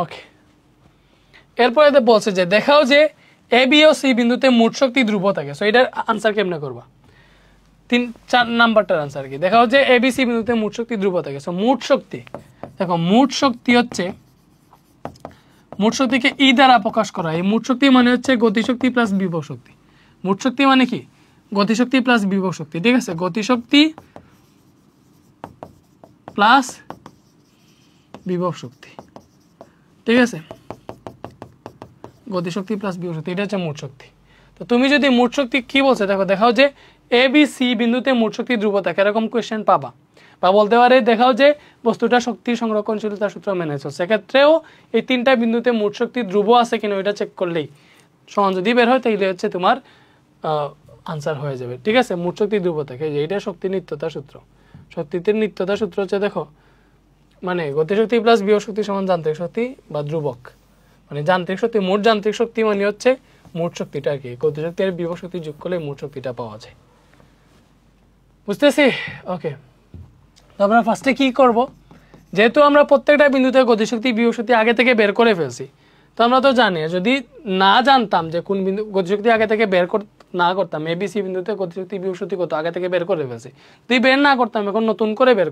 ওকে, এরপরে বলছে যে দেখাও যে এ বি ও সি বিন্দুতে মোট শক্তি ধ্রুব থাকে। সো এটার আনসার কেমনে করবা? 4 নাম্বারটার আনসার কি? দেখাও যে এ বি সি বিন্দুতে মোট শক্তি ধ্রুব থাকে। সো মোট শক্তি, দেখো মোট শক্তি হচ্ছে, মোট শক্তিকে ই দ্বারা প্রকাশ করা। এই মোট শক্তি মানে হচ্ছে গতিশক্তি প্লাস বিভব শক্তি। মোট শক্তি মানে কি? গতিশক্তি প্লাস বিভব শক্তি, ঠিক আছে? গতিশক্তি প্লাস বিভব শক্তি, ঠিক আছে? গতিশক্তি প্লাস বিভব শক্তি, এটা হচ্ছে মোট শক্তি। তো তুমি যদি মোট শক্তি কি বলছে দেখো, দেখাও যে এ বি সি বিন্দুতে মোট শক্তি ধ্রুব থাকে, এরকম কোয়েশ্চেন পাবা। বা বলতে পারে দেখাও যে বস্তুটা শক্তি সংরক্ষণশীলতার সূত্র মেনে চলছে। সেক্ষেত্রেও এই 3টা বিন্দুতে মোট শক্তি ধ্রুব আছে কিনা ওইটা চেক করলেই সমান যদি বের হয় তাহলে হচ্ছে তোমার আনসার হয়ে যাবে, ঠিক আছে? মোট শক্তি ধ্রুব থাকে, যে এটা শক্তি নিত্যতার সূত্র। শক্তিতে নিত্যতার সূত্র হচ্ছে দেখো, মানে গতিশক্তি প্লাস বিভব শক্তি সমান যান্ত্রিক শক্তি বা ধ্রুবক। মানে যান্ত্রিক শক্তি, মোট যান্ত্রিক শক্তি মানে হচ্ছে মোট শক্তিটা আর কি, গতিশক্তি আর বিভব শক্তি যোগ করলে মোট শক্তিটা পাওয়া যায়। বুঝতেছি? ওকে, তো আমরা ফার্স্টে কি করব? যেহেতু আমরা প্রত্যেকটা বিন্দুতে গতিশক্তি বিভব শক্তি আগে থেকে বের করে ফেলছি, তো আমরা তো জানি যদি না জানতাম যে কোন বিন্দু গতিশক্তি আগে থেকে বের না করতাম, এবিসি বিন্দুতে গতিশক্তি বিভব শক্তি কত আগে থেকে বের করে ফেলছি, যদি বের না করতাম এখন নতুন করে বের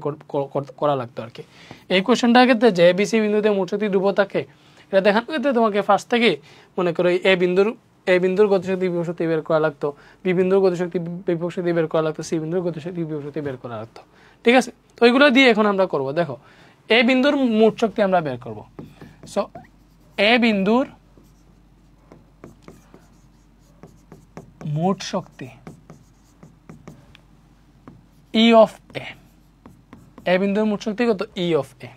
করা লাগতো আর কি। এই কোয়েশ্চেনটার ক্ষেত্রে যে এবিসি বিন্দুতে মোট শক্তি ধ্রুব থাকে এটা দেখানোর ক্ষেত্রে তোমাকে ফার্স্ট থেকে মনে করো এ বিন্দুর গতিশক্তি বিভব শক্তি বের করা লাগতো, বি বিন্দুর গতিশক্তি বিভব শক্তি বের করা লাগতো, সি বিন্দুর গতিশক্তি বিভব শক্তি বের করা লাগতো, ঠিক আছে? তো ওইগুলো দিয়ে এখন আমরা করব। দেখো এ বিন্দুর মোট শক্তি আমরা বের করব। সো এ বিন্দুর মোট শক্তি ই অফ এ বিন্দুর মোট শক্তি কত? ই অফ এ,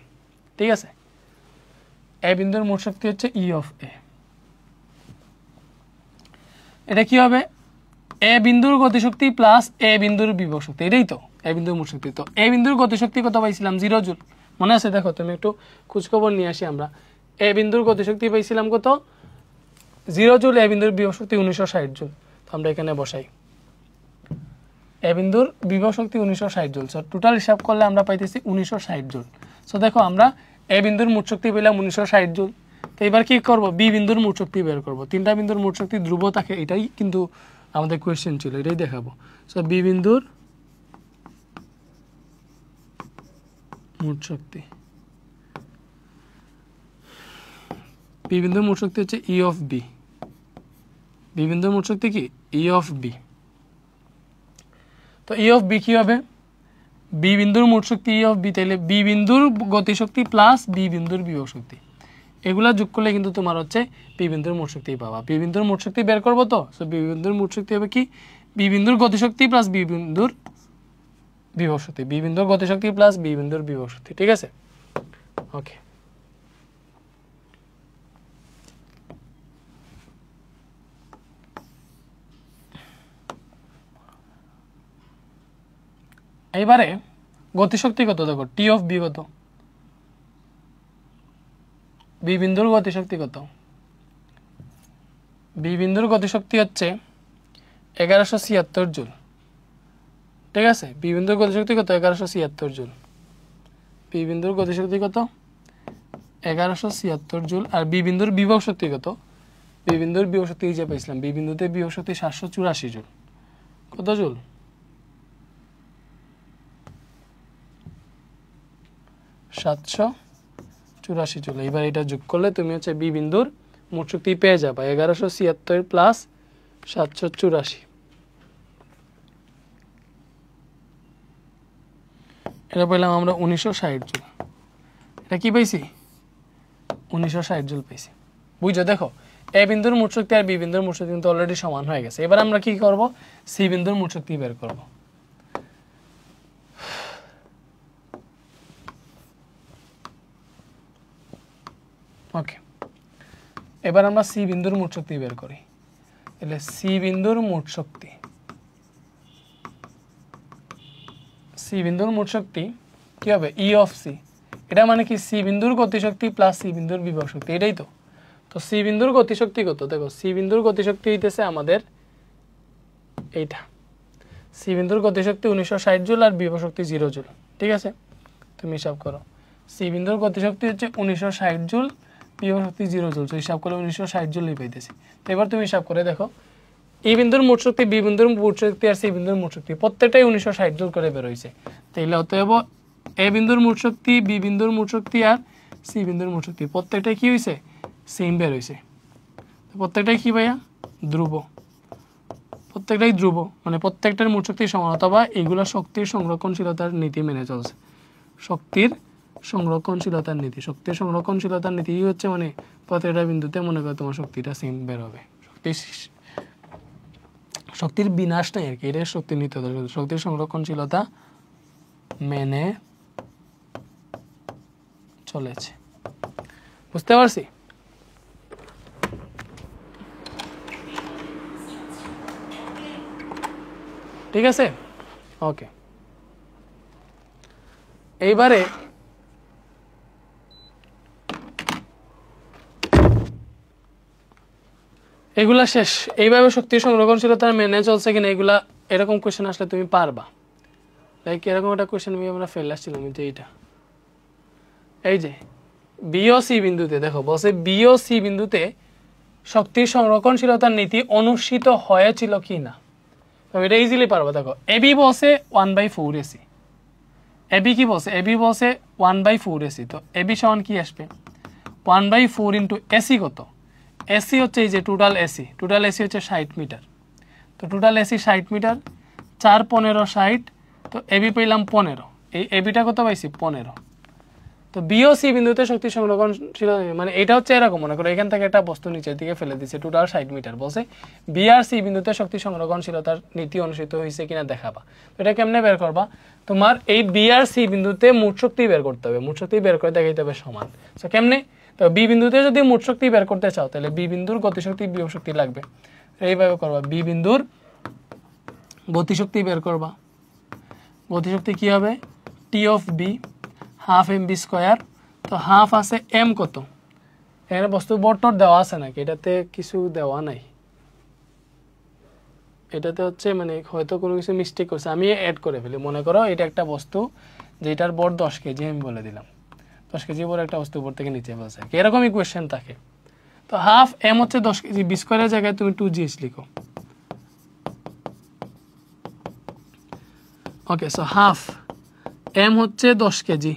ঠিক আছে? এ বিন্দুর মোট শক্তি হচ্ছে ই অফ এ। এটা কি হবে? এ বিন্দুর গতিশক্তি প্লাস এ বিন্দুর বিভব শক্তি, এটাই তো এ বিন্দুর মোট শক্তি। তো এ বিন্দুর গতিশক্তি কত পাইছিলাম? 0 জুল, মনে আছে? দেখো তুমি একটু খোঁজখবর নিয়ে আসি আমরা। এ বিন্দুর গতিশক্তি পাইছিলাম কত 0 জুল, এ বিন্দুর বিভব শক্তি 1960 জুল। তো আমরা এখানে বসাই এ বিন্দুর বিভব শক্তি 1960 জুল। সো টোটাল হিসাব করলে আমরা পাইতেছি 1960 জুল। সো দেখো আমরা এ বিন্দুর মোট শক্তি পেলাম 1960 জুল। তো এবার কি করব, বি বিন্দুর মোট শক্তি বের করব। তিনটা বিন্দুর মোট শক্তি ধ্রুব থাকে, এটাই কিন্তু আমাদের কোয়েশ্চেন ছিল, এটাই দেখাবো। সো বি বিন্দুর মোট শক্তি, বি বিন্দুর মোট শক্তি হচ্ছে ই অফ বি। বি বিন্দুর মোট শক্তি কি ই অফ বি। তো ই অফ বি কি হবে, বি বিন্দুর মোট শক্তি ই অফ বি, তাইলে বি বিন্দুর গতিশক্তি প্লাস বি বিন্দুর বিভব শক্তি, এগুলা যোগ করলে কিন্তু তোমার হচ্ছে বি বিন্দুর মোট শক্তি পাবা। বি বিন্দুর মোট শক্তি বের করবো, তো সো বি বিন্দুর মোট শক্তি হবে কি বি বিন্দুর গতিশক্তি প্লাস বি বিন্দুর বিভব শক্তি, বি বিন্দুর গতিশক্তি প্লাস বি বিন্দুর বিভব শক্তি। ঠিক আছে, ওকে। এইবারে গতিশক্তি কত দেখো, টি অফ বি কত, বি বিন্দুর গতিশক্তি কত, বি বিন্দুর গতিশক্তি হচ্ছে 1176 জুল। ঠিক আছে, বি বিন্দুর গতিশক্তি কত 1176 জুল, বি বিন্দুর গতিশক্তি কত 1176 জুল। আর বি বিন্দুর বিভব শক্তি কত, বি বিন্দুর বিভব শক্তি হিসেবে পেয়েছিলাম, বি বিন্দুতে বিভব শক্তি 784 জুল। কত জুল, 784 জুল। এবার এটা যোগ করলে তুমি হচ্ছে বি বিন্দুর মোট শক্তি পেয়ে যাবে 1176 প্লাস 784। এটা পেলাম আমরা 1960 জুল। এটা কি পাইছি 1960 জুল পাইছি। বুঝছো, দেখো এ বিন্দুর মোট শক্তি আর বি বিন্দুর মোট শক্তি কিন্তু অলরেডি সমান হয়ে গেছে। এবার আমরা কি করব, সি বিন্দুর মোট শক্তি বের করব। ওকে, এবার আমরা সি বিন্দুর মোট শক্তি বের করি। তাহলে সি বিন্দুর মোট শক্তি, সি বিন্দুর মোট শক্তি কি হবে ই অফ সি। এটা মানে কি সি বিন্দুর গতিশক্তি প্লাস সি বিন্দুর বিভব শক্তি, এটাই তো। তো সি বিন্দুর গতিশক্তি কত, দেখো সি বিন্দুর গতিশক্তি হইতেছে আমাদের এইটা, সি বিন্দুর গতিশক্তি 1960 জুল আর বিভব শক্তি 0 জুল। ঠিক আছে, তুমি হিসাব করো, সি বিন্দুর গতিশক্তি হচ্ছে 1960 জুল, বিভব শক্তি 0 জুল। হিসাব করে 1960 জুলই পাইতেছি। তো এবার তুমি হিসাব করে দেখো, এই বিন্দুর মোট শক্তি, বি বিন্দুর মোট শক্তি আর সি বিন্দুর মোট শক্তি প্রত্যেকটাই 1960 জুল করে বের হয়েছে। তাইলে অতএব এ বিন্দুর মোট শক্তি, বি বিন্দুর মোট শক্তি আর সি বিন্দুর মোট শক্তি প্রত্যেকটাই কি হয়েছে সেম বের হয়েছে। প্রত্যেকটাই কি ভাইয়া ধ্রুব, প্রত্যেকটাই ধ্রুব, মানে প্রত্যেকটার মোট শক্তির সমান, অথবা এগুলো শক্তির সংরক্ষণশীলতার নীতি মেনে চলছে। শক্তির সংরক্ষণশীলতার নীতি, শক্তির সংরক্ষণশীলতার নীতি হচ্ছে মানে প্রত্যেকটা বিন্দুতে মনে করো তোমার শক্তিটা সেম বের হবে। শক্তির বিনাশ নাই আর কি, এটা শক্তির নীতি, শক্তির সংরক্ষণশীলতা মেনে চলেছে। বুঝতে পারছি? ঠিক আছে, ওকে। এইবারে এগুলা শেষ। এইভাবে শক্তির সংরক্ষণশীলতা মেনে চলছে কিনা এগুলা, এরকম কোয়েশ্চেন আসলে তুমি পারবা। লাইক এরকম একটা কোয়েশ্চেন আমরা ফেল আসছিলাম, যে এইটা, এই যে বি ও সি বিন্দুতে, দেখো বলছে বি ও সি বিন্দুতে শক্তির সংরক্ষণশীলতার নীতি অনুষ্ঠিত হয়েছিল কি না। তবে এটা ইজিলি পারবো। দেখো এবি বলছে 1/4 এসি, এবি কি বলছে, এবি বলছে 1/4 এসি। তো এবি সমান কি আসবে 1/4 ইন্টু এসি কত, এসি হচ্ছে এই যে টোটাল এসি, টোটাল এসি হচ্ছে 60 মিটার। তো টোটাল এসি 60 মিটার, 4 15 60। তো এবি পেলাম 15, এই এবিটা কত পাইছি 15। তো বি ও সি বিন্দুতে শক্তি সংরক্ষণশীল, মানে এটা হচ্ছে এরকম, মনে করো এখান থেকে একটা বস্তু নিচের দিকে ফেলে দিচ্ছে, টোটাল 60 মিটার। বলছে বি আর সি বিন্দুতে শক্তি সংরক্ষণশীলতার নীতি অনুষ্ঠিত হয়েছে কিনা দেখাবা। তো এটা কেমনে বের করবা, তোমার এই বি আর সি বিন্দুতে মোট শক্তি বের করতে হবে, মোট শক্তি বের করে দেখাইতে হবে সমান। তো কেমনে, তো বি বিন্দুতে যদি মোট শক্তি বের করতে চাও তাহলে বি বিন্দুর গতিশক্তি বিভব শক্তি লাগবে, এইভাবে করবা। বি বিন্দুর গতিশক্তি বের করবা, গতিশক্তি কি হবে T of V half M V square. তো হাফ আছে এম কত এখানে বস্তু বর্তর দেওয়া আছে নাকি? এটাতে কিছু দেওয়া নাই, এটাতে হচ্ছে মানে হয়তো কোনো কিছু মিস্টেক করছে, আমি অ্যাড করে ফেলি। মনে করো এটা একটা বস্তু যেটার বর 10 কেজি, আমি বলে দিলাম 10 কেজি বড় একটা বস্তু উপর থেকে নিচে ফেলছে, এরকম ইকুয়েশন থাকে। তো হাফ এম হচ্ছে 10 কেজি, বি স্কোয়ারের জায়গায় তুমি 2gh লিখো। ওকে, সো হাফ এম হচ্ছে 10 কেজি,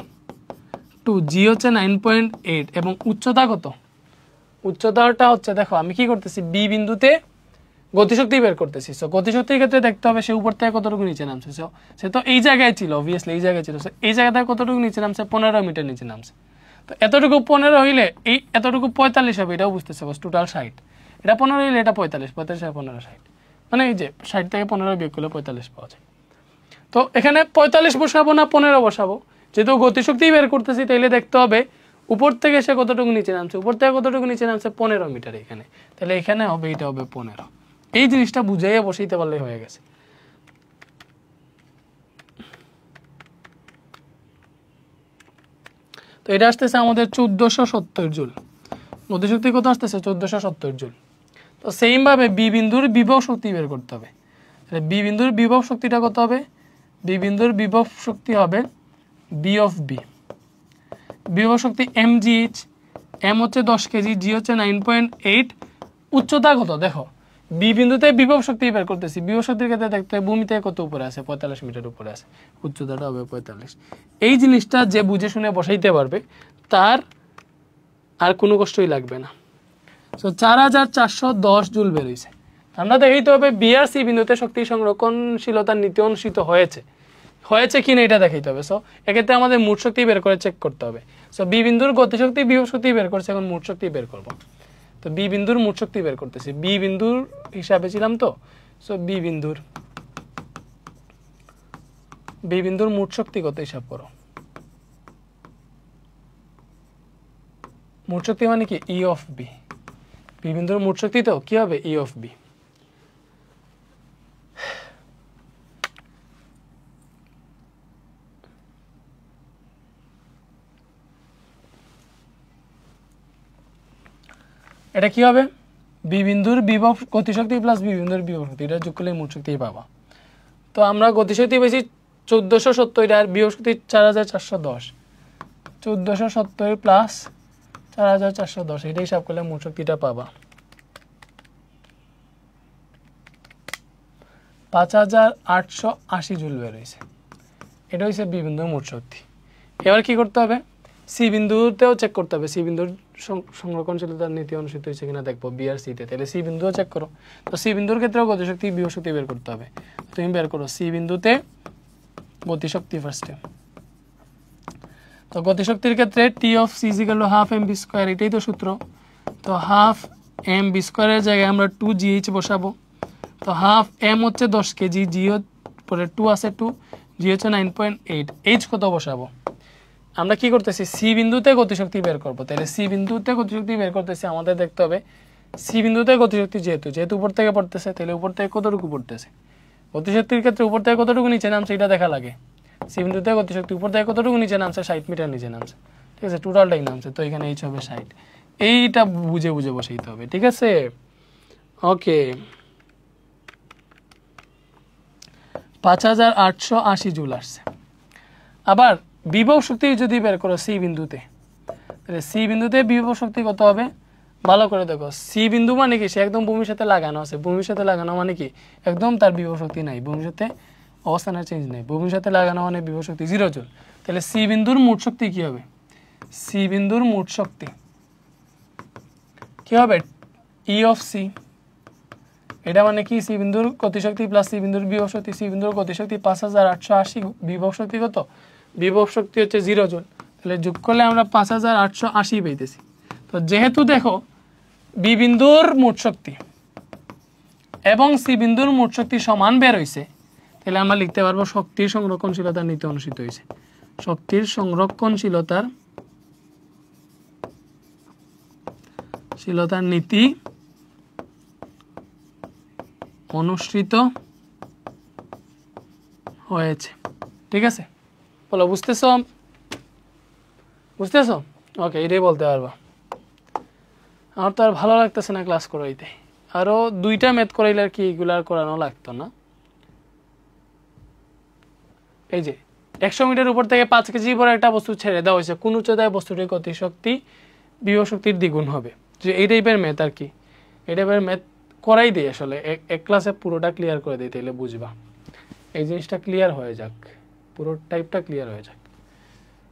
2g হচ্ছে 9.8 এবং উচ্চতা কত? উচ্চতাটা হচ্ছে দেখো আমি কি করতেছি, বি বিন্দুতে গতিশক্তি বের করতেছি। সো গতিশক্তির ক্ষেত্রে দেখতে হবে সে উপর থেকে কতটুকু নিচে নামছে। সো সে তো এই জায়গায় ছিল, অবভিয়াসলি এই জায়গায় ছিল, এই জায়গা থেকে কতটুকু নিচে নামছে? 15 মিটার নিচে নামছে। তো এতটুকু 15 হইলে এই এতটুকু 45 হবে, এটাও বুঝতেছে, বস টোটাল 60, এটা 15 হইলে এটা 45, 45 আর 15 60, মানে এই যে 60 থেকে 15 বিয়োগ করলে 45 পাওয়া যায়। তো এখানে 45 বসাবো না 15 বসাবো? যেহেতু গতিশক্তি বের করতেছি তাইলে দেখতে হবে উপর থেকে সে কতটুকু নিচে নামছে, উপর থেকে কতটুকু নিচে নামছে? 15 মিটার এখানে, তাহলে এখানে হবে এটা হবে 15। এই জিনিসটা বুঝাইয়া বসাইতে পারলে হয়ে গেছে। তো এটা আসতেছে আমাদের 1470 জুল, গতিশক্তি কত আসতেছে? 1470 জুল। তো সেম ভাবে বি বিন্দুর বিভব শক্তি বের করতে হবে। তাহলে বি বিন্দুর বিভব শক্তিটা কত হবে? বি বিন্দুর বিভব শক্তি হবে বি অফ বি, বিভব শক্তি mgh, এম হচ্ছে 10 কেজি, জি হচ্ছে 9.8, উচ্চতা কত? দেখো বি বিন্দুতে বিভব শক্তি বের করতেছি, বিভব শক্তির ক্ষেত্রে দেখতে হবে ভূমি থেকে কত উপরে আছে? 45 মিটার উপরে আছে, উচ্চতাটা হবে 45। এই জিনিসটা যে বুঝে শুনে বসাইতে পারবে তার আর কোনো কষ্টই লাগবে না। সো 4410 জুল বেরোইছে। আমরা দেখাইতে হবে বি আর সি বিন্দুতে শক্তি সংরক্ষণশীলতার নীতি অনুসৃত হয়েছে কিনা এটা দেখাইতে হবে। সো এক্ষেত্রে আমাদের মোট শক্তি বের করে চেক করতে হবে। সো বি বিন্দুর গতিশক্তি বিভব শক্তি বের করছে, এখন মোট শক্তি বের করব। তো বি বিন্দুর মোট শক্তি বের করতেছি, বি বিন্দুর হিসাবে ছিলাম তো। সো বি বিন্দুর মোট শক্তি কত হিসাব করো। মোট শক্তি মানে কি? ই অফ বি, বি বিন্দুর মোট শক্তি তো কি হবে? E of B. এটা কি হবে? বি বিন্দুর বিভব গতিশক্তি প্লাস বি বিন্দুর বিভব শক্তি, এটা যোগ করলে মোট শক্তি পাবা। তো আমরা গতিশক্তি পেয়েছি 1470, আর বিভব শক্তি 4410, 1470 প্লাস 4410, এটা হিসাব করলে মোট শক্তিটা পাবা 5880 জুল বের হয়েছে। এটা হচ্ছে বি বিন্দুর মোট শক্তি। এবার কি করতে হবে? সি বিন্দুতেও চেক করতে হবে, সি বিন্দুর সংরক্ষণশীলতার নীতি অনুসৃত হয়েছে কিনা দেখবো বি আর সিতে। তাহলে সি বিন্দুও চেক করো। তো সি বিন্দুর ক্ষেত্রেও গতিশক্তি বিভব শক্তি বের করতে হবে। তুমি বের করো সি বিন্দুতে গতিশক্তি ফার্স্টে। তো গতিশক্তির ক্ষেত্রে T of C equal to half M V square, এটাই তো সূত্র। তো হাফ এম বি স্কোয়ারের জায়গায় আমরা 2gh বসাবো। তো হাফ এম হচ্ছে 10 কেজি, জি পরে 2 আছে 2, জি হচ্ছে 9.8, এইচ কত বসাবো? আমরা কি করতেছি? সি বিন্দুতে গতিশক্তি বের করবো। তাহলে সি বিন্দুতে গতিশক্তি বের করতেছি, আমাদের দেখতে হবে সি বিন্দুতে গতিশক্তি যেহেতু উপর থেকে পড়তেছে, তাহলে উপর থেকে কতটুকু পড়তেছে? গতিশক্তির ক্ষেত্রে উপর থেকে কতটুকু নিচে নামছে এটা দেখা লাগে। সি বিন্দুতে গতিশক্তি উপর থেকে কতটুকু নিচে নামছে? 60 মিটার নিচে নামছে, ঠিক আছে, টোটালটাই নামছে। তো এখানে এইচ হবে 60, এইটা বুঝে বসাইতে হবে, ঠিক আছে। ওকে, 5880 জুল আসছে। আবার বিভব শক্তি যদি বের করো সি বিন্দুতে, তাহলে সি বিন্দুতে বিভব শক্তি কত হবে? ভালো করে দেখো, সি বিন্দু মানে কি? সে একদম ভূমির সাথে লাগানো আছে। ভূমির সাথে লাগানো মানে কি? একদম তার বিভব শক্তি নাই, ভূমির সাথে অবস্থানের চেঞ্জ নেই। ভূমির সাথে লাগানো মানে বিভব শক্তি 0 জুল। তাহলে সি বিন্দুর মোট শক্তি কি হবে? সি বিন্দুর মোট শক্তি কি হবে? E of C. এটা মানে কি? সি বিন্দুর গতিশক্তি প্লাস সি বিন্দুর বিভব শক্তি। সি বিন্দুর গতিশক্তি 5880, বিভব শক্তি কত? বিভব শক্তি হচ্ছে 0 জুল। তাহলে যোগ করলে আমরা 5880 পেয়েছি। তো যেহেতু দেখো বি বিন্দুর মোট শক্তি এবং সি বিন্দুর মোট শক্তি সমান বের হয়েছে, তাহলে আমরা লিখতে পারবো শক্তির সংরক্ষণশীলতার নীতি অনুসৃত হয়েছে। শক্তির সংরক্ষণশীলতার নীতি অনুসৃত হয়েছে, ঠিক আছে। বলো, বুঝতেছো? ওকে, এটাই বলতে পারবা। আমার তো আর ভালো লাগতেছে না ক্লাস করাইতে, আরও 2টা ম্যাথ করাইলে আর কি এগুলো আর করানো লাগতো না। এই যে 100 মিটার উপর থেকে 5 কেজি পরে একটা বস্তু ছেড়ে দেওয়া হয়েছে, কোন উচ্চতায় বস্তুটির গতিশক্তি বিভব শক্তির দ্বিগুণ হবে। যে এই টাইপের ম্যাথ আর কি, এই টাইপের ম্যাথ করাই দিই আসলে, এক ক্লাসে পুরোটা ক্লিয়ার করে দিই, তাহলে বুঝবা। এই জিনিসটা ক্লিয়ার হয়ে যাক, পুরো টাইপটা ক্লিয়ার হয়ে যাক,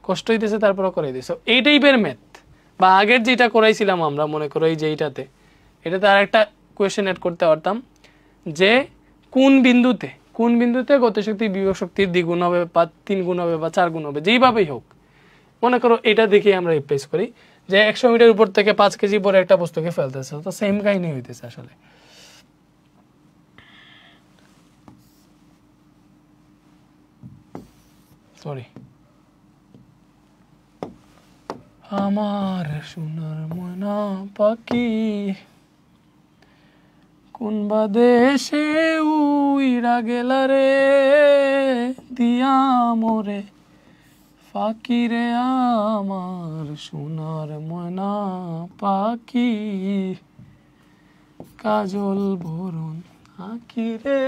কষ্ট হইতেছে তারপরে করাই দিই। এই টাইপের ম্যাথ বা আগের যেটা করাইছিলাম আমরা, মনে করো এই যে এটাতে আর একটা কোয়েশ্চেন অ্যাড করতে পারতাম যে কোন বিন্দুতে গতিশক্তি বিভব শক্তির দ্বিগুণ হবে বা 3 গুণ হবে বা 4 গুণ হবে, যেইভাবেই হোক। মনে করো এটা দেখে আমরা রিপ্লেস করি যে 100 মিটার উপর থেকে 5 কেজি পরে একটা বস্তুকে ফেলতেছে, তো সেম কাহিনী হইতেছে আসলে। সরি, আমার সোনার ময়না পাখি কোন বা দেশে উইরা গেলা রে দিয়া মোরে ফাঁকি রে, আমার সোনার ময়না পাখি কাজল ভরণ আঁকি রে,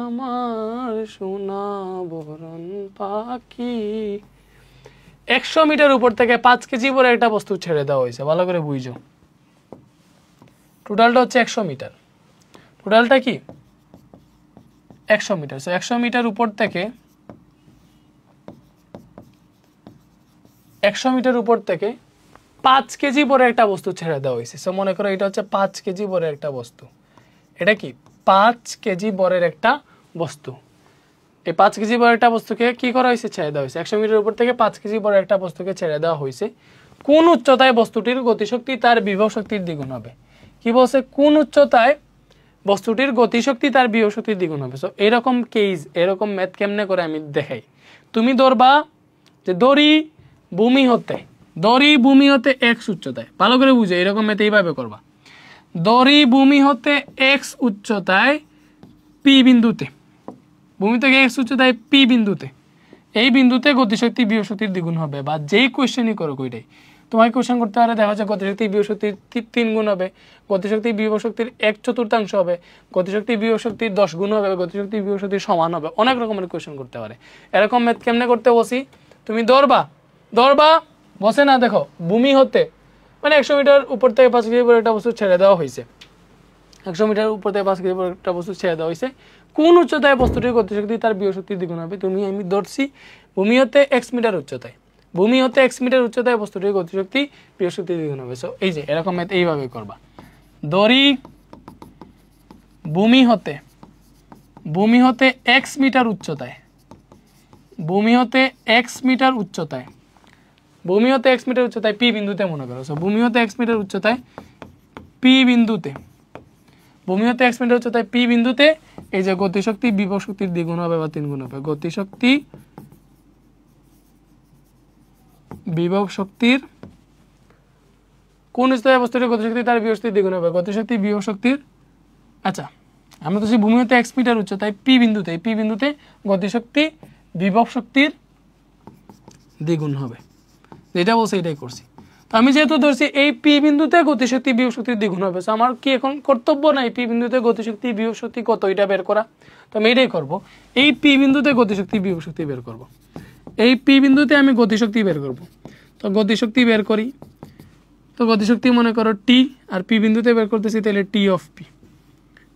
আমার সোনা ভরণ পাখি। 100 মিটার উপর থেকে 5 কেজি পরে একটা বস্তু ছেড়ে দেওয়া হয়েছে, ভালো করে বুঝো। টোটালটা হচ্ছে 100 মিটার, টোটালটা কি 100 মিটার। 100 মিটার উপর থেকে 100 মিটার উপর থেকে 5 কেজি পরে একটা বস্তু ছেড়ে দেওয়া হয়েছে। সো মনে করো এটা হচ্ছে 5 কেজি বরের একটা বস্তু। এটা কি 5 কেজি বরের একটা বস্তু। এই 5 কেজি বরের একটা বস্তুকে কি করা হয়েছে, ছেড়ে দেওয়া হয়েছে। 100 মিটার উপর থেকে 5 কেজি বরের একটা বস্তুকে ছেড়ে দেওয়া হয়েছে। কোন উচ্চতায় বস্তুটির গতিশক্তি তার বিভব শক্তির দ্বিগুণ হবে। কি বলছে, কোন উচ্চতায় বস্তুটির গতিশক্তি তার বিভব শক্তির দ্বিগুণ হবে। সো এরকম কেস, এরকম ম্যাথ কেমনে করে আমি দেখাই। তুমি ধরবা যে দড়ি ভূমি হতে x উচ্চতায়, ভালো করে বুঝে এরকম ম্যাথ এইভাবে করবা। দড়ি ভূমি হতে x উচ্চতায় p বিন্দুতে, ভূমি থেকে x উচ্চতায় p বিন্দুতে, এই বিন্দুতে গতিশক্তি বিভব শক্তির দ্বিগুণ হবে। বা যেই কোয়েশ্চেনই করো ওইটাই তোমাকে কোয়েশ্চেন করতে পারে, দেখা যায় গতিশক্তি বিভব শক্তির 3 গুণ হবে, গতিশক্তি বিভব শক্তির 1/4 হবে, গতিশক্তি বিভব শক্তির 10 গুণ হবে, গতিশক্তি বিভব শক্তির সমান হবে, অনেক রকমের কোয়েশ্চেন করতে পারে। এরকম ম্যাথ কেমনে করতে বসি, তুমি ধরবা বসে না, দেখো ভূমি হতে মানে 100 মিটার উপর থেকে 5 কেজি পরে একটা বস্তু ছেড়ে দেওয়া হয়েছে, 100 মিটার উপর থেকে 5 কেজি পরে একটা বস্তু ছেড়ে দেওয়া হয়েছে। কোন উচ্চতায় বস্তুটির গতিশক্তি তার বিভব শক্তির দ্বিগুণ হবে। আমি ধরছি ভূমি হতে x মিটার উচ্চতায়, ভূমি হতে x মিটার উচ্চতায় বস্তুটির গতিশক্তি বিভব শক্তির দ্বিগুণ হবে। সো এই যে এরকম ম্যাথ এইভাবে করবা। দড়ি ভূমি হতে x মিটার উচ্চতায়, ভূমি হতে x মিটার উচ্চতায় p বিন্দুতে মনে করো। সো ভূমি হতে x মিটার উচ্চতায় p বিন্দুতে, ভূমি হতে x মিটার উচ্চতায় p বিন্দুতে এই যে গতিশক্তি বিভব শক্তির দ্বিগুণ হবে বা 3 গুণ হবে। গতিশক্তি বিভব শক্তির কোন স্তরে বস্তুটির গতিশক্তি তার বিভব শক্তির দ্বিগুণ হবে। গতিশক্তি বিভব শক্তির, আচ্ছা আমরা তো ভূমি হতে x মিটার উচ্চতায় p বিন্দুতে গতিশক্তি বিভব শক্তির দ্বিগুণ হবে, যেটা বলছে এটাই করছি। তো আমি যেহেতু ধরছি এই p বিন্দুতে গতিশক্তি বিভব শক্তির দ্বিগুণ হবে, তো আমার কি এখন কর্তব্য নাই p বিন্দুতে গতিশক্তি বিভব শক্তি কত এটা বের করা। তো আমি এটাই করবো, এই p বিন্দুতে গতিশক্তি বিভব শক্তি বের করব। এই p বিন্দুতে আমি গতিশক্তি বের করব। তো গতিশক্তি বের করি, তো গতিশক্তি মনে করো t, আর p বিন্দুতে বের করতেছি তাহলে t অফ p,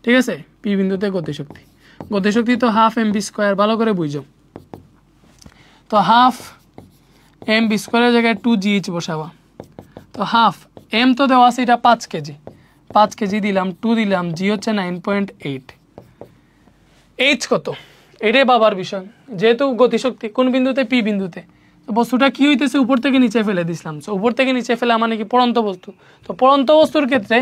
ঠিক আছে। p বিন্দুতে গতিশক্তি তো হাফ mv², ভালো করে বুঝো। তো হাফ mv² জায়গায় 2gh বসাবা। তো হাফ m তো দেওয়া আছে, এটা 5 কেজি দিলাম, 2 দিলাম, g হচ্ছে 9.8। h কত এটাই বাবার বিষয়, যেহেতু গতিশক্তি কোন বিন্দুতে p বিন্দুতে, তো বস্তুটা কি হইতেছে উপর থেকে নিচে ফেলে দিছিলাম। তো উপর থেকে নিচে ফেলা মানে কি পড়ন্ত বস্তু। তো পড়ন্ত বস্তুর ক্ষেত্রে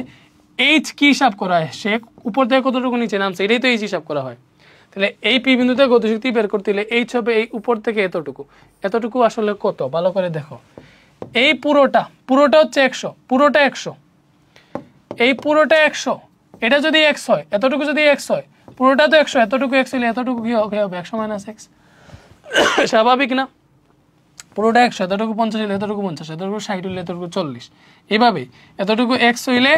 h কি হিসাব করা হয়, সে উপর থেকে কতটুকু নিচে নামছে এটাই তো h হিসাব করা হয়। তাহলে এই p বিন্দুতে গতিশক্তি বের করতে হলে h হবে এই উপর থেকে এতটুকু আসলে কত, ভালো করে দেখো। এই পুরোটা হচ্ছে 100, পুরোটা 100, এই পুরোটা 100, এটা যদি x হয়, এতটুকু যদি x হয়, পুরোটা তো 100, এতটুকু x হলে এতটুকু কি হবে 100 - x, স্বাভাবিক না। পুরোটা 100, এতটুকু 50 হইলে এতটুকু 50, এতটুকু 60 হইলে এতটুকু 40, এভাবে এতটুকু x হইলে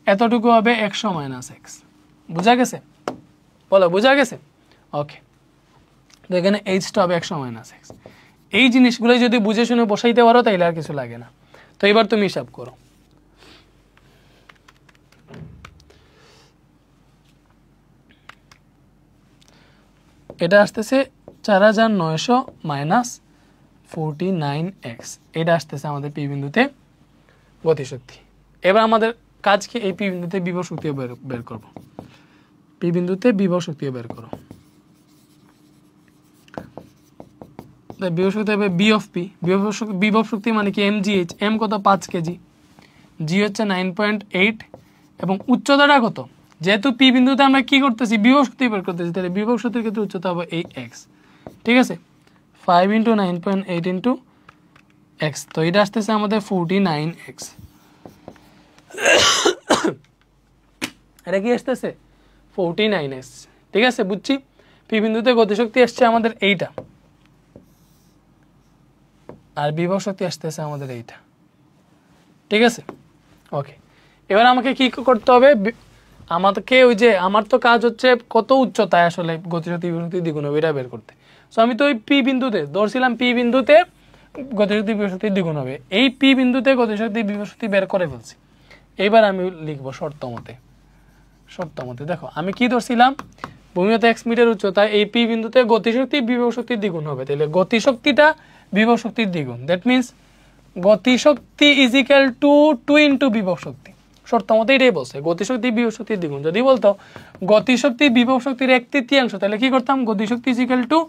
এতটুকু হবে 100 মাইনাস এক্স। বুঝা গেছে? বলো বুঝা গেছে? ওকে, তো এখানে এইচটা হবে 100 মাইনাস এক্স। এই জিনিসগুলো যদি বুঝে শুনে বসাইতে পারো তাইলে আর কিছু লাগে না। তো এবার তুমি হিসাব করো। এটা আসতেছে 4900 মাইনাস 49x, এটা আসতেছে আমাদের পি বিন্দুতে গতিশক্তি। এবার আমাদের কাজ কি, এই পি বিন্দুতে বিভব শক্তি বের করব। পি বিন্দুতে বিভব শক্তি বের করো। বিভব শক্তি হবে বি অফ পি। বিভব শক্তি মানে কি mgh, m কত 5 কেজি, জি হচ্ছে 9.8 এবং উচ্চতাটা কত, যেহেতু পি বিন্দুতে আমরা কি করতেছি বিভব শক্তি বের করতেছি, তাহলে বিভব শক্তির ক্ষেত্রে উচ্চতা হবে এই x। ঠিক আছে, 5 × 9.8 × x, তো এটা আসতেছে আমাদের 49x। এটা কি আসতেছে 49x। ঠিক আছে, বুঝছি। পি বিন্দুতে গতিশক্তি আসছে আমাদের এইটা, আর বিভব শক্তি আসতেছে আমাদের এইটা। ঠিক আছে, ওকে। এবার আমাকে কি করতে হবে, আমাকে ওই যে আমার তো কাজ হচ্ছে কত উচ্চতায় আসলে গতিশক্তি বিভব শক্তি দ্বিগুণ হবে এটা বের করতে। সো আমি তো ওই পি বিন্দুতে ধরছিলাম, পি বিন্দুতে গতিশক্তি বিভব শক্তি দ্বিগুণ হবে, এই পি বিন্দুতে গতিশক্তি বিভব শক্তি বের করে ফেলছি। এবার আমি লিখবো শর্ত মতে। শর্ত মতে দেখো আমি কি ধরছিলাম, ভূমিগত 1 মিটার উচ্চতায় এই পি বিন্দুতে গতিশক্তি বিভব শক্তির দ্বিগুণ হবে, তাহলে গতিশক্তিটা বিভব শক্তির দ্বিগুণ, দ্যাট মিনস গতিশক্তি ইজ ইকুয়াল টু 2 × বিভব শক্তি। শর্ত মতে এটাই বলছে, গতিশক্তি বিভব শক্তির দ্বিগুণ। যদি বলতো গতিশক্তি বিভব শক্তির 1/3, তাহলে কি করতাম, গতিশক্তি ইজ ইকুয়াল টু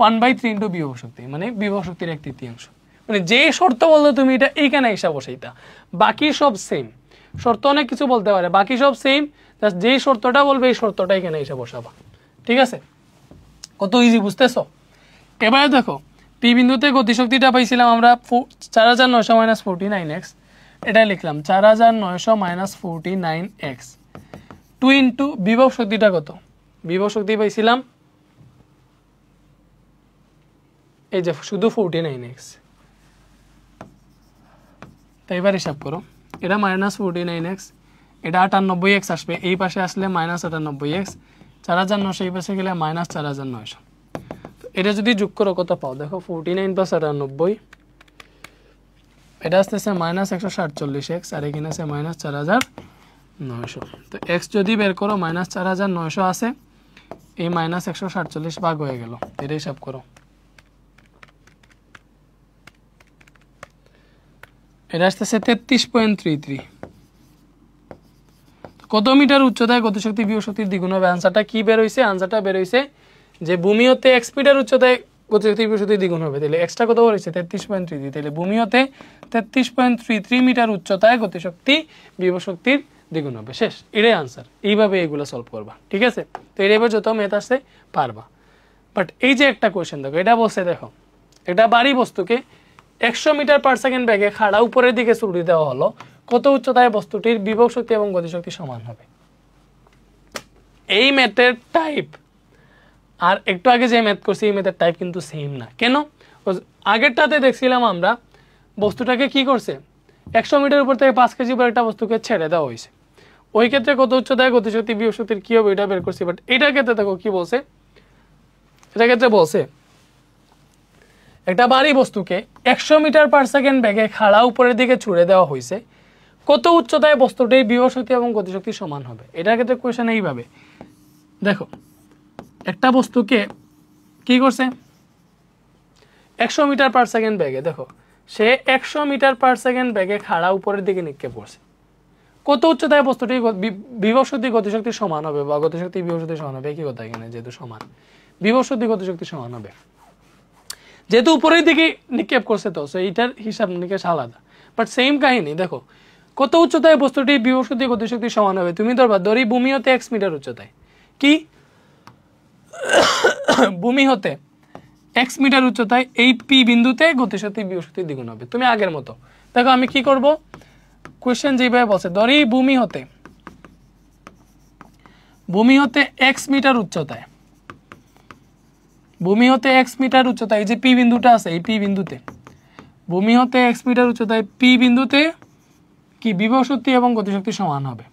1/3 × বিভব শক্তি, মানে বিভব শক্তির 1/3। মানে যে শর্ত বলতো তুমি এটা এইখানে হিসাব বসাইতা, বাকি সব সেম। শর্ত অনেক কিছু বলতে পারে, বাকি সব সেম, জাস্ট যেই শর্তটা বলবে এই শর্তটা এখানে হিসাব বসাবা। ঠিক আছে, কত ইজি, বুঝতেছো? এবারে দেখো পি বিন্দুতে গতিশক্তিটা পাইছিলাম আমরা 4900 মাইনাস 49x, এটা লিখলাম 4900 মাইনাস 49x 2 × বিভব শক্তিটা কত, বিভব শক্তি পাইছিলাম এই যে শুধু 49x। তাই এবার হিসাব করো, এটা মাইনাস 49x, এটা 98x আসবে, এই পাশে আসলে মাইনাস 98x, 4900 এই পাশে গেলে মাইনাস 4900। তো এটা যদি যোগ করো কত পাও, দেখো 49 + 98, এটা আসতেছে মাইনাস 147x, আর এখানে আছে মাইনাস 4900। তো এক্স যদি বের করো মাইনাস 4900 আছে, এই মাইনাস 147 ভাগ হয়ে গেল, এটা হিসাব করো। এটা আসতেছে 33.33। কত মিটার উচ্চতায় গতিশক্তি বিভব শক্তির দ্বিগুণ হবে? আনসারটা কি বের হইছে? আনসারটা বের হইছে যে ভূমি হতে x মিটার উচ্চতায় গতিশক্তি বিভব শক্তির দ্বিগুণ হবে, তাহলে এক্সটা কত হইছে 33.33, তাহলে ভূমি হতে 33.33 মিটার উচ্চতায় গতিশক্তি বিভব শক্তির দ্বিগুণ হবে। শেষ, এটাই আনসার। এইভাবে এগুলো সলভ করবা, ঠিক আছে? তো এবার যত ম্যাথ আসছে পারবা। বাট এই যে একটা কোয়েশ্চেন দেখো, এটা বলছে দেখো এটা বাড়ি বস্তুকে 100 মিটার পার সেকেন্ড বেগে খাড়া উপরের দিকে ছুড়ে দেওয়া হলো, কত উচ্চতায় বস্তুটির বিভব শক্তি এবং গতিশক্তি সমান হবে? এই ম্যাথের টাইপ আর একটু আগে যে ম্যাথ করছি এই ম্যাথের টাইপ কিন্তু সেম না। কেন? আগেরটাতে দেখছিলাম আমরা বস্তুটাকে কি করছে, 100 মিটার উপর থেকে 5 কেজি উপর একটা বস্তুকে ছেড়ে দেওয়া হয়েছে, ওই ক্ষেত্রে কত উচ্চতায় গতিশক্তি বিভব শক্তির কি হবে এটা বের করছি। বাট এটার ক্ষেত্রে দেখো কি বলছে, এটার ক্ষেত্রে বলছে একটা ভারী বস্তুকে 100 মিটার পার সেকেন্ড বেগে খাড়া উপরের দিকে ছুড়ে দেওয়া হয়েছে, কত উচ্চতায় বস্তুটির বিভব শক্তি এবং গতিশক্তি সমান হবে? এটার ক্ষেত্রে কোয়েশ্চেন এইভাবে দেখো, একটা বস্তুকে কি করছে 100 মিটার পার সেকেন্ড বেগে, দেখো সে 100 মিটার পার সেকেন্ড বেগে খাড়া উপরের দিকে নিক্ষেপ করছে, কত উচ্চতায় বস্তুটির বিভব শক্তি গতিশক্তি সমান হবে বা গতিশক্তি বিভব শক্তি সমান হবে? একই কথা এখানে, যেহেতু সমান বিভব শক্তি গতিশক্তি সমান হবে, যেহেতু উপরের দিকে নিক্ষেপ করছে, তো এইটার হিসাব নিকেশ আলাদা। বাট সেম কাহিনী, দেখো কত উচ্চতায় বস্তুটির বিভব শক্তি গতিশক্তি সমান হবে, তুমি ধরি ভূমি হতে x মিটার উচ্চতায়, কি ভূমি হতে x মিটার উচ্চতায় এই পি বিন্দুতে গতিশক্তি বিভব শক্তি দ্বিগুণ হবে। তুমি আগের মতো দেখো আমি কি করব, কোয়েশ্চেন যেভাবে বলছে, ধরি ভূমি হতে x মিটার উচ্চতায়, ভূমি হতে x মিটার উচ্চতায় এই যে পি বিন্দুটা আছে, এই পি বিন্দুতে ভূমি হতে x মিটার উচ্চতায় পি বিন্দুতে কি বিভব শক্তি এবং গতিশক্তি সমান হবে।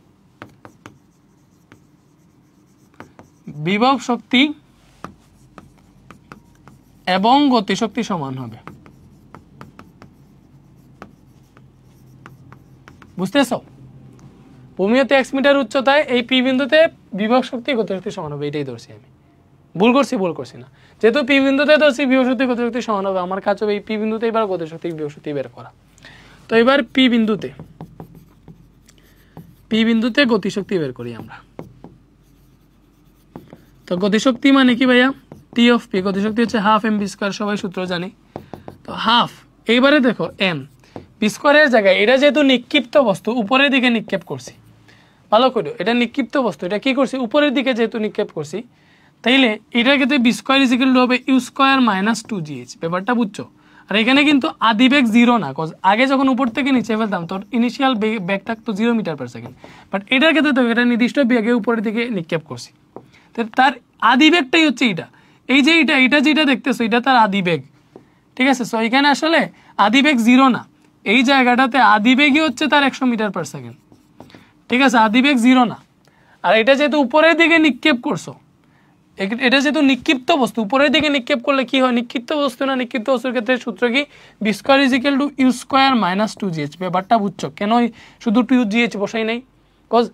বিভব শক্তি এবং গতিশক্তি সমান হবে। বুঝতেছো? ভূমি হতে x মিটার উচ্চতায় এই পি বিন্দুতে বিভব শক্তি গতিশক্তি সমান হবে, এটাই ধরছি আমি। ভুল করছি না, যেহেতু পি বিন্দুতে ধরছি বিভব শক্তি গতিশক্তি সমান হবে, আমার কাছে এই পি বিন্দুতে এবার গতিশক্তি বিভব শক্তি বের করা। তো এবার পি বিন্দুতে গতিশক্তি বের করি আমরা। তো গতিশক্তি মানে কি ভাইয়া? টি অফ পি, গতিশক্তি হচ্ছে হাফ এম বি স্কয়ার, সবাই সূত্র জানি। তো হাফ, এইবারে দেখো এম বি স্কয়ারের জায়গায় এটা যেহেতু নিক্ষিপ্ত বস্তু, উপরের দিকে নিক্ষেপ করছি, ভালো করে, এটা নিক্ষিপ্ত বস্তু, এটা কি করছি উপরের দিকে যেহেতু নিক্ষেপ করছি, তাইলে এটার ক্ষেত্রে v square is equal to হবে ইউ স্কয়ার মাইনাস 2gh। ব্যাপারটা বুঝছো? আর এখানে কিন্তু আদিবেগ 0 না, কজ আগে যখন উপর থেকে নিচে ফেলতাম তোর ইনিশিয়াল বেগ থাকতো 0 মিটার পার সেকেন্ড, বাট এটার ক্ষেত্রে তো এটা নির্দিষ্ট বেগে উপরের দিকে নিক্ষেপ করছি, তার আদিবেগটাই হচ্ছে এটা। এই যে এটা যেটা দেখতেছো এটা তার আদিবেগ, ঠিক আছে? সো এখানে আসলে আদিবেগ 0 না, এই জায়গাটাতে আদিবেগই হচ্ছে তার 100 মিটার পার সেকেন্ড, ঠিক আছে? আদিবেগ 0 না। আর এটা যেহেতু উপরের দিকে নিক্ষেপ করছো, এটা যেহেতু নিক্ষিপ্ত বস্তু, উপরের দিকে নিক্ষেপ করলে কি হয়? নিক্ষিপ্ত বস্তু না, নিক্ষিপ্ত বস্তুর ক্ষেত্রে সূত্র কি? V square is equal to u square minus 2gh। ব্যাপারটা বুঝছো? কেন শুধু 2gh বসাই নাই? কজ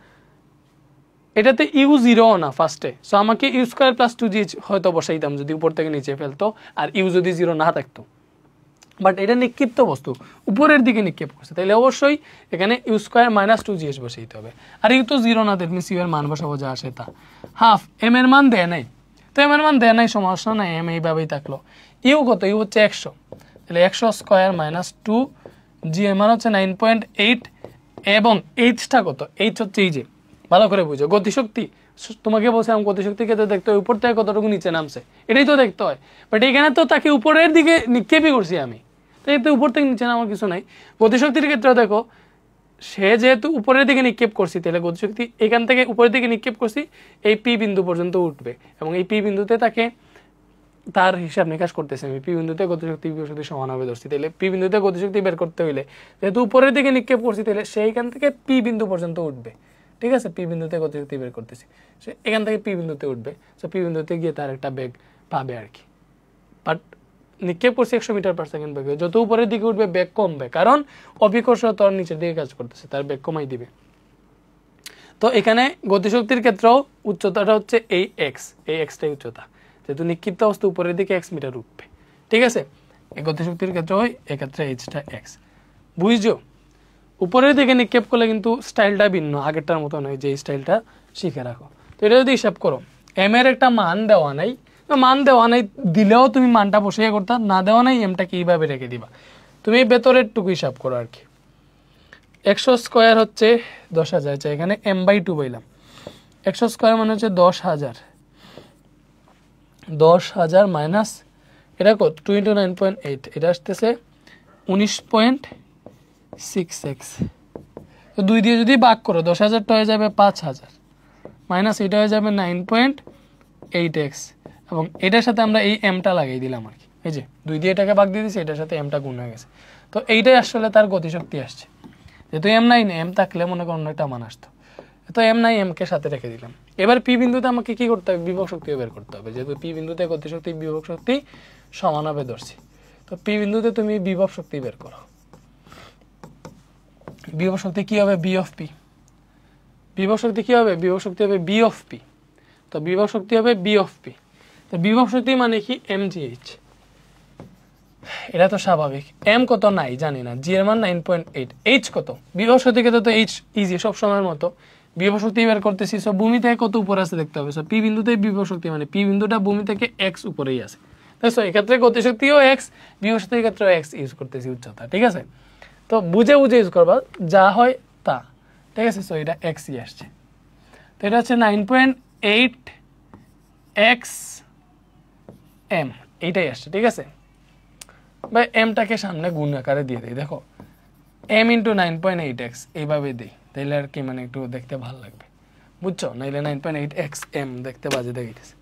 এটাতে ইউ 0 না ফার্স্টে, সো আমাকে ইউ স্কয়ার প্লাস 2gh হয়তো বসাইতাম যদি উপর থেকে নিচে ফেলতো আর ইউ যদি 0 না থাকতো, বাট এটা নিক্ষিপ্ত বস্তু উপরের দিকে নিক্ষেপ করছে, তাইলে অবশ্যই এখানে ইউ স্কয়ার মাইনাস 2gh বসাইতে হবে। আর ইউ তো 0 না, দ্যাট মিনস ইউ এর মান বসাবো যা আসে তা। হাফ এম এর মান দেয় নাই, তো এম এর মান দেয় নাই, সমস্যা নাই, এম এইভাবেই থাকলো। ইউ কত? ইউ হচ্ছে 100, তাহলে 100 স্কয়ার মাইনাস 2, জি এর মান হচ্ছে 9.8, এবং এইচটা কত? এইচ হচ্ছে এই যে, ভালো করে বুঝো, গতিশক্তি তোমাকে বলছিলাম গতিশক্তির ক্ষেত্রে দেখতে হয় উপর থেকে কতটুকু নিচে নামছে, এটাই তো দেখতে হয়। বাট এখানে তো তাকে উপরের দিকে নিক্ষেপই করছি আমি, তো এতে উপর থেকে নিচে নামার কিছু নাই। গতিশক্তির ক্ষেত্রে দেখো, সে যেহেতু উপরের দিকে নিক্ষেপ করছি, তাহলে গতিশক্তি এখান থেকে উপরের দিকে নিক্ষেপ করছি, এই পি বিন্দু পর্যন্ত উঠবে, এবং এই পি বিন্দুতে তাকে তার হিসাব নিকাশ করতেছে আমি। পি বিন্দুতে গতিশক্তি বিভব শক্তি সমান হবে ধরছি, তাহলে পি বিন্দুতে গতিশক্তি বের করতে হইলে যেহেতু উপরের দিকে নিক্ষেপ করছি, তাহলে সেইখান থেকে পি বিন্দু পর্যন্ত উঠবে, ঠিক আছে? পি বিন্দুতে গতিশক্তি বের করতেছি, সে এখান থেকে পি বিন্দুতে উঠবে, সো পি বিন্দুতে গিয়ে তার একটা বেগ পাবে আর কি। বাট নিক্ষেপ করছে 100 মিটার পার সেকেন্ড বেগে, যত উপরের দিকে উঠবে বেগ কমবে, কারণ অভিকর্ষ তোর নিচের দিকে কাজ করতেছে, তার বেগ কমাই দিবে। তো এখানে গতিশক্তির ক্ষেত্রেও উচ্চতাটা হচ্ছে এই এক্স, এই এক্সটাই উচ্চতা, যেহেতু নিক্ষিপ্ত অবস্থা উপরের দিকে 1 মিটার উঠবে, ঠিক আছে? এই গতিশক্তির ক্ষেত্রে হয়, এক্ষেত্রে এইচটা এক্স। বুঝছো? উপরের দিকে নিক্ষেপ করলে কিন্তু স্টাইলটা ভিন্ন, আগেরটার মতো নয়, যে স্টাইলটা শিখে রাখো। তো এটা যদি হিসাব করো, এম এর একটা মান দেওয়া নাই, দিলেও তুমি মানটা বসিয়ে করতে, না দেওয়া নাই এমটাকে এইভাবে রেখে দিবা, তুমি ভেতরের টুকু হিসাব করো আর কি। 100 স্কয়ার হচ্ছে 10,000, চাই এখানে m/2 বললাম। 100 স্কয়ার মানে হচ্ছে 10,000 মাইনাস এটা কত? 2 × 9.8, এটা আসতেছে 19.6x। তো 2 দিয়ে যদি ভাগ করো, 10,000টা হয়ে যাবে 5,000, মাইনাস এটা হয়ে যাবে 9.8x, এবং এটার সাথে আমরা এই এমটা লাগিয়ে দিলাম আর কি। এই যে 2 দিয়ে এটাকে ভাগ দিয়ে দিচ্ছি, এটার সাথে এমটা গুণ হয়ে গেছে, তো এইটাই আসলে তার গতিশক্তি আসছে। যেহেতু এম নাই, এম থাকলে মনে করো অন্য একটা মান আসতো, তো এম নাই, এমকে সাথে রেখে দিলাম। এবার পি বিন্দুতে আমাকে কি করতে হবে? বিভব শক্তি বের করতে হবে, যেহেতু পি বিন্দুতে গতিশক্তি বিভব শক্তি সমান হবে ধরছি, তো পি বিন্দুতে তুমি বিভব শক্তি বের করো। বিভব শক্তি কি হবে? V of P. বিভব শক্তি কি হবে? বিভব শক্তি হবে বি অফ পি। তো বিভব শক্তি হবে বি অফ পি। তো বিভব শক্তি মানে কি? mgh। এটা তো স্বাভাবিক। এম কত নাই জানি না, জি এর মান 9.8। এইচ কত? বিভব শক্তির ক্ষেত্রে তো এইচ ইজি, সব সময়ের মতো বিভব শক্তি বের করতেছি। সো ভূমি থেকে কত উপরে আছে দেখতে হবে। সো পি বিন্দুতে বিভব শক্তি মানে পি বিন্দুটা ভূমি থেকে এক্স উপরেই আছে, তাই সো এক্ষেত্রে গতিশক্তিও এক্স, বিভব শক্তির ক্ষেত্রেও এক্স ইউজ করতেছি, উচ্চতা, ঠিক আছে? তো বুঝে বুঝে ইউজ করবা, যা হয় তা, ঠিক আছে? সো এটা এক্সই আসছে, তো এটা হচ্ছে 9.8x m, এইটাই আসছে, ঠিক আছে? বা এমটাকে সামনে গুণ আকারে দিয়ে দিই, দেখো m × 9.8x এইভাবে দিই, তাইলে আর কি মানে একটু দেখতে ভালো লাগবে, বুঝছো? নাইলে 9.8x m দেখতে বাজে দেখাইতেছে।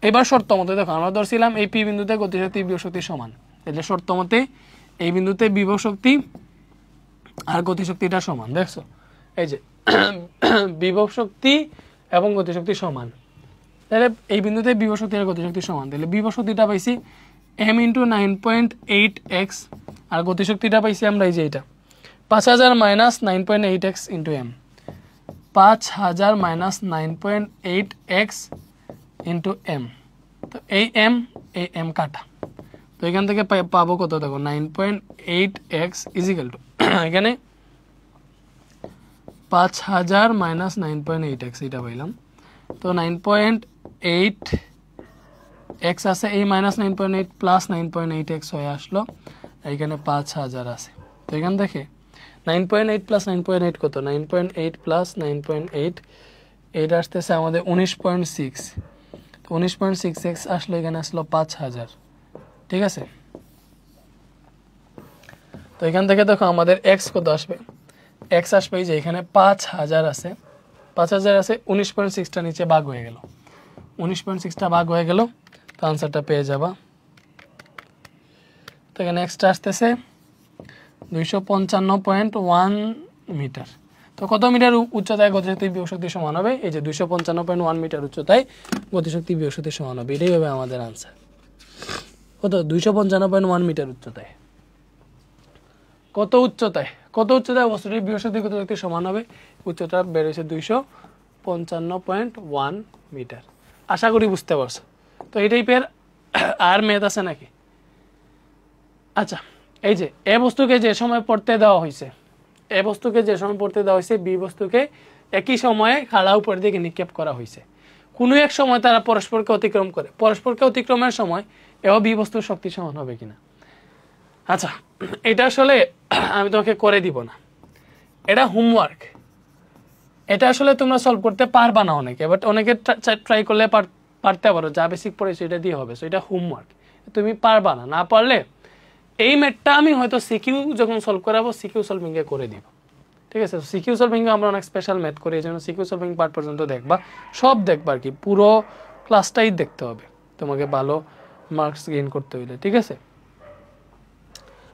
এবার শর্ত মতো দেখো, আমরা ধরছিলাম এই পি বিন্দুতে গতিশক্তি বিভব শক্তি সমান, তাহলে শর্ত মতে এই বিন্দুতে বিভব শক্তি আর গতিশক্তিটা সমান। দেখছো এই যে বিভব শক্তি এবং গতিশক্তি সমান, তাহলে এই বিন্দুতে বিভব শক্তি আর গতিশক্তি সমান। তাহলে বিভব শক্তিটা পাইছি m × 9.8x আর গতিশক্তিটা পাইছি আমরা এই যে এটা 5000 - 9.8x × m, 5000 - 9.8x × m। তো এই m কাটা, তো এখান থেকে পাবো কত দেখো 9.8x = এখানে 5000 - 9.8x এটা পাইলাম। তো 9.8x আছে, এই -9.8 প্লাস 9.8x হয়ে আসলো, এইখানে 5000 আছে। তো এখান থেকে 9.8 প্লাস 9.8 কত, 9.8 প্লাস 9.8 এইটা আসতেছে আমাদের 19.6। তো 19.6x আসলো, এখানে আসলো 5000, ঠিক আছে। তো এখান থেকে দেখো আমাদের x কত আসবে, x আসবে এই যে এখানে 5000 আছে, 5000 আছে, 19.6টা নিচে ভাগ হয়ে গেল, 19.6টা ভাগ হয়ে গেল, তো আনসারটা পেয়ে যাবা। তো এখানে নেক্সট আসতেছে 255.1 মিটার। তো কত মিটার উচ্চতায় গতিশক্তি বিভব শক্তি সমান হবে, এই যে 255.1 মিটার উচ্চতায় গতিশক্তি বিভব শক্তি সমান হবে, এটাই হবে আমাদের আনসার। কত, 255.1 মিটার উচ্চতায়। কত উচ্চতায় বস্তুটির বিভব শক্তি গতিশক্তি সমান হবে, উচ্চতা বেড়েছে 255.1 মিটার। আশা করি বুঝতে পারছো। তো এই টাইপের আর ম্যাথ আছে নাকি? আচ্ছা, এই যে এ বস্তুকে যে সময় পড়তে দেওয়া হয়েছে, বি বস্তুকে একই সময়ে খাড়া উপর দিকে নিক্ষেপ করা হয়েছে। কোনো এক সময় তারা পরস্পরকে অতিক্রম করে, পরস্পরকে অতিক্রমের সময় এও বি বস্তুর শক্তি সমান হবে কিনা। আচ্ছা, এটা আসলে আমি তোমাকে করে দিব না, এটা হোমওয়ার্ক। এটা আসলে তোমরা সলভ করতে পারবা না অনেকে, বাট অনেকে ট্রাই করলে পারতে পারো, যা বেসিক পড়েছো এটা দিয়ে হবে। সো এটা হোমওয়ার্ক, তুমি পারবা না, না পারলে এই ম্যাথটা আমি হয়তো সিকিউ যখন সলভ করাবো সিকিউ সলভিংয়ে করে দিব, ঠিক আছে। সিকিউ সলভিংয়ে আমরা অনেক স্পেশাল ম্যাথ করি, এই জন্য সিকিউ সলভিং পার্ট পর্যন্ত দেখবা, সব দেখবা আর কি, পুরো ক্লাসটাই দেখতে হবে তোমাকে ভালো মার্কস গেইন করতে হইলে, ঠিক আছে।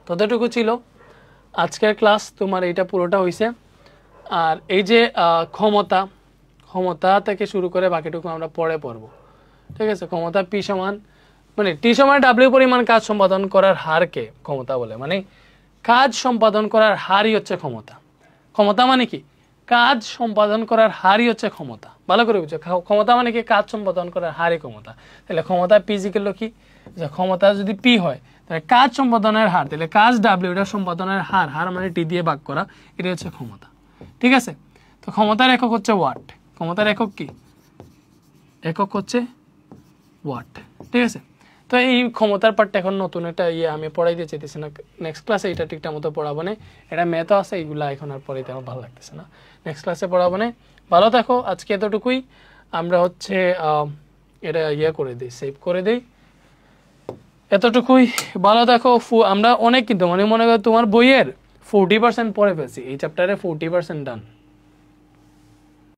ততটুকু ছিল আজকের ক্লাস, তোমার এইটা পুরোটা হয়েছে। আর এই যে ক্ষমতা থেকে শুরু করে বাকিটুকু আমরা পরে পড়বো, ঠিক আছে। ক্ষমতা পি সমান মানে টি সমান ডাব্লিউ পরিমাণ কাজ সম্পাদন করার হারকে ক্ষমতা বলে, মানে কাজ সম্পাদন করার হারই হচ্ছে ক্ষমতা। ক্ষমতা মানে কি, কাজ সম্পাদন করার হারই হচ্ছে ক্ষমতা। ভালো করে বুঝছো, ক্ষমতা মানে কি, কাজ সম্পাদন করার হারই ক্ষমতা। তাহলে ক্ষমতা পি ইকুয়াল কি, ক্ষমতা যদি পি হয় তাহলে কাজ সম্পাদনের হার, তাহলে কাজ ডাব্লিউ এটা সম্পাদনের হার মানে টি দিয়ে ভাগ করা, এটা হচ্ছে ক্ষমতা, ঠিক আছে। তো ক্ষমতার একক হচ্ছে ওয়াট, ক্ষমতার একক কি, একক হচ্ছে ওয়াট, ঠিক আছে। তো এই ক্ষমতার পার্টটা এখন নতুন একটা আমি পড়াইতে চাইতেছি না, নেক্সট ক্লাসে এটা ঠিকঠাক মতো পড়াবো না, এটা ম্যাথও আছে, এইগুলো এখন আর পড়াইতে আমার ভালো লাগতেছে না, নেক্সট ক্লাসে পড়াবো না। ভালো থাকো, আজকে এতটুকুই। আমরা হচ্ছে এটা করে দিই, সেভ করে দিই, এতটুকুই। ভালো থাকো। আমরা অনেক কিন্তু মনে করো তোমার বইয়ের 40% পড়ে ফেলছি, এই চ্যাপ্টারে 40% ডান।